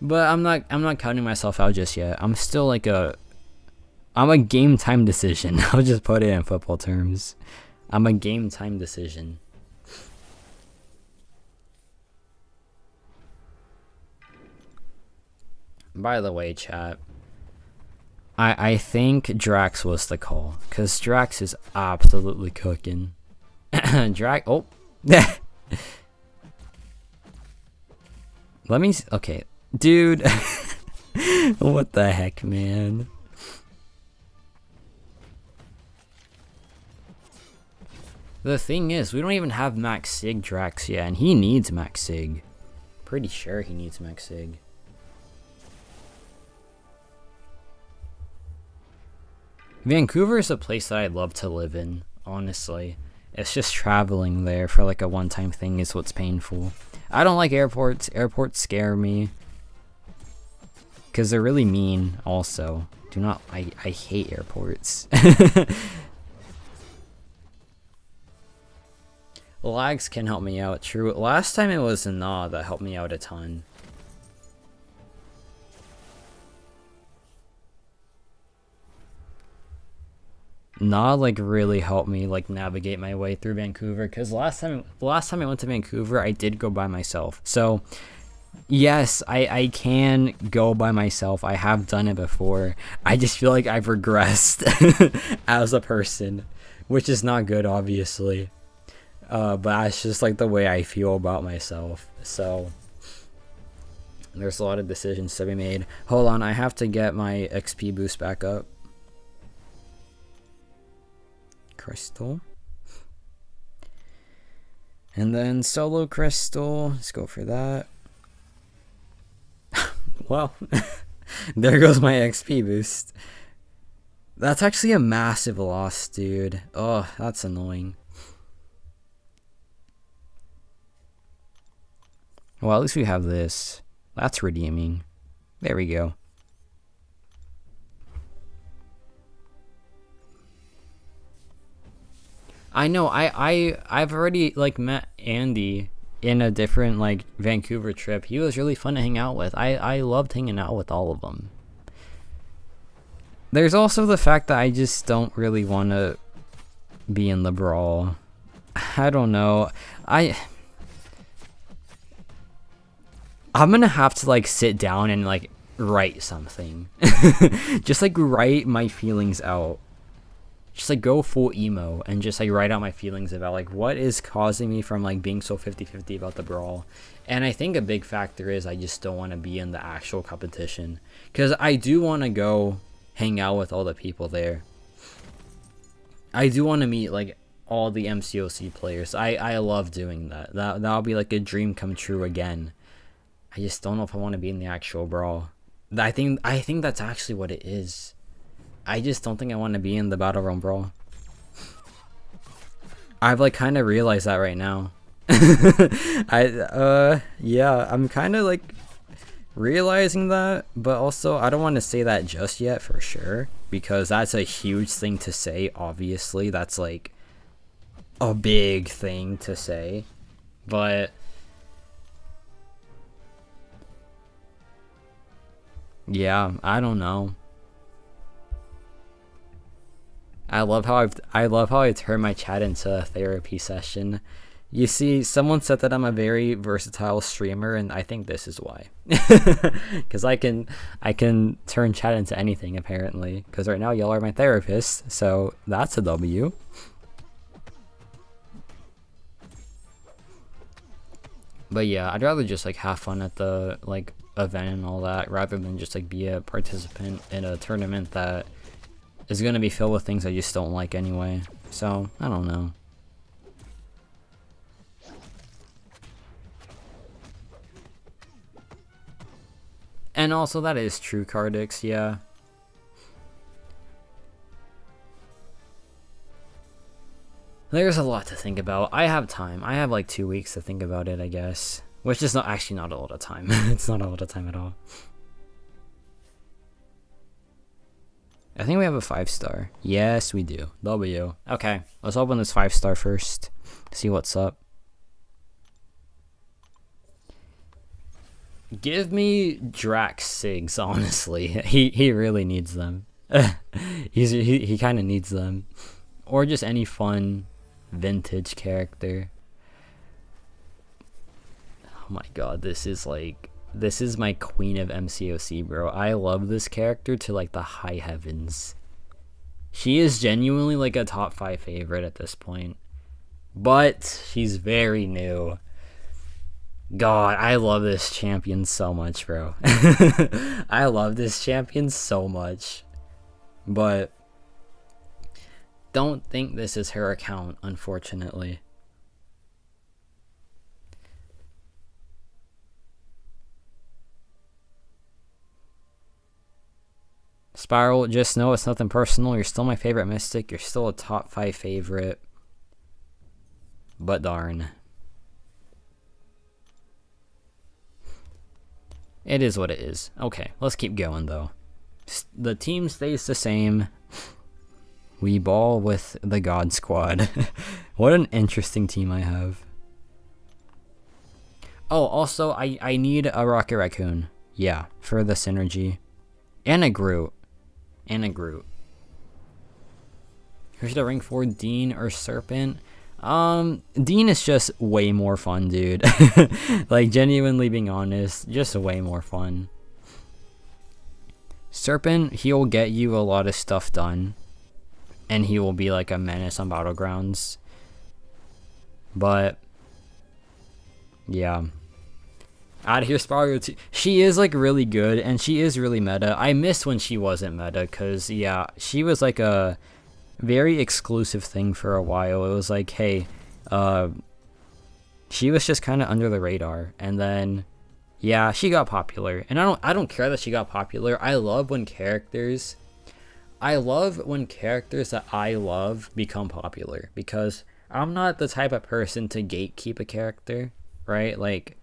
But I'm not counting myself out just yet. I'm still like I'm a game time decision. I'll just put it in football terms. I'm a game time decision. By the way, chat, I think Drax was the call, because Drax is absolutely cooking. Drax, oh. Let me, okay. Dude. What the heck, man? The thing is, we don't even have Max Sig Drax yet, and he needs Max Sig. Pretty sure he needs Max Sig. Vancouver is a place that I'd love to live in, honestly. It's just traveling there for like a one-time thing is what's painful. I don't like airports. Airports scare me, because they're really mean also. I hate airports. Lags can help me out, true. Last time it was Nah that helped me out a ton. Nah like really helped me like navigate my way through Vancouver, because last time I went to Vancouver, I did go by myself. So yes, I can go by myself. I have done it before. I just feel like I've regressed as a person, which is not good, obviously. But that's just like the way I feel about myself. So there's a lot of decisions to be made. Hold on, I have to get my XP boost back up. Crystal. And then solo crystal. Let's go for that. Well, there goes my XP boost. That's actually a massive loss, dude. Oh, that's annoying. Well, at least we have this. That's redeeming. There we go. I know, I've already like met Andy in a different like Vancouver trip. He was really fun to hang out with. I loved hanging out with all of them. There's also the fact that I just don't really want to be in the brawl. I don't know. I'm gonna have to like sit down and like write something. Just like write my feelings out. Just like go full emo and just like write out my feelings about like what is causing me from like being so 50-50 about the brawl. And I think a big factor is I just don't want to be in the actual competition, because I do want to go hang out with all the people there. I do want to meet like all the MCOC players. I love doing that. That'll be like a dream come true again. I just don't know if I want to be in the actual brawl. I think that's actually what it is. I just don't think I want to be in the Battle Realm brawl. I've like kind of realized that right now. Yeah, I'm kind of like realizing that, but also I don't want to say that just yet for sure, because that's a huge thing to say. Obviously, that's like a big thing to say, but yeah, I don't know. I love how I turned my chat into a therapy session. You see, someone said that I'm a very versatile streamer, and I think this is why. Because I can turn chat into anything apparently. Because right now y'all are my therapists, so that's a W. But yeah, I'd rather just like have fun at the like event and all that rather than just like be a participant in a tournament that is gonna be filled with things I just don't like anyway. So I don't know. And also that is true, Cardix, yeah. There's a lot to think about. I have time. I have like 2 weeks to think about it, I guess. Which is not actually not a lot of time. It's not a lot of time at all. I think we have a 5-star. Yes, we do. W. Okay, let's open this 5-star first. See what's up. Give me Drax Sigs, honestly. He really needs them. he kind of needs them. Or just any fun vintage character. Oh my god, this is my queen of MCOC, bro. I love this character to like the high heavens. She is genuinely like a top 5 favorite at this point. But she's very new. God, I love this champion so much, bro. I love this champion so much. But don't think this is her account, unfortunately. Spiral, just know it's nothing personal. You're still my favorite Mystic. You're still a top 5 favorite. But darn. It is what it is. Okay, let's keep going though. The team stays the same. We ball with the God Squad. What an interesting team I have. Oh, also, I need a Rocket Raccoon. Yeah, for the synergy. And a Groot. Who should I rank for? Dean or Serpent? Dean is just way more fun, dude. Like, genuinely being honest, just way more fun. Serpent, he'll get you a lot of stuff done. And he will be like a menace on Battlegrounds. But yeah. Out of here, Spiral. She is like really good and she is really meta. I miss when she wasn't meta because yeah, she was like a very exclusive thing for a while. It was like, hey, she was just kind of under the radar, and then yeah, she got popular. And I don't care that she got popular. I love when characters that I love become popular, because I'm not the type of person to gatekeep a character, right? Like,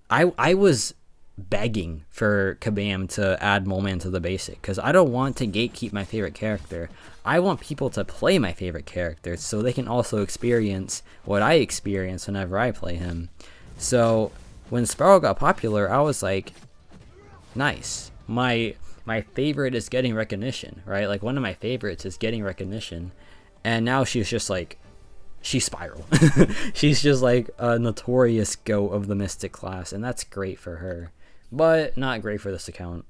I was begging for Kabam to add Moleman to the basic, because I don't want to gatekeep my favorite character. I want people to play my favorite characters so they can also experience what I experience whenever I play him. So when Sparrow got popular, I was like, nice. My favorite is getting recognition, right? Like, one of my favorites is getting recognition. And now she's just like, she's Spiral. She's just like a notorious GOAT of the Mystic class, and that's great for her. But not great for this account.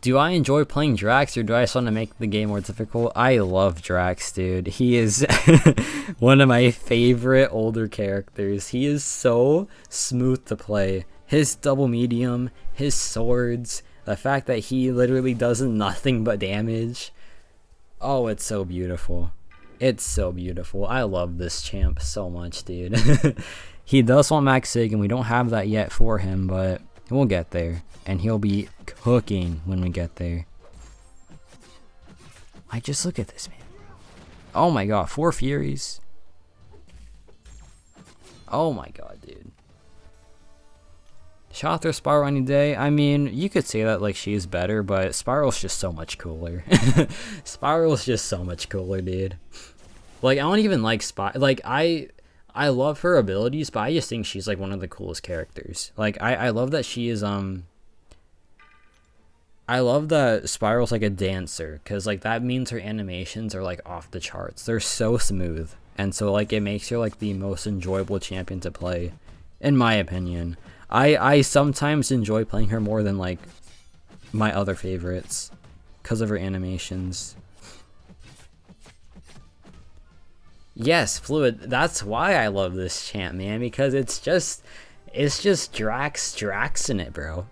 Do I enjoy playing Drax, or do I just want to make the game more difficult? I love Drax, dude. He is one of my favorite older characters. He is so smooth to play. His double medium, his swords, the fact that he literally does nothing but damage. Oh, it's so beautiful. It's so beautiful. I love this champ so much, dude. He does want Max Sig, and we don't have that yet for him, but we'll get there. And he'll be cooking when we get there. Like, just look at this, man. Oh my god, 4 Furies. Oh my god, dude. Shot through Spiral any day. I mean, you could say that like she's better, but Spiral's just so much cooler. Spiral's just so much cooler, dude. Like, I don't even like like, I love her abilities, but I just think she's like one of the coolest characters. Like, I love that she is I love that Spiral's like a dancer, because like that means her animations are like off the charts. They're so smooth, and so like it makes her like the most enjoyable champion to play, in my opinion. I sometimes enjoy playing her more than like my other favorites because of her animations. Yes, Fluid. That's why I love this chant, man, because it's just Drax in it, bro.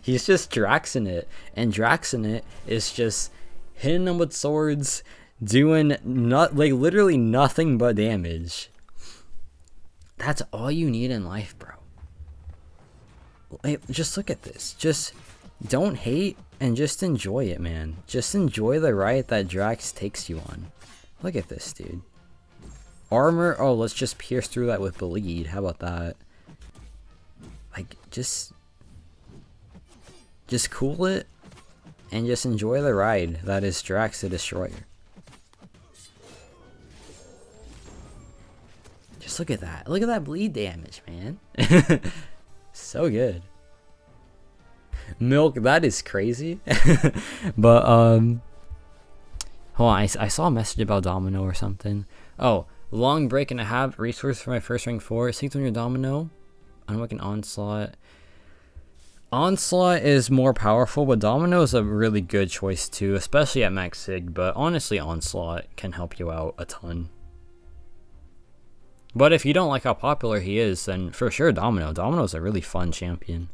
He's just Drax in it, and Drax in it is just hitting them with swords, doing literally nothing but damage. That's all you need in life, bro. Like, just look at this. Just don't hate and just enjoy it, man. Just enjoy the ride that Drax takes you on. Look at this, dude. Armor, oh, let's just pierce through that with bleed. How about that? Like, just cool it and just enjoy the ride that is Drax the Destroyer. Just look at that. Look at that bleed damage, man. So good. Milk, that is crazy. But, hold on, I saw a message about Domino or something. Oh, long break and a half, resource for my first rank 4, 600 Domino. Unwick Onslaught. Onslaught is more powerful, but Domino is a really good choice too, especially at max sig, but honestly Onslaught can help you out a ton. But if you don't like how popular he is, then for sure Domino. Domino's a really fun champion.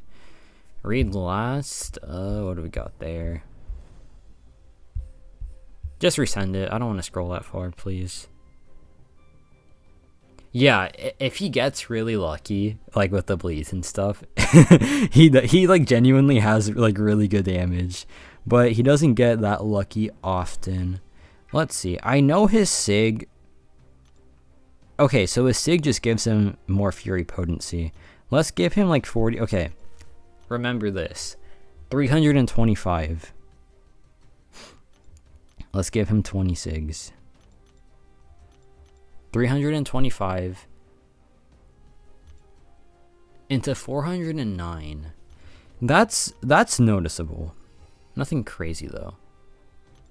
Read last. What do we got there? Just resend it. I don't want to scroll that far, please. Yeah, if he gets really lucky, like with the bleeds and stuff, he like genuinely has like really good damage, but he doesn't get that lucky often. Let's see. I know his sig. Okay, so his sig just gives him more fury potency. Let's give him like 40. Okay, remember this. 325. Let's give him 20 sigs. 325 into 409. That's noticeable. Nothing crazy though.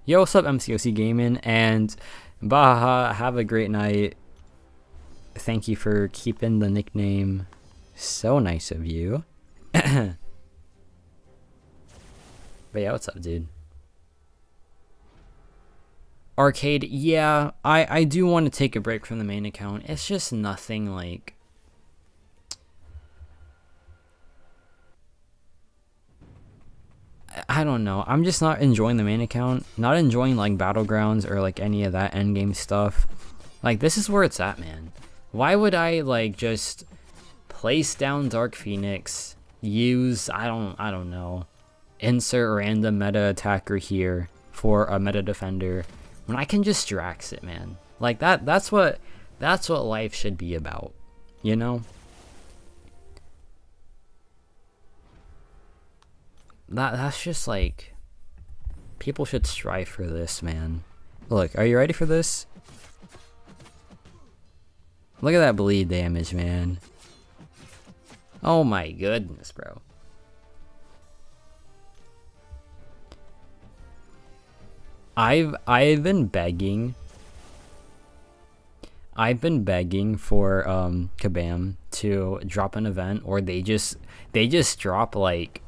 Yo, what's up, MCOC Gaming? And Baha, have a great night. Thank you for keeping the nickname. So nice of you. But yeah, what's up, dude? Arcade, yeah, I do want to take a break from the main account. It's just nothing like... I don't know. I'm just not enjoying the main account. Not enjoying like Battlegrounds or like any of that endgame stuff. Like, this is where it's at, man. Why would I like just place down Dark Phoenix, use, I don't know, insert random meta attacker here for a meta defender, when I can just Drax it, man? Like that's what life should be about, you know? That's just like, people should strive for this, man. Look, are you ready for this? Look at that bleed damage, man. Oh my goodness, bro. I've been begging for Kabam to drop an event, or they just drop like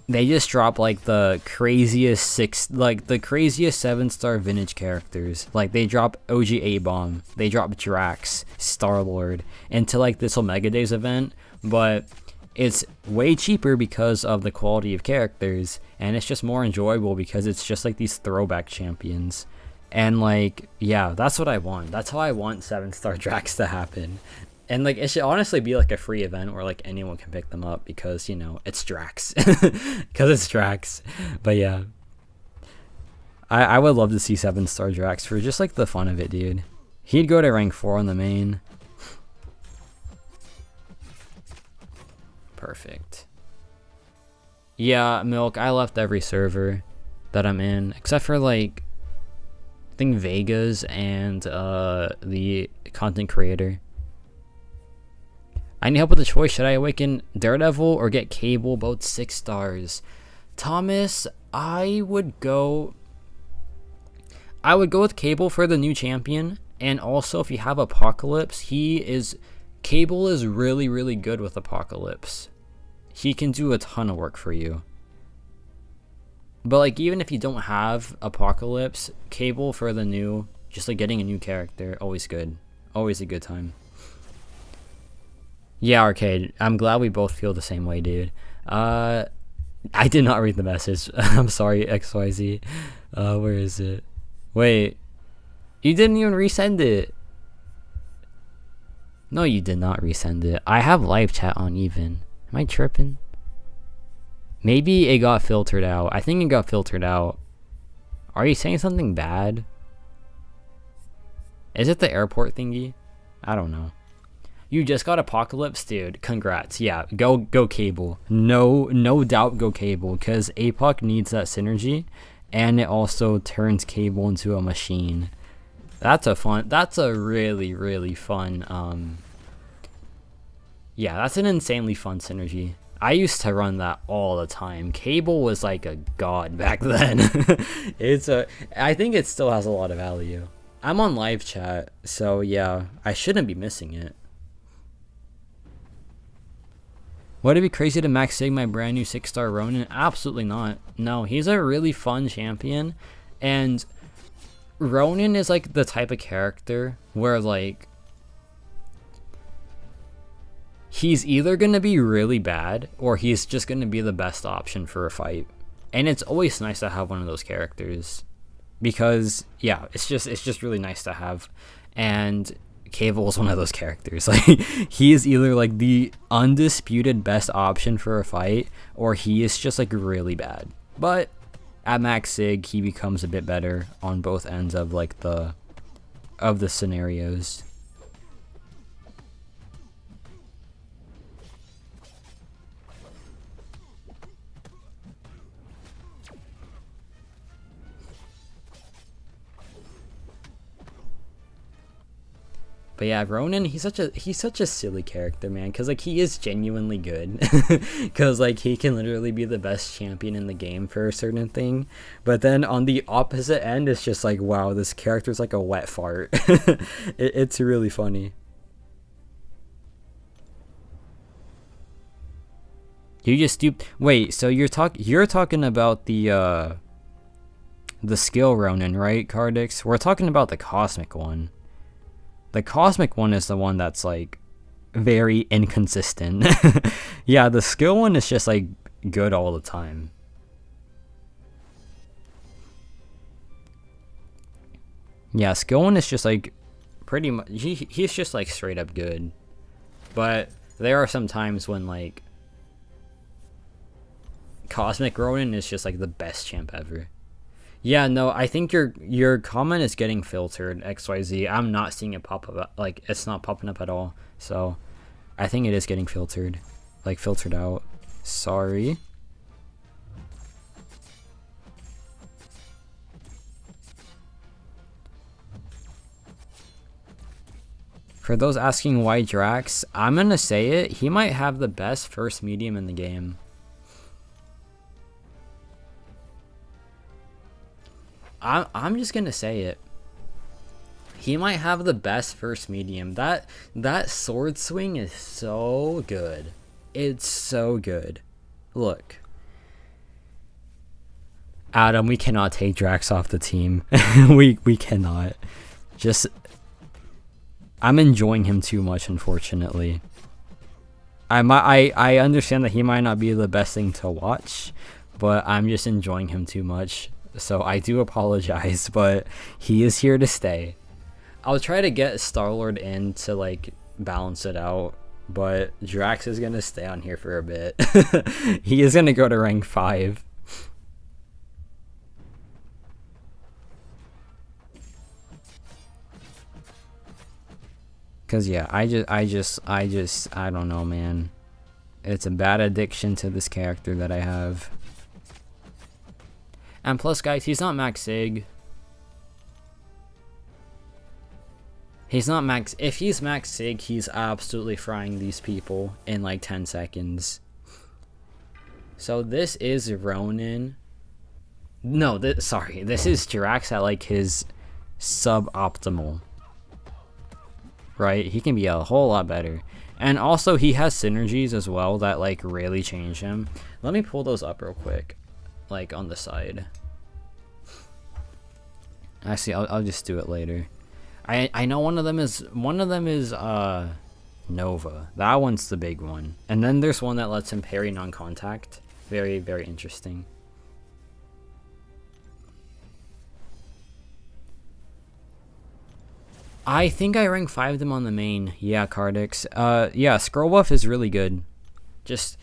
the craziest 7-star vintage characters. Like, they drop OG A-Bomb, they drop Drax, Star-Lord into like this Omega Days event, but it's way cheaper because of the quality of characters, and it's just more enjoyable because it's just like these throwback champions. And like, yeah, that's what I want. That's how I want 7-star Drax to happen. And like, it should honestly be like a free event where like anyone can pick them up because, you know, it's Drax. Because it's Drax. But yeah, I would love to see 7-star Drax for just like the fun of it, dude. He'd go to rank 4 on the main. Perfect. Yeah, Milk, I left every server that I'm in except for like, I think Vegas and the content creator. I need help with the choice. Should I awaken Daredevil or get Cable? Both 6 stars. Thomas, I would go with Cable for the new champion. And also, if you have Apocalypse, Cable is really, really good with Apocalypse. He can do a ton of work for you. But like, even if you don't have Apocalypse, Cable for the new Just like getting a new character, always good. Always a good time. Yeah, Arcade, I'm glad we both feel the same way, dude. I did not read the message. I'm sorry, XYZ. Where is it? Wait, you didn't even resend it. No, you did not resend it. I have live chat on even. Am I tripping? Maybe it got filtered out. I think it got filtered out. Are you saying something bad? Is it the airport thingy? I don't know. You just got Apocalypse, dude. Congrats. Yeah, go Cable. No doubt go Cable, because APOC needs that synergy, and it also turns Cable into a machine. That's a really fun, yeah, that's an insanely fun synergy. I used to run that all the time. Cable was like a god back then. I think it still has a lot of value. I'm on live chat, so yeah, I shouldn't be missing it. Would it be crazy to max sig my brand new 6-star Ronin? Absolutely not. No, he's a really fun champion, and Ronin is like the type of character where like he's either gonna be really bad or he's just gonna be the best option for a fight. And it's always nice to have one of those characters, because yeah, it's just really nice to have. And Cable is one of those characters. Like, he is either like the undisputed best option for a fight, or he is just like really bad. But at max sig, he becomes a bit better on both ends of like the scenarios. But yeah, Ronin, he's such a silly character, man, because like he is genuinely good, because like he can literally be the best champion in the game for a certain thing, but then on the opposite end, it's just like, wow, this character's like a wet fart. It's really funny. You just wait, so you're talking about the skill Ronin, right, Cardix? We're talking about the cosmic one. The cosmic one is the one that's like very inconsistent. Yeah, the skill one is just like good all the time. Yeah, skill one is just like pretty much, he's just like straight up good. But there are some times when like cosmic Ronin is just like the best champ ever. Yeah, no, I think your comment is getting filtered, XYZ. I'm not seeing it pop up, like, it's not popping up at all. So, I think it is getting filtered. Like, filtered out. Sorry. For those asking why Drax, I'm gonna say it, he might have the best first medium in the game. I'm just gonna say it. He might have the best first medium. That sword swing is so good. It's so good. Look, Adam, we cannot take Drax off the team. we cannot. Just, I'm enjoying him too much, unfortunately. I understand that he might not be the best thing to watch, but I'm just enjoying him too much. So I do apologize, but he is here to stay. I'll try to get Star-Lord in to like balance it out, but Drax is gonna stay on here for a bit. He is gonna go to rank 5. Cause yeah, I don't know, man. It's a bad addiction to this character that I have. And plus, guys, he's not max sig. He's not max. If he's max sig, he's absolutely frying these people in like 10 seconds. So this is Ronin. No, sorry. This is Drax at like his suboptimal. Right? He can be a whole lot better. And also, he has synergies as well that like really change him. Let me pull those up real quick. Like on the side. Actually, I'll just do it later. I know one of them is Nova. That one's the big one. And then there's one that lets him parry non-contact. Very, very interesting. I think I rank 5 them on the main. Yeah, Cardix. Yeah, Scroll Buff is really good. Just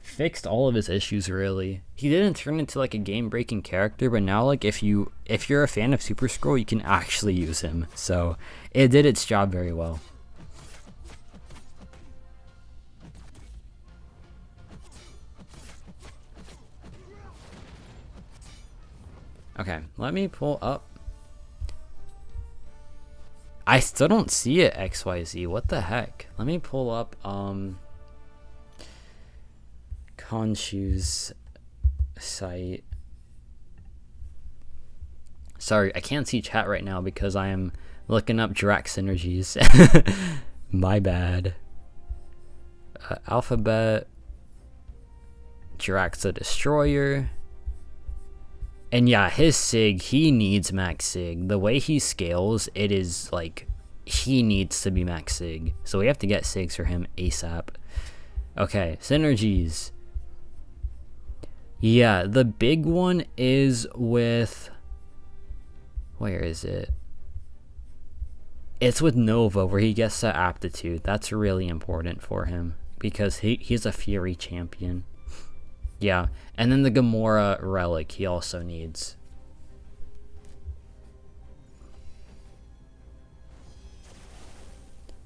fixed all of his issues, really. He didn't turn into like a game-breaking character, but now like if you're a fan of Super Scroll, you can actually use him. So it did its job very well. Okay, let me pull up. I still don't see it, XYZ. What the heck? Let me pull up Khonshu's site. Sorry, I can't see chat right now because I am looking up Drax synergies. My bad. Alphabet. Drax the Destroyer. And yeah, his Sig, he needs max Sig. The way he scales, it is like, he needs to be max Sig. So we have to get Sigs for him ASAP. Okay, synergies. Yeah, the big one is with, where is it? It's with Nova, where he gets that aptitude. That's really important for him because he's a Fury champion. Yeah, and then the Gamora relic he also needs.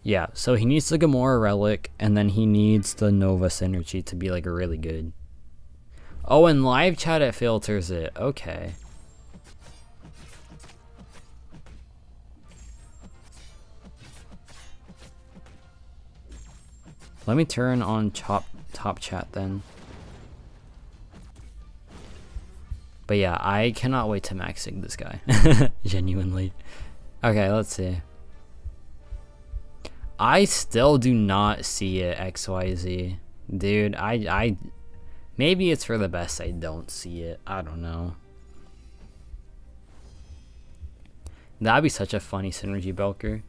Yeah, so he needs the Gamora relic, and then he needs the Nova synergy to be like really good. Oh, and live chat it filters it. Okay. Let me turn on top chat then. But yeah, I cannot wait to max Sig this guy. Genuinely. Okay, let's see. I still do not see it, XYZ. Dude, I maybe it's for the best I don't see it. I don't know. That'd be such a funny synergy Belker.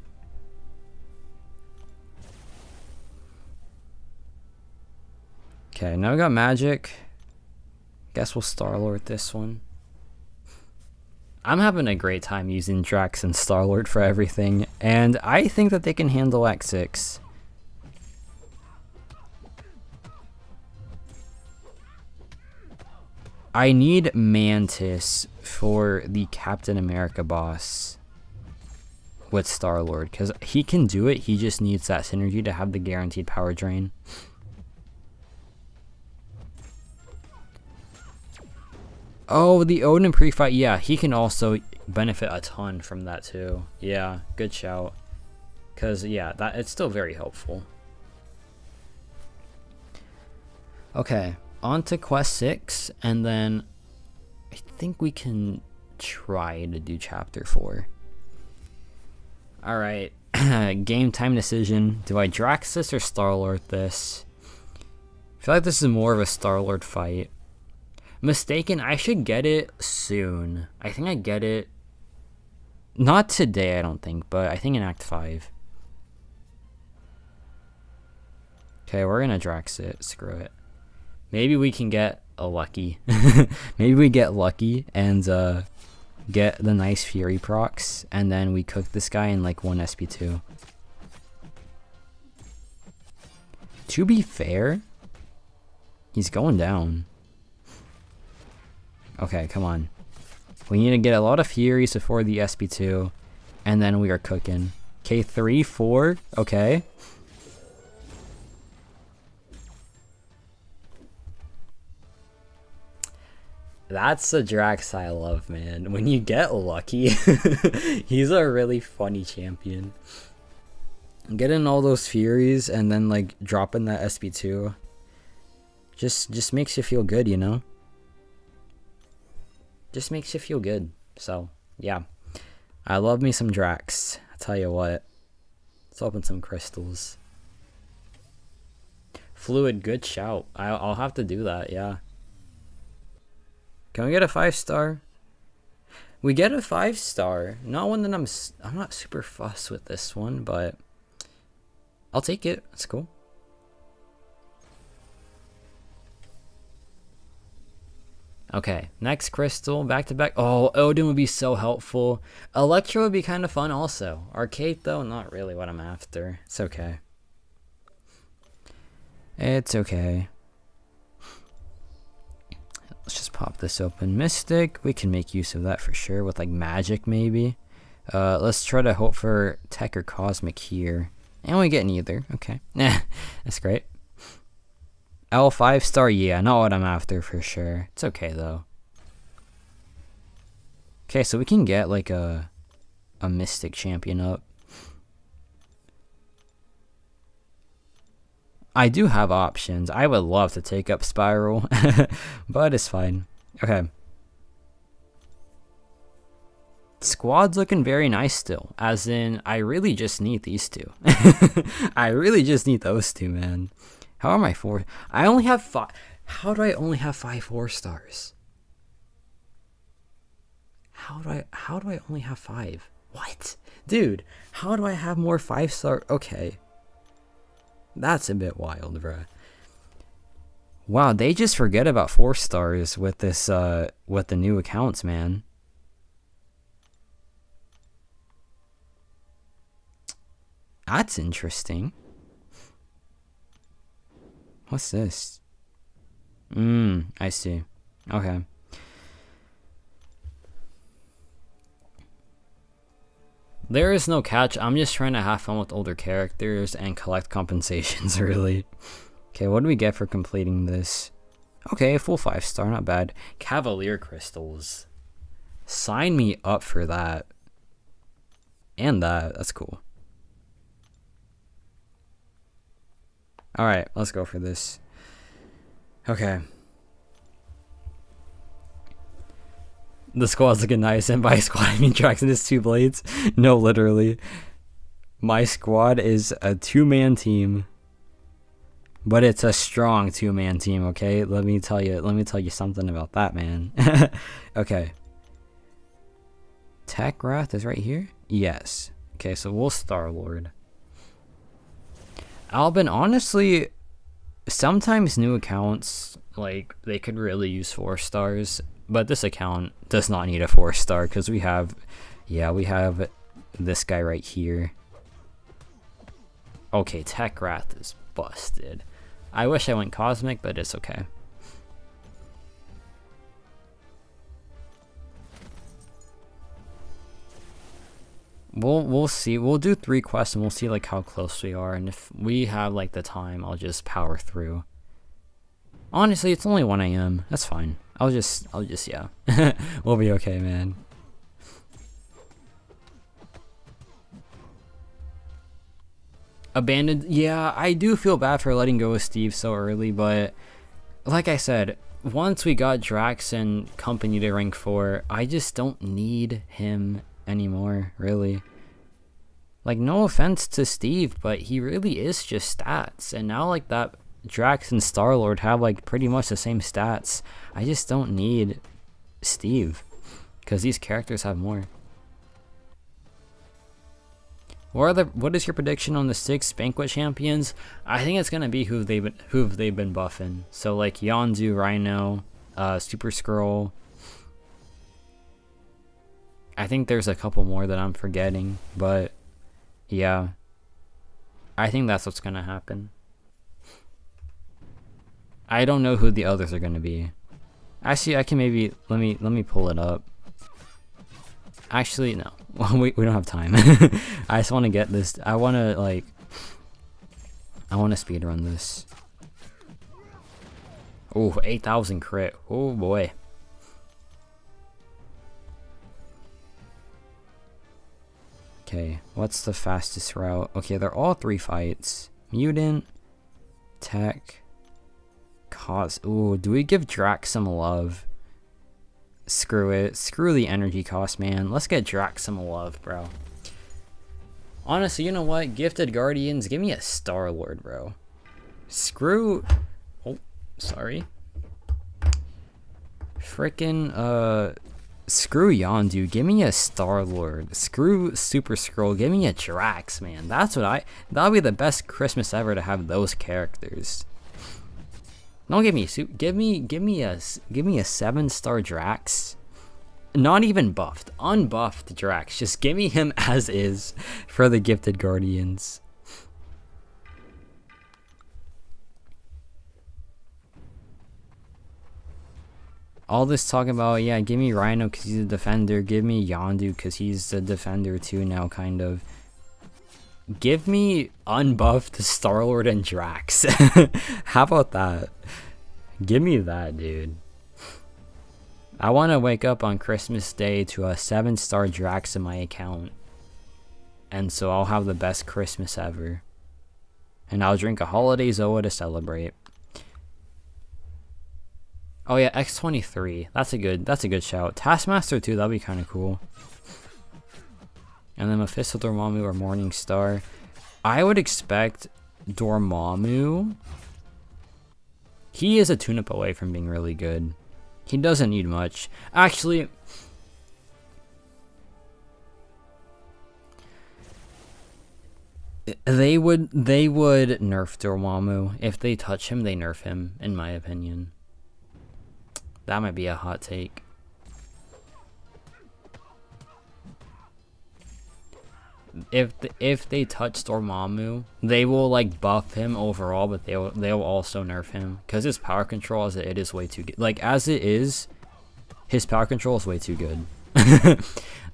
Okay, now we got magic. Guess we'll Star-Lord this one. I'm having a great time using Drax and Star-Lord for everything, and I think that they can handle X6. I need Mantis for the Captain America boss with Star-Lord, because he can do it, he just needs that synergy to have the guaranteed power drain. Oh, the Odin pre-fight, yeah, he can also benefit a ton from that too. Yeah, good shout. Because, yeah, it's still very helpful. Okay, on to quest 6, and then I think we can try to do chapter 4. Alright, game time decision. Do I Drax this or Star-Lord this? I feel like this is more of a Star-Lord fight. Mistaken, I should get it soon. I think I get it. Not today, I don't think, but I think in Act 5. Okay, we're gonna Drax it. Screw it. Maybe we can get a lucky. Maybe we get lucky and get the nice Fury procs, and then we cook this guy in like 1 SP2. To be fair, he's going down. Okay, come on. We need to get a lot of Furies before the SP2, and then we are cooking. Okay, 3, 4, okay. That's the Drax I love, man. When you get lucky, he's a really funny champion. Getting all those Furies and then like dropping that SP2 just makes you feel good, you know? Just makes you feel good. So, yeah. I love me some Drax. I tell you what. Let's open some crystals. Fluid, good shout. I'll have to do that, yeah. Can we get a 5-star? We get a 5-star. Not one that I'm not super fussed with this one, but I'll take it. It's cool. Okay, next crystal, back to back. Oh, Odin would be so helpful. Electro would be kind of fun also. Arcade though, not really what I'm after. It's okay. It's okay. Let's just pop this open. Mystic, we can make use of that for sure with like magic maybe. Let's try to hope for tech or cosmic here. And we get neither. Okay. That's great. L 5-star, yeah, not what I'm after for sure. It's okay though. Okay, so we can get like a Mystic champion up. I do have options. I would love to take up Spiral, but it's fine. Okay. Squad's looking very nice still, as in I really just need these two. I really just need those two, man. How are my 4? I only have 5. How do I only have 5 4-stars? How do I only have 5? What? Dude, how do I have more 5-star? Okay. That's a bit wild, bruh. Wow, they just forget about 4-stars with this with the new accounts, man. That's interesting. What's this? I see. Okay. There is no catch. I'm just trying to have fun with older characters and collect compensations, really. Okay, what do we get for completing this? Okay, full 5-star, not bad. Cavalier crystals. Sign me up for that. And that's cool. Alright, let's go for this. Okay. The squad's looking nice, and by squad I mean Drax and his 2 blades. No, literally. My squad is a 2-man team. But it's a strong 2-man team, okay? Let me tell you something about that, man. Okay. Tech Wrath is right here? Yes. Okay, so we'll Star-Lord. Albin, honestly, sometimes new accounts, like, they could really use 4-stars, but this account does not need a 4-star because we have this guy right here. Okay, Tech Wrath is busted. I wish I went Cosmic, but it's okay. We'll see. We'll do 3 quests and we'll see like how close we are, and if we have like the time, I'll just power through. Honestly, it's only 1 AM. That's fine. I'll just yeah. We'll be okay, man. Abandoned. Yeah, I do feel bad for letting go of Steve so early, but like I said, once we got Drax and company to rank 4, I just don't need him anymore, really. Like, no offense to Steve, but he really is just stats, and now like that Drax and Star-Lord have like pretty much the same stats. I just don't need Steve because these characters have more. What is your prediction on the 6 Banquet champions? I think it's gonna be who they've been buffing. So like Yondu, Rhino, Super Skrull. I think there's a couple more that I'm forgetting, but yeah, I think that's what's gonna happen. I don't know who the others are gonna be. Actually, I can maybe let me pull it up. Actually, no. we don't have time. I just want to get this. I want to speedrun this. Oh, 8,000 crit. Oh boy. Okay, what's the fastest route? Okay, they're all 3 fights. Mutant, Tech, Cause. Ooh, do we give Drax some love? Screw it. Screw the energy cost, man. Let's get Drax some love, bro. Honestly, you know what? Gifted Guardians, give me a Star-Lord, bro. Screw... Oh, sorry. Frickin', Screw Yondu, give me a Star-Lord. Screw Super Scroll, give me a Drax, man. That'll be the best Christmas ever to have those characters. Don't give me a 7-star Drax. Not even buffed, unbuffed Drax. Just give me him as is for the Gifted Guardians. All this talk about, yeah, give me Rhino because he's a defender. Give me Yondu because he's a defender too now, kind of. Give me unbuffed Star-Lord and Drax. How about that? Give me that, dude. I want to wake up on Christmas Day to a 7-star Drax in my account. And so I'll have the best Christmas ever. And I'll drink a holiday Zoa to celebrate. Oh yeah, X23. That's a good shout. Taskmaster too, that'd be kind of cool. And then Mephisto, Dormammu, or Morningstar. I would expect Dormammu. He is a tune-up away from being really good. He doesn't need much. Actually, they would nerf Dormammu. If they touch him, they nerf him, in my opinion. That might be a hot take. If they touch Dormammu, they will like buff him overall, but they'll also nerf him because his power control as it is way too good. Like as it is, his power control is way too good.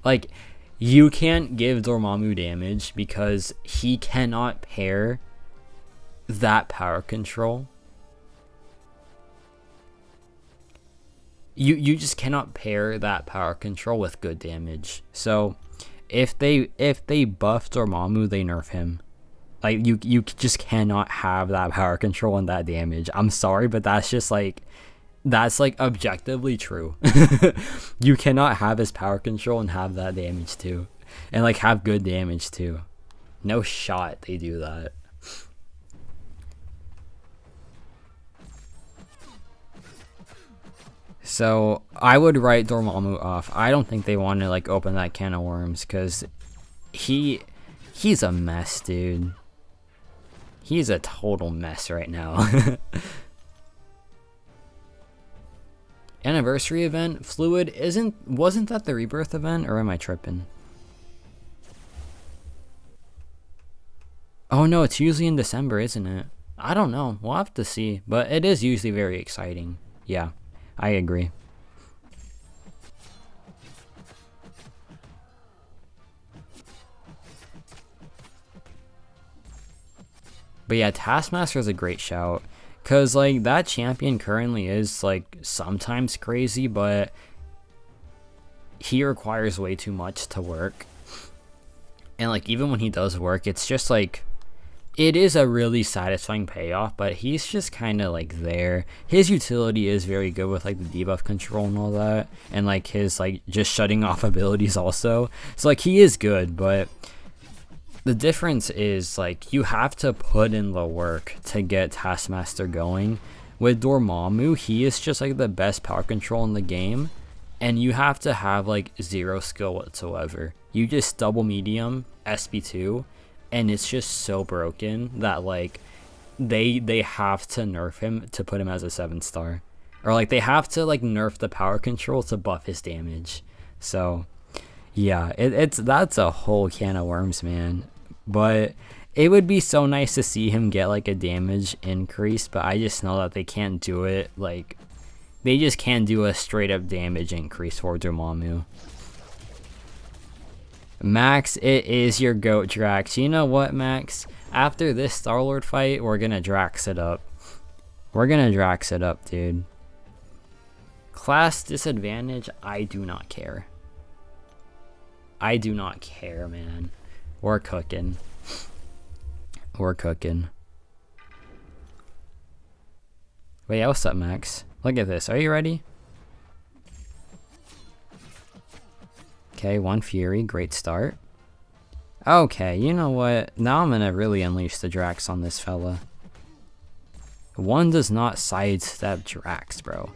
Like you can't give Dormammu damage because he cannot pair that power control. You just cannot pair that power control with good damage. So if they buff Dormammu, they nerf him. Like you just cannot have that power control and that damage. I'm sorry, but that's like objectively true. You cannot have his power control and have that damage too. And like have good damage too. No shot they do that. So I would write Dormammu off. I don't think they want to like open that can of worms because he's a mess, dude. He's a total mess right now. Anniversary event, Fluid wasn't that the Rebirth event, or am I tripping? Oh no, it's usually in December, isn't it? I don't know. We'll have to see, but it is usually very exciting. Yeah. I agree. But yeah, Taskmaster is a great shout. Because, like, that champion currently is, like, sometimes crazy, but he requires way too much to work. And, like, even when he does work, it's just, like, it is a really satisfying payoff, but he's just kind of like there. His utility is very good with like the debuff control and all that, and like his like just shutting off abilities also. So like he is good, but the difference is like you have to put in the work to get Taskmaster going. With Dormammu, he is just like the best power control in the game, and you have to have like zero skill whatsoever. You just double medium SP2. And it's just so broken that like they have to nerf him to put him as a 7-star, or like they have to like nerf the power control to buff his damage. So yeah, that's a whole can of worms, man. But it would be so nice to see him get like a damage increase, but I just know that they can't do it. Like they just can't do a straight up damage increase for Dormammu. Max, it is your GOAT Drax. You know what, Max? After this Star-Lord fight, we're gonna Drax it up. We're gonna Drax it up, dude. Class disadvantage, I do not care. I do not care, man. We're cooking. We're cooking. But yeah, what's up, Max? Look at this. Are you ready? Okay, 1 Fury, great start. Okay, you know what? Now I'm gonna really unleash the Drax on this fella. One does not sidestep Drax, bro.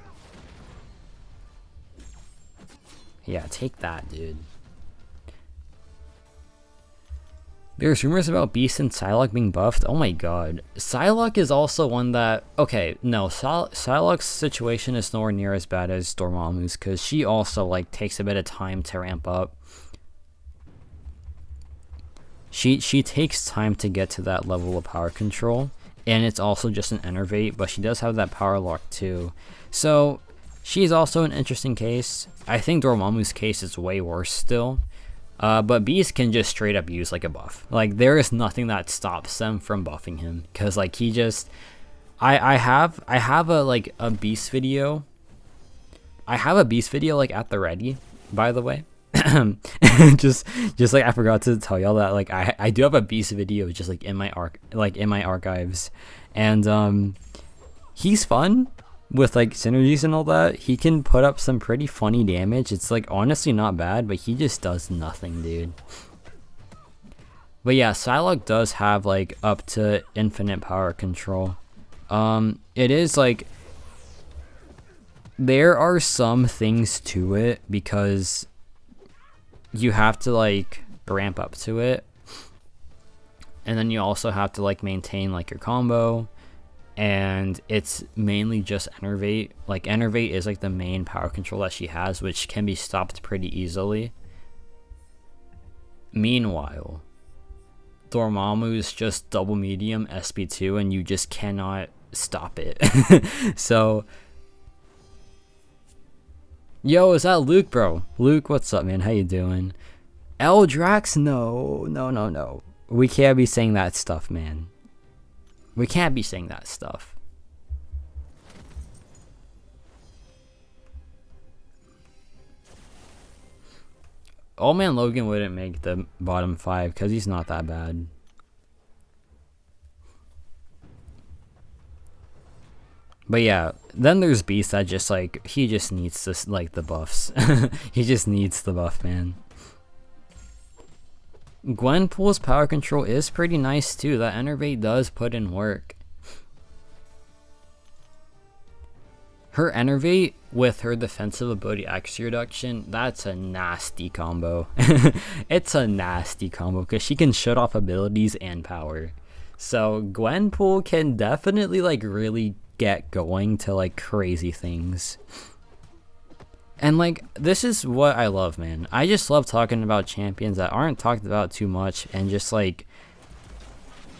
Yeah, take that, dude. There's rumors about Beast and Psylocke being buffed. Oh my god. Psylocke is also one that... Okay, no. Psylocke's situation is nowhere near as bad as Dormammu's, because she also, like, takes a bit of time to ramp up. She takes time to get to that level of power control, and it's also just an enervate, but she does have that power lock too. So, she's also an interesting case. I think Dormammu's case is way worse still. But Beast can just straight up use like a buff. Like there is nothing that stops them from buffing him, because like he just, I have a like a Beast video. I have a Beast video like at the ready, by the way. just like I forgot to tell y'all that like I do have a Beast video just like in my archives, and he's fun. With like synergies and all that, he can put up some pretty funny damage. It's like honestly not bad, but he just does nothing, dude. But yeah, Psylocke does have like up to infinite power control. It is like there are some things to it because you have to like ramp up to it, and then you also have to like maintain like your combo. And it's mainly just Enervate. Like Enervate is like the main power control that she has, which can be stopped pretty easily. Meanwhile, Dormammu's just double medium SP2 and you just cannot stop it. So, yo, is that Luke, bro? Luke, what's up, man? How you doing? Drax? No. We can't be saying that stuff, man. We can't be saying that stuff. Old Man Logan wouldn't make the bottom 5 because he's not that bad. But yeah, then there's Beast that just like, he just needs to like the buffs. He just needs the buff, man. Gwenpool's power control is pretty nice too. That Enervate does put in work. Her Enervate with her defensive ability X reduction, that's a nasty combo. It's a nasty combo because she can shut off abilities and power. So Gwenpool can definitely like really get going to like crazy things. And like, this is what I love, man. I just love talking about champions that aren't talked about too much, and just like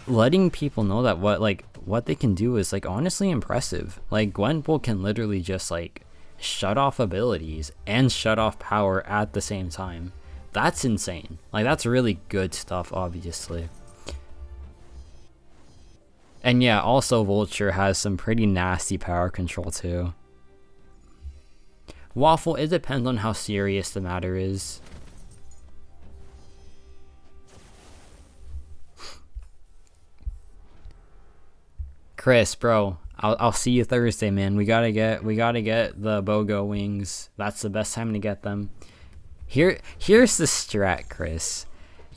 letting people know that what they can do is like honestly impressive. Like Gwenpool can literally just like shut off abilities and shut off power at the same time. That's insane. Like that's really good stuff, obviously. And yeah, also Vulture has some pretty nasty power control too. Waffle, it depends on how serious the matter is. Chris, bro, I'll see you Thursday, man. We gotta get the BOGO wings. That's the best time to get them. Here's the strat, Chris.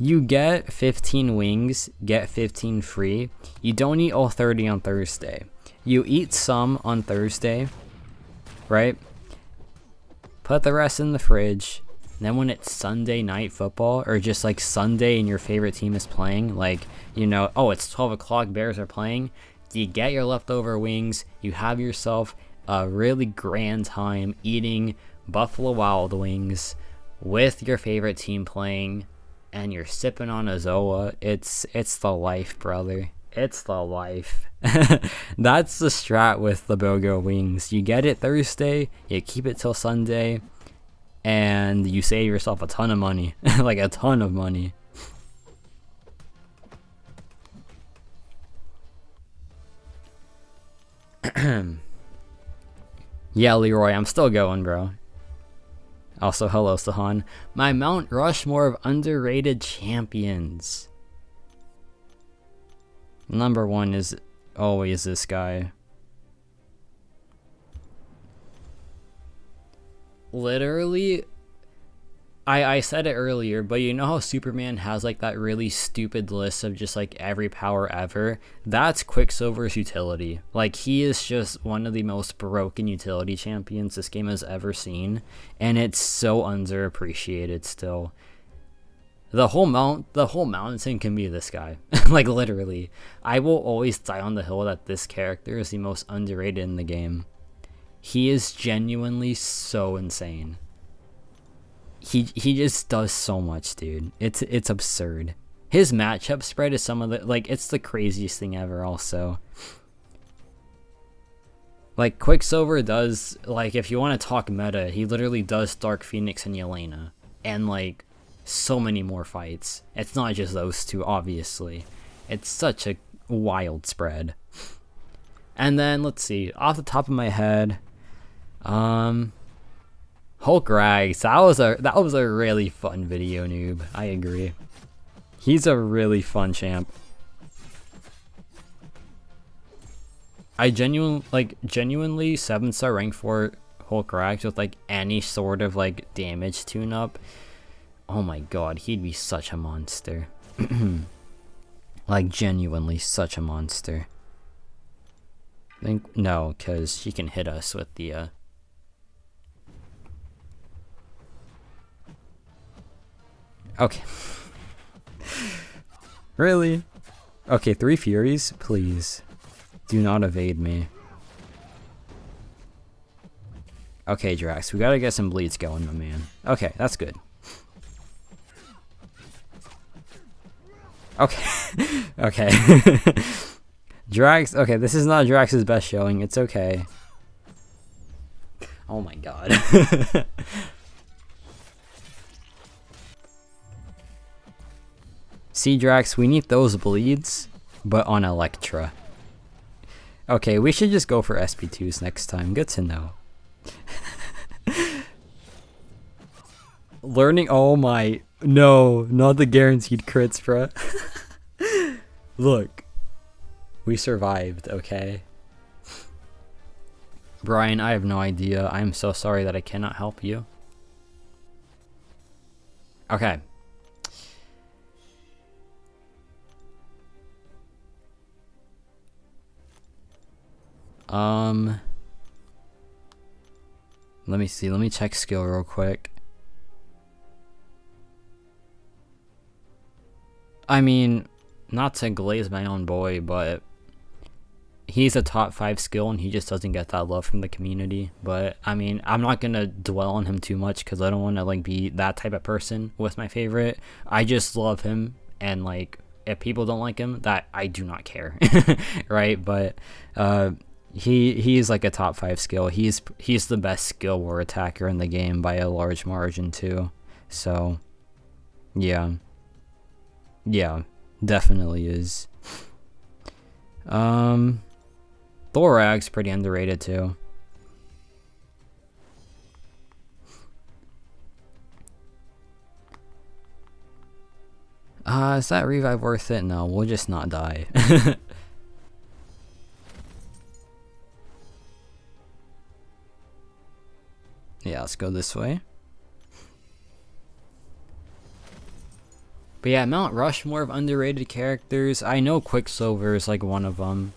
You get 15 wings, get 15 free. You don't eat all 30 on Thursday. You eat some on Thursday, right? Put the rest in the fridge. Then when it's Sunday night football, or just like Sunday and your favorite team is playing, like, you know, oh, it's 12 o'clock, Bears are playing, you get your leftover wings, you have yourself a really grand time eating Buffalo Wild Wings with your favorite team playing, and you're sipping on a Zoa. It's the life, brother. It's the life. That's the strat with the BOGO wings. You get it Thursday, you keep it till Sunday, and you save yourself a ton of money. Like a ton of money. Yeah, Leroy, I'm still going, bro. Also, hello, Sahan. My Mount Rushmore of underrated champions. Number 1 is always this guy. Literally, I said it earlier, but you know how Superman has like that really stupid list of just like every power ever? That's Quicksilver's utility. Like, he is just one of the most broken utility champions this game has ever seen, and it's so underappreciated still. The whole mountain can be this guy. Like, literally. I will always die on the hill that this character is the most underrated in the game. He is genuinely so insane. He just does so much, dude. It's absurd. His matchup spread is some of the, like, it's the craziest thing ever also. Like, Quicksilver does, like, if you want to talk meta, he literally does Dark Phoenix and Yelena. And, like, so many more fights. It's not just those two, obviously. It's such a wild spread. And then, let's see, off the top of my head, Hulk Rags, that was a really fun video, noob. I agree. He's a really fun champ. I genuinely 7-star rank for Hulk Rags with like any sort of like damage tune-up. Oh my god, he'd be such a monster. Like, genuinely such a monster. I think no, because she can hit us with the okay. Really? Okay, 3 Furies, please. Do not evade me. Okay, Drax, we gotta get some bleeds going, my man. Okay, that's good. Okay. Okay. Drax, okay, this is not Drax's best showing, it's okay. Oh my god. See, Drax, we need those bleeds, but on Electra. Okay, we should just go for SP2s next time. Good to know. Learning, oh my, no, not the guaranteed crits, bruh. Look, we survived, okay? Brian, I have no idea. I'm so sorry that I cannot help you. Okay. Let me see. Let me check skill real quick. I mean, not to glaze my own boy, but he's a top 5 skill and he just doesn't get that love from the community. But I mean, I'm not gonna dwell on him too much because I don't want to like be that type of person with my favorite. I just love him, and like if people don't like him, that I do not care. Right? But he's like a top 5 skill. He's the best skill war attacker in the game by a large margin too. So yeah, definitely is. Thorax pretty underrated too. Is that revive worth it? No, we'll just not die. Yeah, let's go this way. But yeah, Mount Rushmore of underrated characters. I know Quicksilver is like one of them.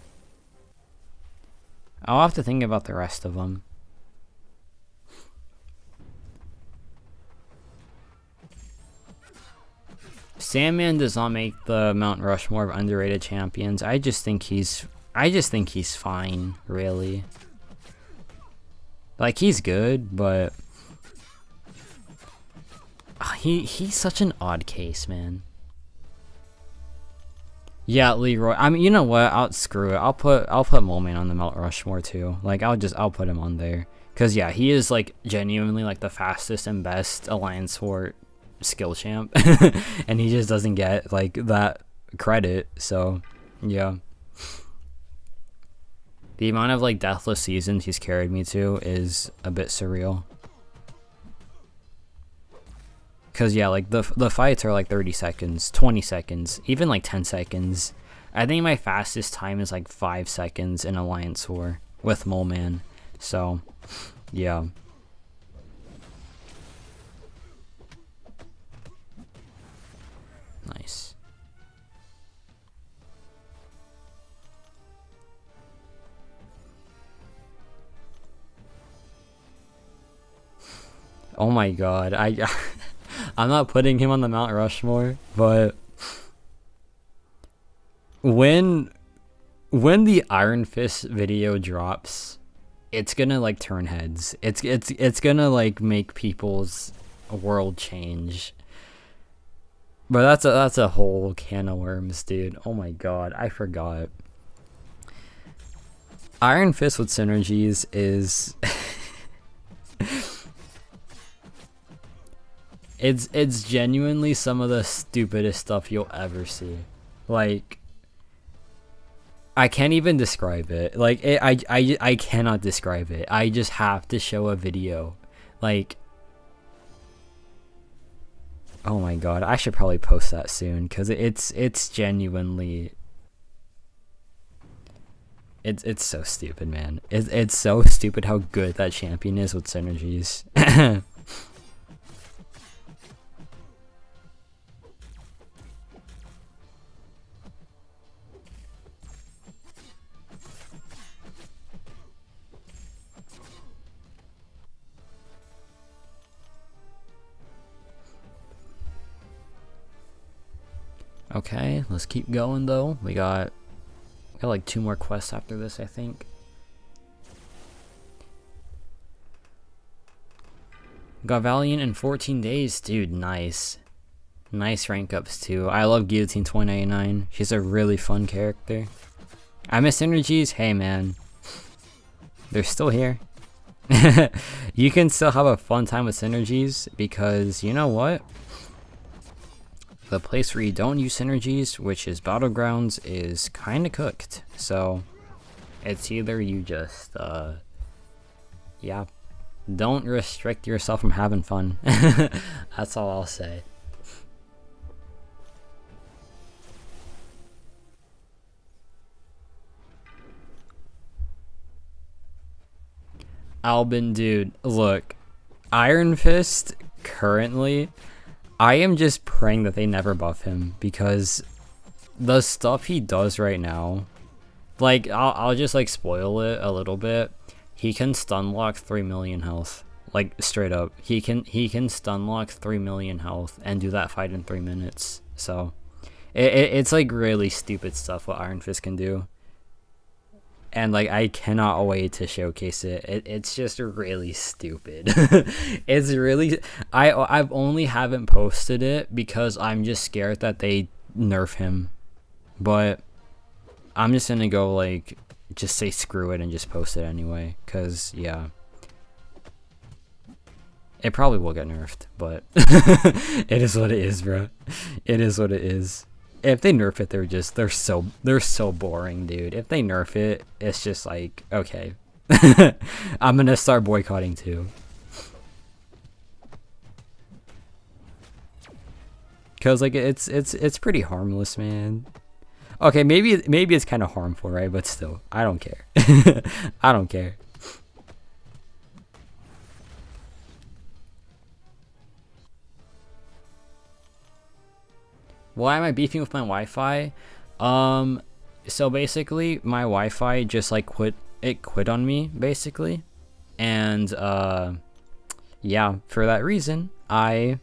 I'll have to think about the rest of them. Sandman does not make the Mount Rushmore of underrated champions. I just think he's fine, really. Like, he's good, but he's such an odd case, man. Yeah, Leroy. I mean, you know what? Screw it. I'll put Mole Man on the Mount Rushmore too. Like, I'll put him on there. Cause yeah, he is like genuinely like the fastest and best Alliance Fort skill champ, and he just doesn't get like that credit. So yeah. The amount of like deathless seasons he's carried me to is a bit surreal. Cause yeah, like the fights are like 30 seconds, 20 seconds, even like 10 seconds. I think my fastest time is like 5 seconds in Alliance War with Mole Man. So, yeah. Nice. Oh my god, I'm not putting him on the Mount Rushmore, but when the Iron Fist video drops, it's gonna like turn heads. It's gonna like make people's world change. But that's a whole can of worms, dude. Oh my god, I forgot. Iron Fist with synergies is it's genuinely some of the stupidest stuff you'll ever see. Like, I can't even describe it. Like, I cannot describe it. I just have to show a video. Like, oh my god, I should probably post that soon, because it's genuinely, it's so stupid, man. It's so stupid how good that champion is with synergies. Okay, let's keep going though. We got like 2 more quests after this, I think. Got Valiant in 14 days, dude. Nice. Nice rank ups too. I love Guillotine 2099. She's a really fun character. I miss synergies. Hey man, they're still here. You can still have a fun time with synergies, because you know what? The place where you don't use synergies, which is Battlegrounds, is kind of cooked. So it's either you just yeah, don't restrict yourself from having fun. That's all I'll say. Albin, dude, look, Iron Fist currently, I am just praying that they never buff him, because the stuff he does right now, like, I'll just like spoil it a little bit. He can stun lock 3 million health, like straight up. He can stun lock 3 million health and do that fight in 3 minutes. So it's like really stupid stuff what Iron Fist can do. And like, I cannot wait to showcase it. It's just really stupid. It's really, I've only haven't posted it because I'm just scared that they nerf him. But I'm just gonna go like, just say screw it and just post it anyway. Cause yeah, it probably will get nerfed, but it is what it is, bro. It is what it is. If they nerf it, they're so boring, dude. If they nerf it, it's just like, okay. I'm gonna start boycotting too. Cause like it's pretty harmless, man. Okay, maybe it's kind of harmful, right? But still, I don't care. I don't care. Why am I beefing with my Wi-Fi? So basically, my Wi-Fi just like quit on me, basically. And yeah, for that reason, I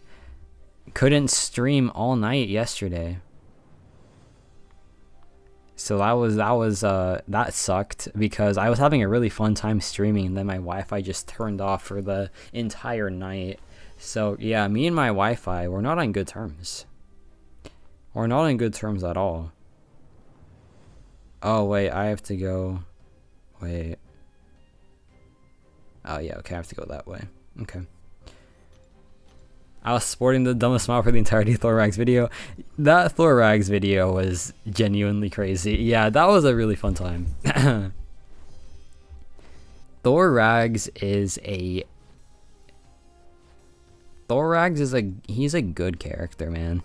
couldn't stream all night yesterday. So that sucked, because I was having a really fun time streaming, and then my Wi-Fi just turned off for the entire night. So yeah, me and my Wi-Fi, we're not on good terms. We're not in good terms at all. Oh wait, I have to go. Wait. Oh yeah, okay, I have to go that way. Okay. I was sporting the dumbest smile for the entirety of Throwback's video. That Throwback's video was genuinely crazy. Yeah, that was a really fun time. Thorax is a he's a good character, man.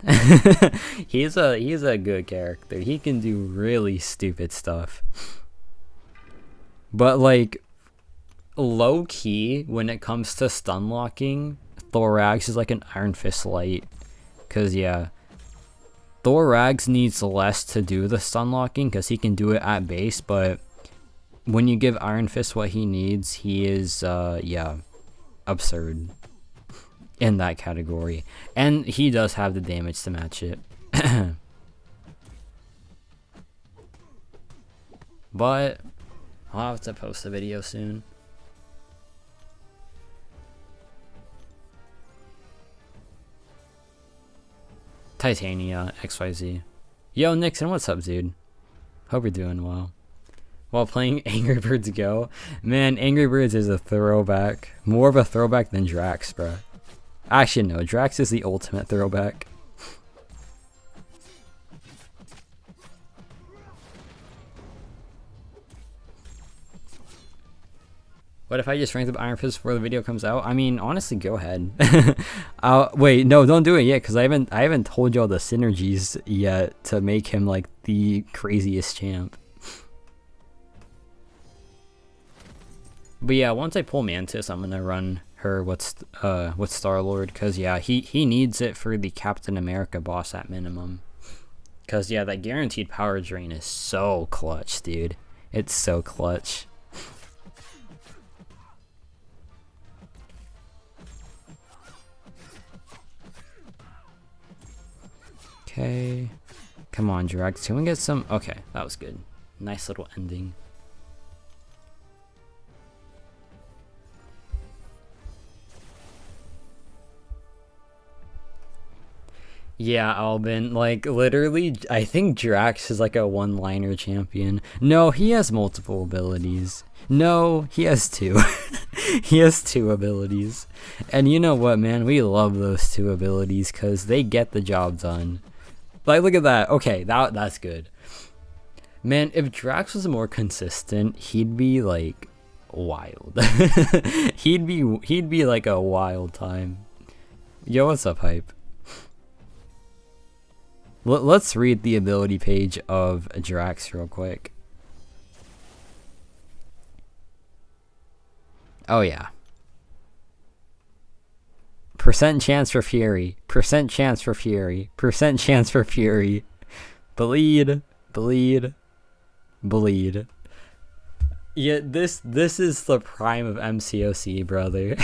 he's a good character. He can do really stupid stuff. But like, low key, when it comes to stun locking, Thorax is like an Iron Fist light. Cause yeah, Thorax needs less to do the stun locking because he can do it at base, but when you give Iron Fist what he needs, he is, yeah, absurd in that category. And he does have the damage to match it. But I'll have to post a video soon. Titania, XYZ. Yo, Nixon, what's up, dude? Hope you're doing well. While playing Angry Birds Go, man, Angry Birds is a throwback. More of a throwback than Drax, bro. Actually, no, Drax is the ultimate throwback. What if I just ranked up Iron Fist before the video comes out? I mean, honestly, go ahead. Wait, no, don't do it yet, because I haven't told y'all the synergies yet to make him like the craziest champ. But yeah, once I pull Mantis, I'm gonna run her with Star-Lord, because yeah, he needs it for the Captain America boss at minimum. Because yeah, that guaranteed power drain is so clutch, dude. It's so clutch. Okay, come on, Drax. Can we get some? Okay, that was good. Nice little ending. Yeah, Albin, like literally, I think Drax is like a one-liner champion. No, he has multiple abilities. No, he has two. He has two abilities. And you know what, man? We love those two abilities because they get the job done. Like, look at that. Okay, that's good. Man, if Drax was more consistent, he'd be like wild. he'd be like a wild time. Yo, what's up, hype? Let's read the ability page of Drax real quick. Oh yeah. Percent chance for Fury. Percent chance for Fury. Percent chance for Fury. Bleed. Bleed. Bleed. Yeah, this is the prime of MCOC, brother.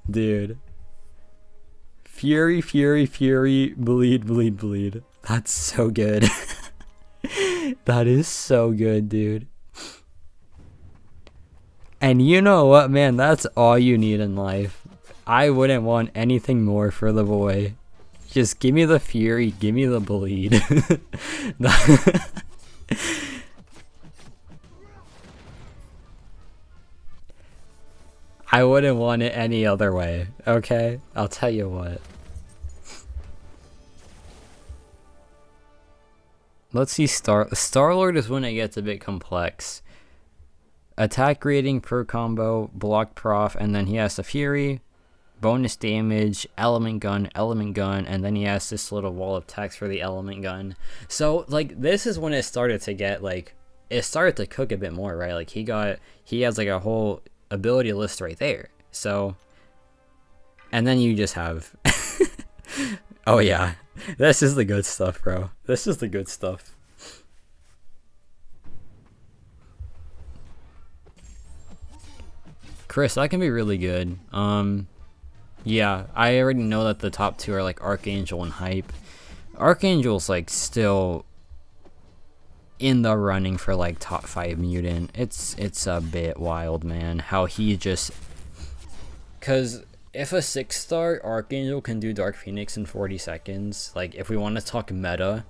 Dude. Fury, Fury, Fury, bleed, bleed, bleed. That's so good. That is so good, dude. And you know what, man? That's all you need in life. I wouldn't want anything more for the boy. Just give me the Fury, give me the bleed. I wouldn't want it any other way, okay? I'll tell you what. Let's see, Star-Lord is when it gets a bit complex. Attack rating per combo, block prof, and then he has the Fury, bonus damage, element gun, and then he has this little wall of text for the element gun. So, like, this is when it started to get, like, it started to cook a bit more, right? Like, he has, like, a whole ability list right there. So, and then you just have oh yeah, this is the good stuff, bro. This is the good stuff. Chris, that can be really good. Yeah, I already know that the top two are like Archangel and Hype. Archangel's like still in the running for like top 5 mutant. It's a bit wild, man, how he just, because if a 6-star Archangel can do Dark Phoenix in 40 seconds, like if we want to talk meta,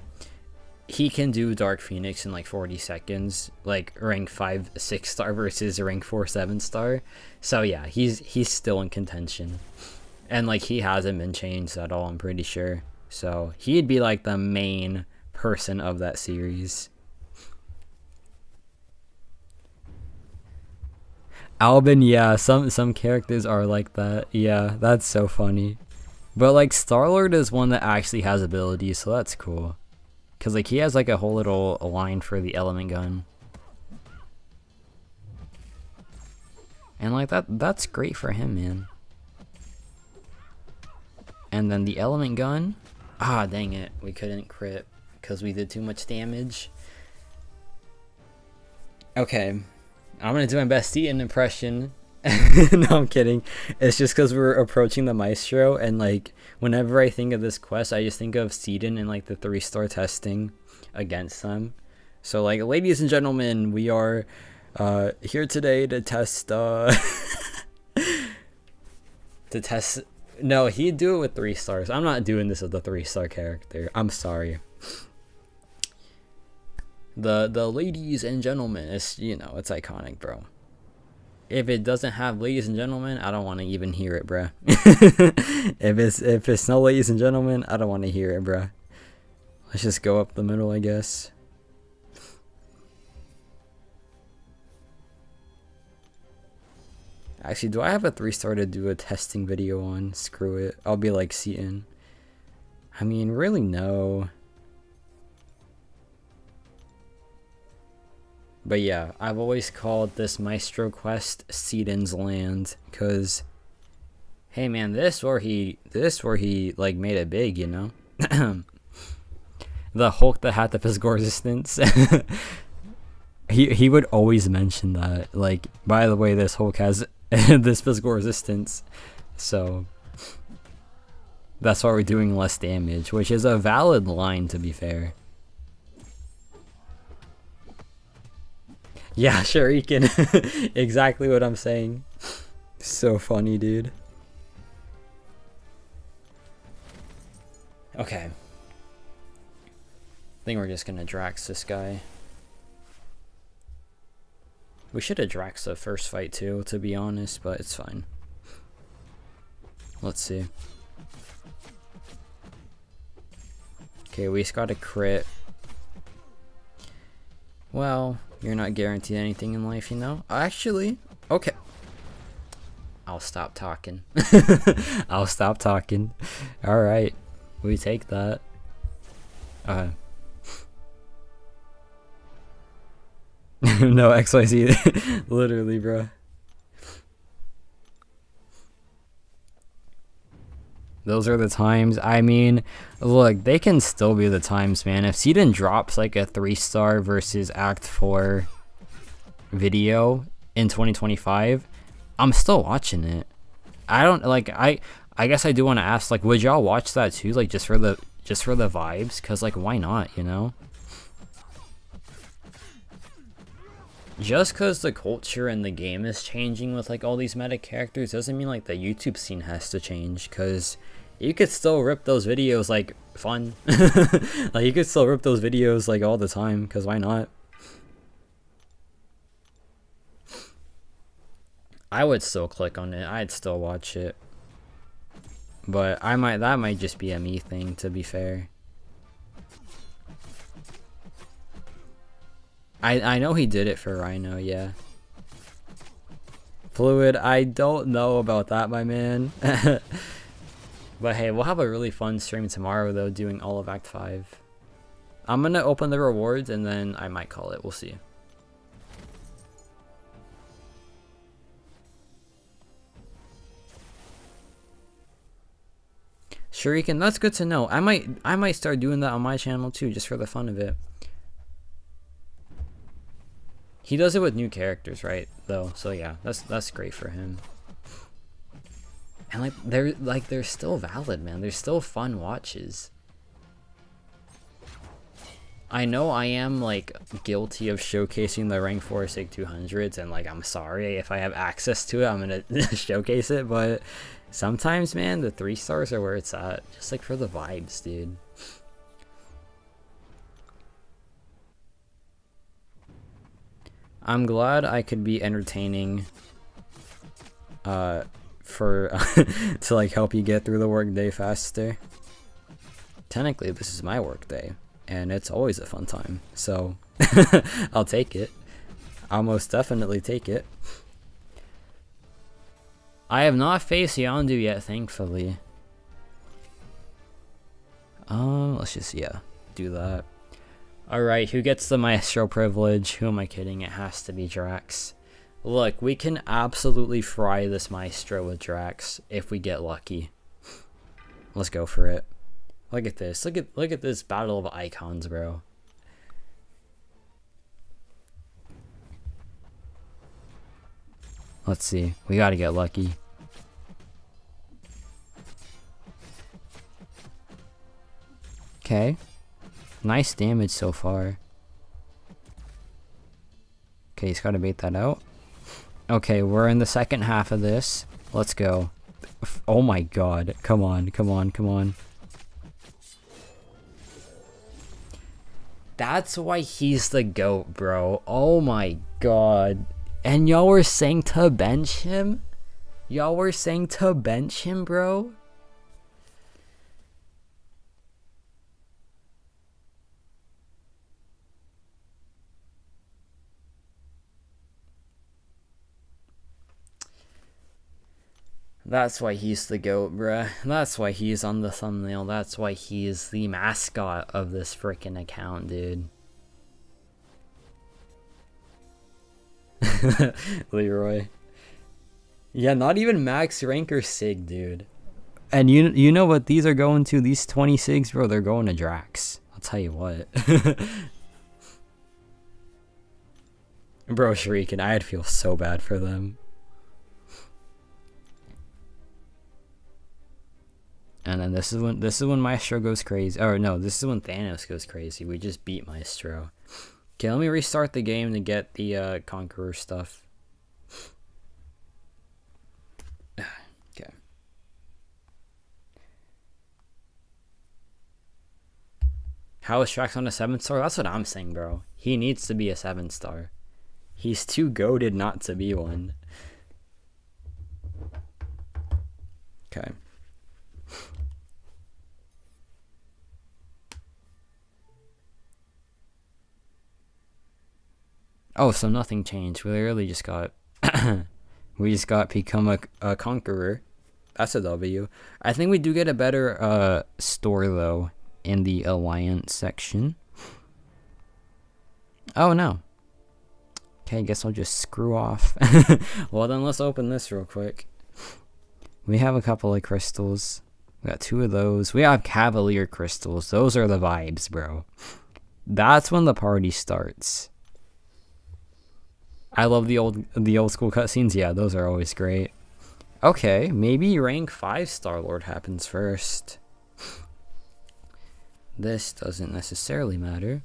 he can do Dark Phoenix in like 40 seconds, like rank 5 6-star versus rank 4 7-star. So yeah, he's still in contention, and like he hasn't been changed at all, I'm pretty sure. So he'd be like the main person of that series. Albin, yeah, some characters are like that. Yeah, that's so funny. But like Star-Lord is one that actually has abilities, so that's cool. Cause like he has like a whole little line for the element gun. And like that's great for him, man. And then the element gun, Ah, dang it. We couldn't crit because we did too much damage. Okay. I'm going to do my best Seaton impression. No, I'm kidding. It's just because we're approaching the Maestro, and like whenever I think of this quest, I just think of Seaton and like the 3-star testing against them. So like, ladies and gentlemen, we are here today to test to test. No, he'd do it with 3 stars. I'm not doing this with the 3-star character. I'm sorry. The ladies and gentlemen, it's, you know, it's iconic, bro. If it doesn't have ladies and gentlemen, I don't want to even hear it, bruh. if it's no ladies and gentlemen, I don't want to hear it, bruh. Let's just go up the middle, I guess. Actually, do I have a 3-star to do a testing video on? Screw it. I'll be like Seaton. I mean, really, no. But yeah, I've always called this Maestro quest Seaton's Land, because, hey man, this where he like made it big, you know? The Hulk that had the physical resistance. he would always mention that, like, by the way, this Hulk has this physical resistance, so that's why we're doing less damage, which is a valid line, to be fair. Yeah, sure, he can. Exactly what I'm saying. So funny, dude. Okay. I think we're just gonna Drax this guy. We should have Drax the first fight too, to be honest, but it's fine. Let's see. Okay, we just got a crit. Well, you're not guaranteed anything in life, you know? Actually, okay. I'll stop talking. I'll stop talking. Alright, we take that. No, XYZ. Literally, bro. Those are the times. I mean, look, they can still be the times, man. If Seaton drops like a 3-star versus Act 4 video in 2025, I'm still watching it. I don't like. I guess I do want to ask, like, would y'all watch that too? Like, just for the vibes? Cause like, why not? You know. Just because the culture and the game is changing with like all these meta characters doesn't mean like the YouTube scene has to change, because you could still rip those videos like fun. Like, you could still rip those videos like all the time, because why not? I would still click on it. I'd still watch it. But that might just be a me thing, to be fair. I know he did it for Rhino, yeah. Fluid, I don't know about that, my man. But hey, we'll have a really fun stream tomorrow, though, doing all of Act 5. I'm gonna open the rewards, and then I might call it. We'll see. Shuriken, that's good to know. I might start doing that on my channel, too, just for the fun of it. He does it with new characters, right? Though, so yeah, that's great for him. And they're still valid, man. They're still fun watches. I know I am like guilty of showcasing the rank 4 SIG 200s, and like, I'm sorry if I have access to it, I'm gonna showcase it. But sometimes, man, the 3 stars are where it's at, just like for the vibes, dude. I'm glad I could be entertaining for to like help you get through the workday faster. Technically, this is my workday, and it's always a fun time, so I'll take it. I'll most definitely take it. I have not faced Yondu yet, thankfully. Let's just, yeah, do that. Alright, who gets the Maestro privilege? Who am I kidding? It has to be Drax. Look, we can absolutely fry this Maestro with Drax if we get lucky. Let's go for it. Look at this. Look at this battle of icons, bro. Let's see. We gotta get lucky. Okay. Nice damage so far. Okay, he's gotta bait that out. Okay, we're in the second half of this. Let's go. Oh my god. Come on, come on, come on. That's why he's the GOAT, bro. Oh my god. And y'all were saying to bench him? Y'all were saying to bench him, bro? That's why he's the GOAT, bruh. That's why he's on the thumbnail. That's why he is the mascot of this freaking account, dude. Leroy. Yeah, not even max rank or sig, dude. And you know what these are going to? These 20 sigs, bro, they're going to Drax. I'll tell you what. Bro, Shuriken, I'd feel so bad for them. And then this is when Maestro goes crazy. Or no, this is when Thanos goes crazy. We just beat Maestro. Okay, let me restart the game to get the Conqueror stuff. Okay. How is Drax on a 7-star? That's what I'm saying, bro. He needs to be a 7-star. He's too goated not to be one. Okay. Oh, so nothing changed. We literally just got we just got become a conqueror. That's a W. I think we do get a better store though in the alliance section. Oh no. Okay, I guess I'll just screw off. Well then let's open this real quick. We have a couple of crystals. We got 2 of those. We have Cavalier crystals. Those are the vibes, bro. That's when the party starts. I love the old school cutscenes. Yeah, those are always great. Okay, maybe rank 5 Star-Lord happens first. This doesn't necessarily matter.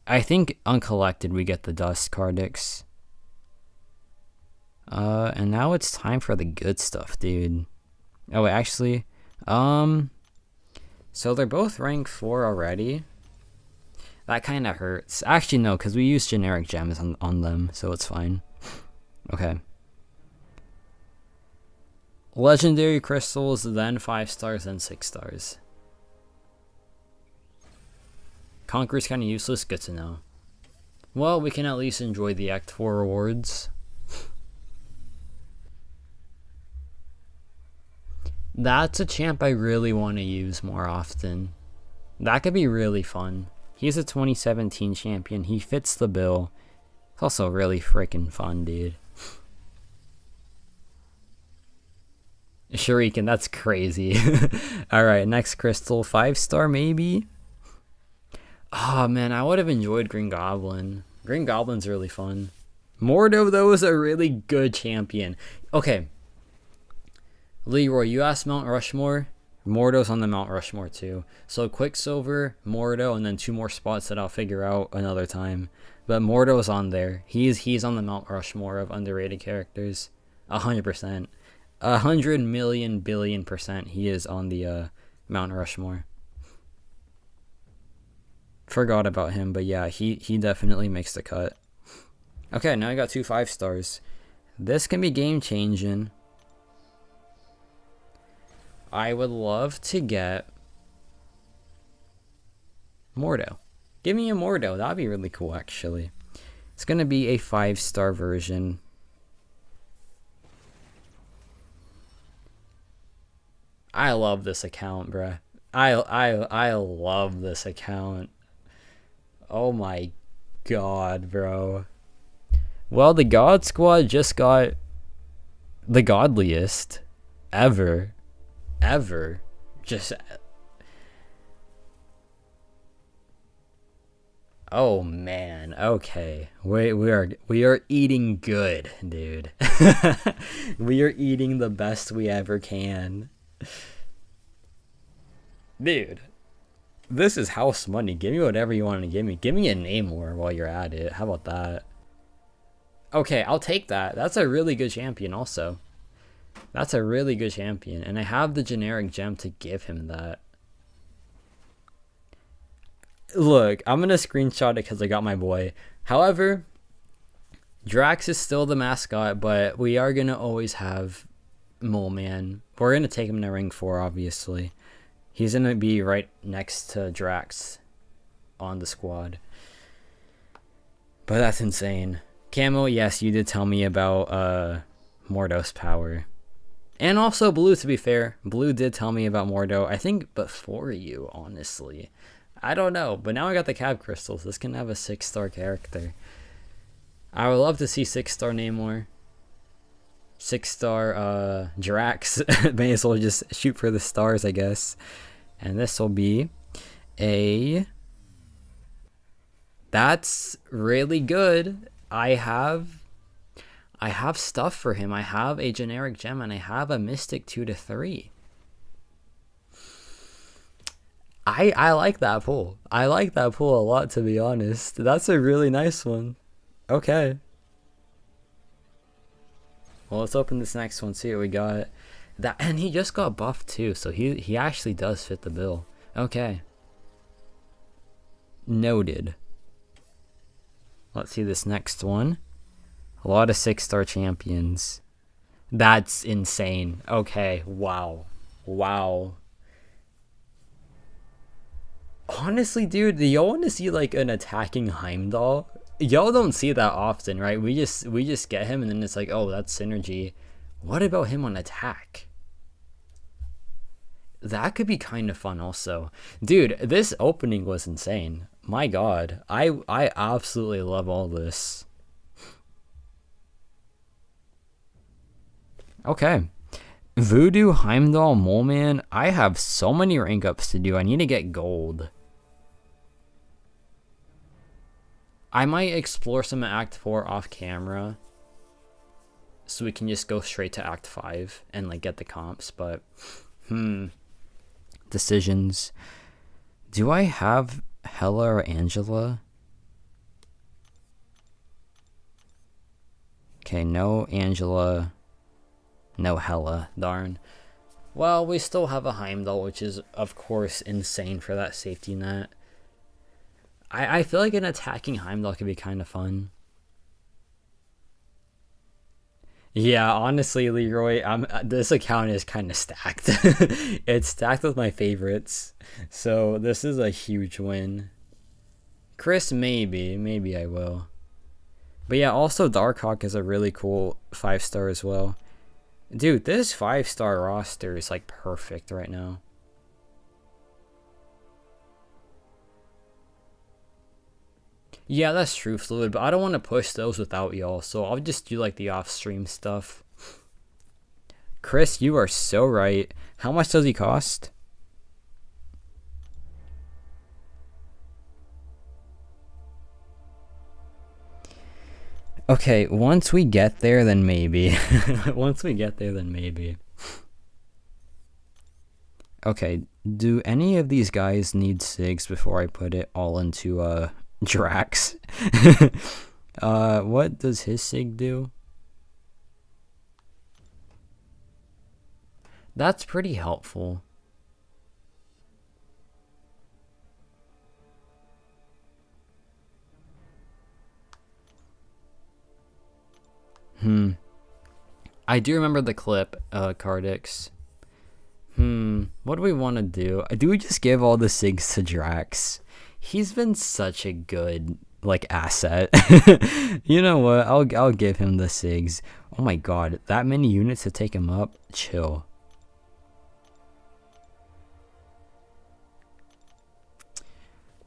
I think uncollected we get the Dust Cardix. And now it's time for the good stuff, dude. Oh wait, actually, so they're both rank 4 already. That kind of hurts. Actually, no, because we use generic gems on them, so it's fine. Okay. Legendary crystals, then 5 stars, then 6 stars. Conqueror's kind of useless, good to know. Well, we can at least enjoy the Act 4 rewards. That's a champ I really want to use more often. That could be really fun. He's a 2017 champion. He fits the bill. It's also really freaking fun, dude. Shuriken, that's crazy. Alright, next crystal. 5-star maybe? Oh man, I would have enjoyed Green Goblin. Green Goblin's really fun. Mordo, though, is a really good champion. Okay. Leroy, you asked Mount Rushmore. Mordo's on the Mount Rushmore too. So Quicksilver, Mordo, and then 2 more spots that I'll figure out another time. But Mordo's on there. He's on the Mount Rushmore of underrated characters. 100%. 100 million billion percent he is on the Mount Rushmore. Forgot about him, but yeah, he definitely makes the cut. Okay, now I got 2 5-stars. This can be game changing. I would love to get Mordo. Give me a Mordo. That'd be really cool, actually. It's gonna be a 5-star version. I love this account, bruh. I love this account. Oh my god, bro. Well, the God Squad just got the godliest ever. Just... Oh man, okay. We are eating good, dude. We are eating the best we ever can. Dude, this is house money. Give me whatever you want to give me. Give me a Namor while you're at it. How about that? Okay, I'll take that. That's a really good champion also. That's a really good champion. And I have the generic gem to give him that. Look, I'm going to screenshot it because I got my boy. However, Drax is still the mascot, but we are going to always have Mole Man. We're going to take him to Ring 4, obviously. He's going to be right next to Drax on the squad. But that's insane. Camo, yes, you did tell me about Mordo's power. And also Blue, to be fair. Blue did tell me about Mordo, I think before you, honestly. I don't know, but now I got the Cab Crystals. This can have a 6-star character. I would love to see 6-star Namor. 6-star Drax. May as well just shoot for the stars, I guess. And this will be a... That's really good. I have stuff for him. I have a generic gem and I have a Mystic 2-3. I like that pull. I like that pull a lot, to be honest. That's a really nice one. Okay. Well, let's open this next one, see what we got. That, and he just got buffed too, so he actually does fit the bill. Okay. Noted. Let's see this next one. A lot of 6-star champions. That's insane. Okay, wow. Wow. Honestly, dude, y'all want to see like an attacking Heimdall? Y'all don't see that often, right? We just get him and then it's like, oh, that's synergy. What about him on attack? That could be kind of fun also. Dude, this opening was insane. My god. I absolutely love all this. Okay. Voodoo, Heimdall, Mole Man. I have so many rank ups to do. I need to get gold. I might explore some Act 4 off camera, so we can just go straight to Act 5 and like get the comps, but decisions. Do I have Hela or Angela? Okay, no Angela, no Hela, darn. Well, we still have a Heimdall, which is of course insane for that safety net. I feel like an attacking Heimdall could be kind of fun. Yeah, honestly, Leroy, this account is kind of stacked. It's stacked with my favorites. So this is a huge win. Chris, maybe I will. But yeah, also Darkhawk is a really cool 5-star as well. Dude, this 5-star roster is like perfect right now. Yeah, that's true, Fluid, but I don't want to push those without y'all, so I'll just do like the off-stream stuff. Chris, you are so right. How much does he cost? Okay, once we get there, then maybe. Once we get there, then maybe. Okay, do any of these guys need SIGs before I put it all into, Drax? What does his SIG do? That's pretty helpful. I do remember the clip, Cardix. What do we want to do? Do we just give all the SIGs to Drax? He's been such a good like asset. You know what? I'll give him the SIGs. Oh my god, that many units to take him up? Chill.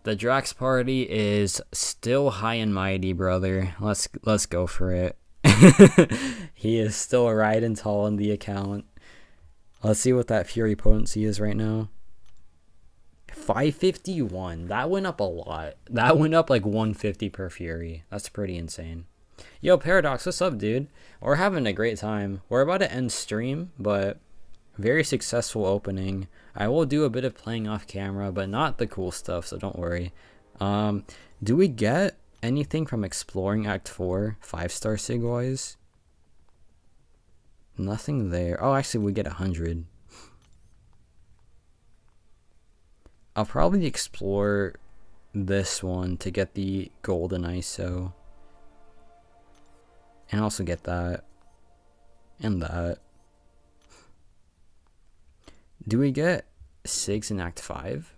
The Drax party is still high and mighty, brother. Let's go for it. He is still riding tall in the account. Let's see what that Fury potency is right now. 551. That went up a lot. That went up like 150 per Fury. That's pretty insane. Yo, Paradox, what's up, dude? We're having a great time. We're about to end stream, but very successful opening. I will do a bit of playing off camera, but not the cool stuff, so don't worry. Do we get anything from exploring Act 4 5-star sig wise? Nothing there. Oh, actually, we get 100. I'll probably explore this one to get the golden ISO. And also get that. And that. Do we get SIGs in Act 5?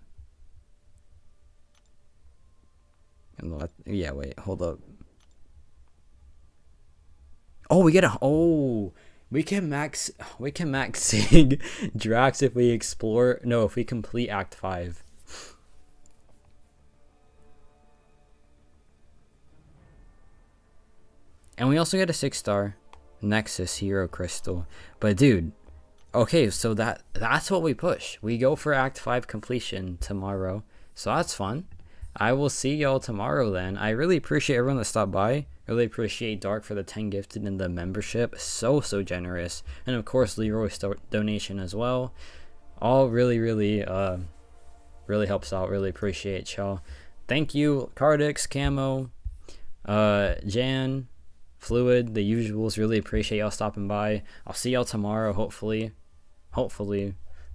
Yeah, wait, hold up. Oh, we get a... Oh! We can max SIG Drax if we explore... No, if we complete Act 5. And we also get a 6-star Nexus Hero Crystal. But dude, okay, so that's what we push. We go for Act 5 completion tomorrow. So that's fun. I will see y'all tomorrow then. I really appreciate everyone that stopped by. Really appreciate Dark for the 10 gifted and the membership. So generous. And of course Leroy's donation as well. All really helps out. Really appreciate y'all. Thank you, Cardix, Camo, Jan, Fluid, the usuals. Really appreciate y'all stopping by. I'll see y'all tomorrow, hopefully.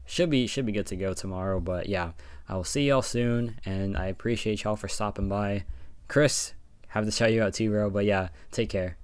Should be good to go tomorrow, but yeah, I will see y'all soon, and I appreciate y'all for stopping by. Chris, have to shout you out too, bro, but yeah, take care.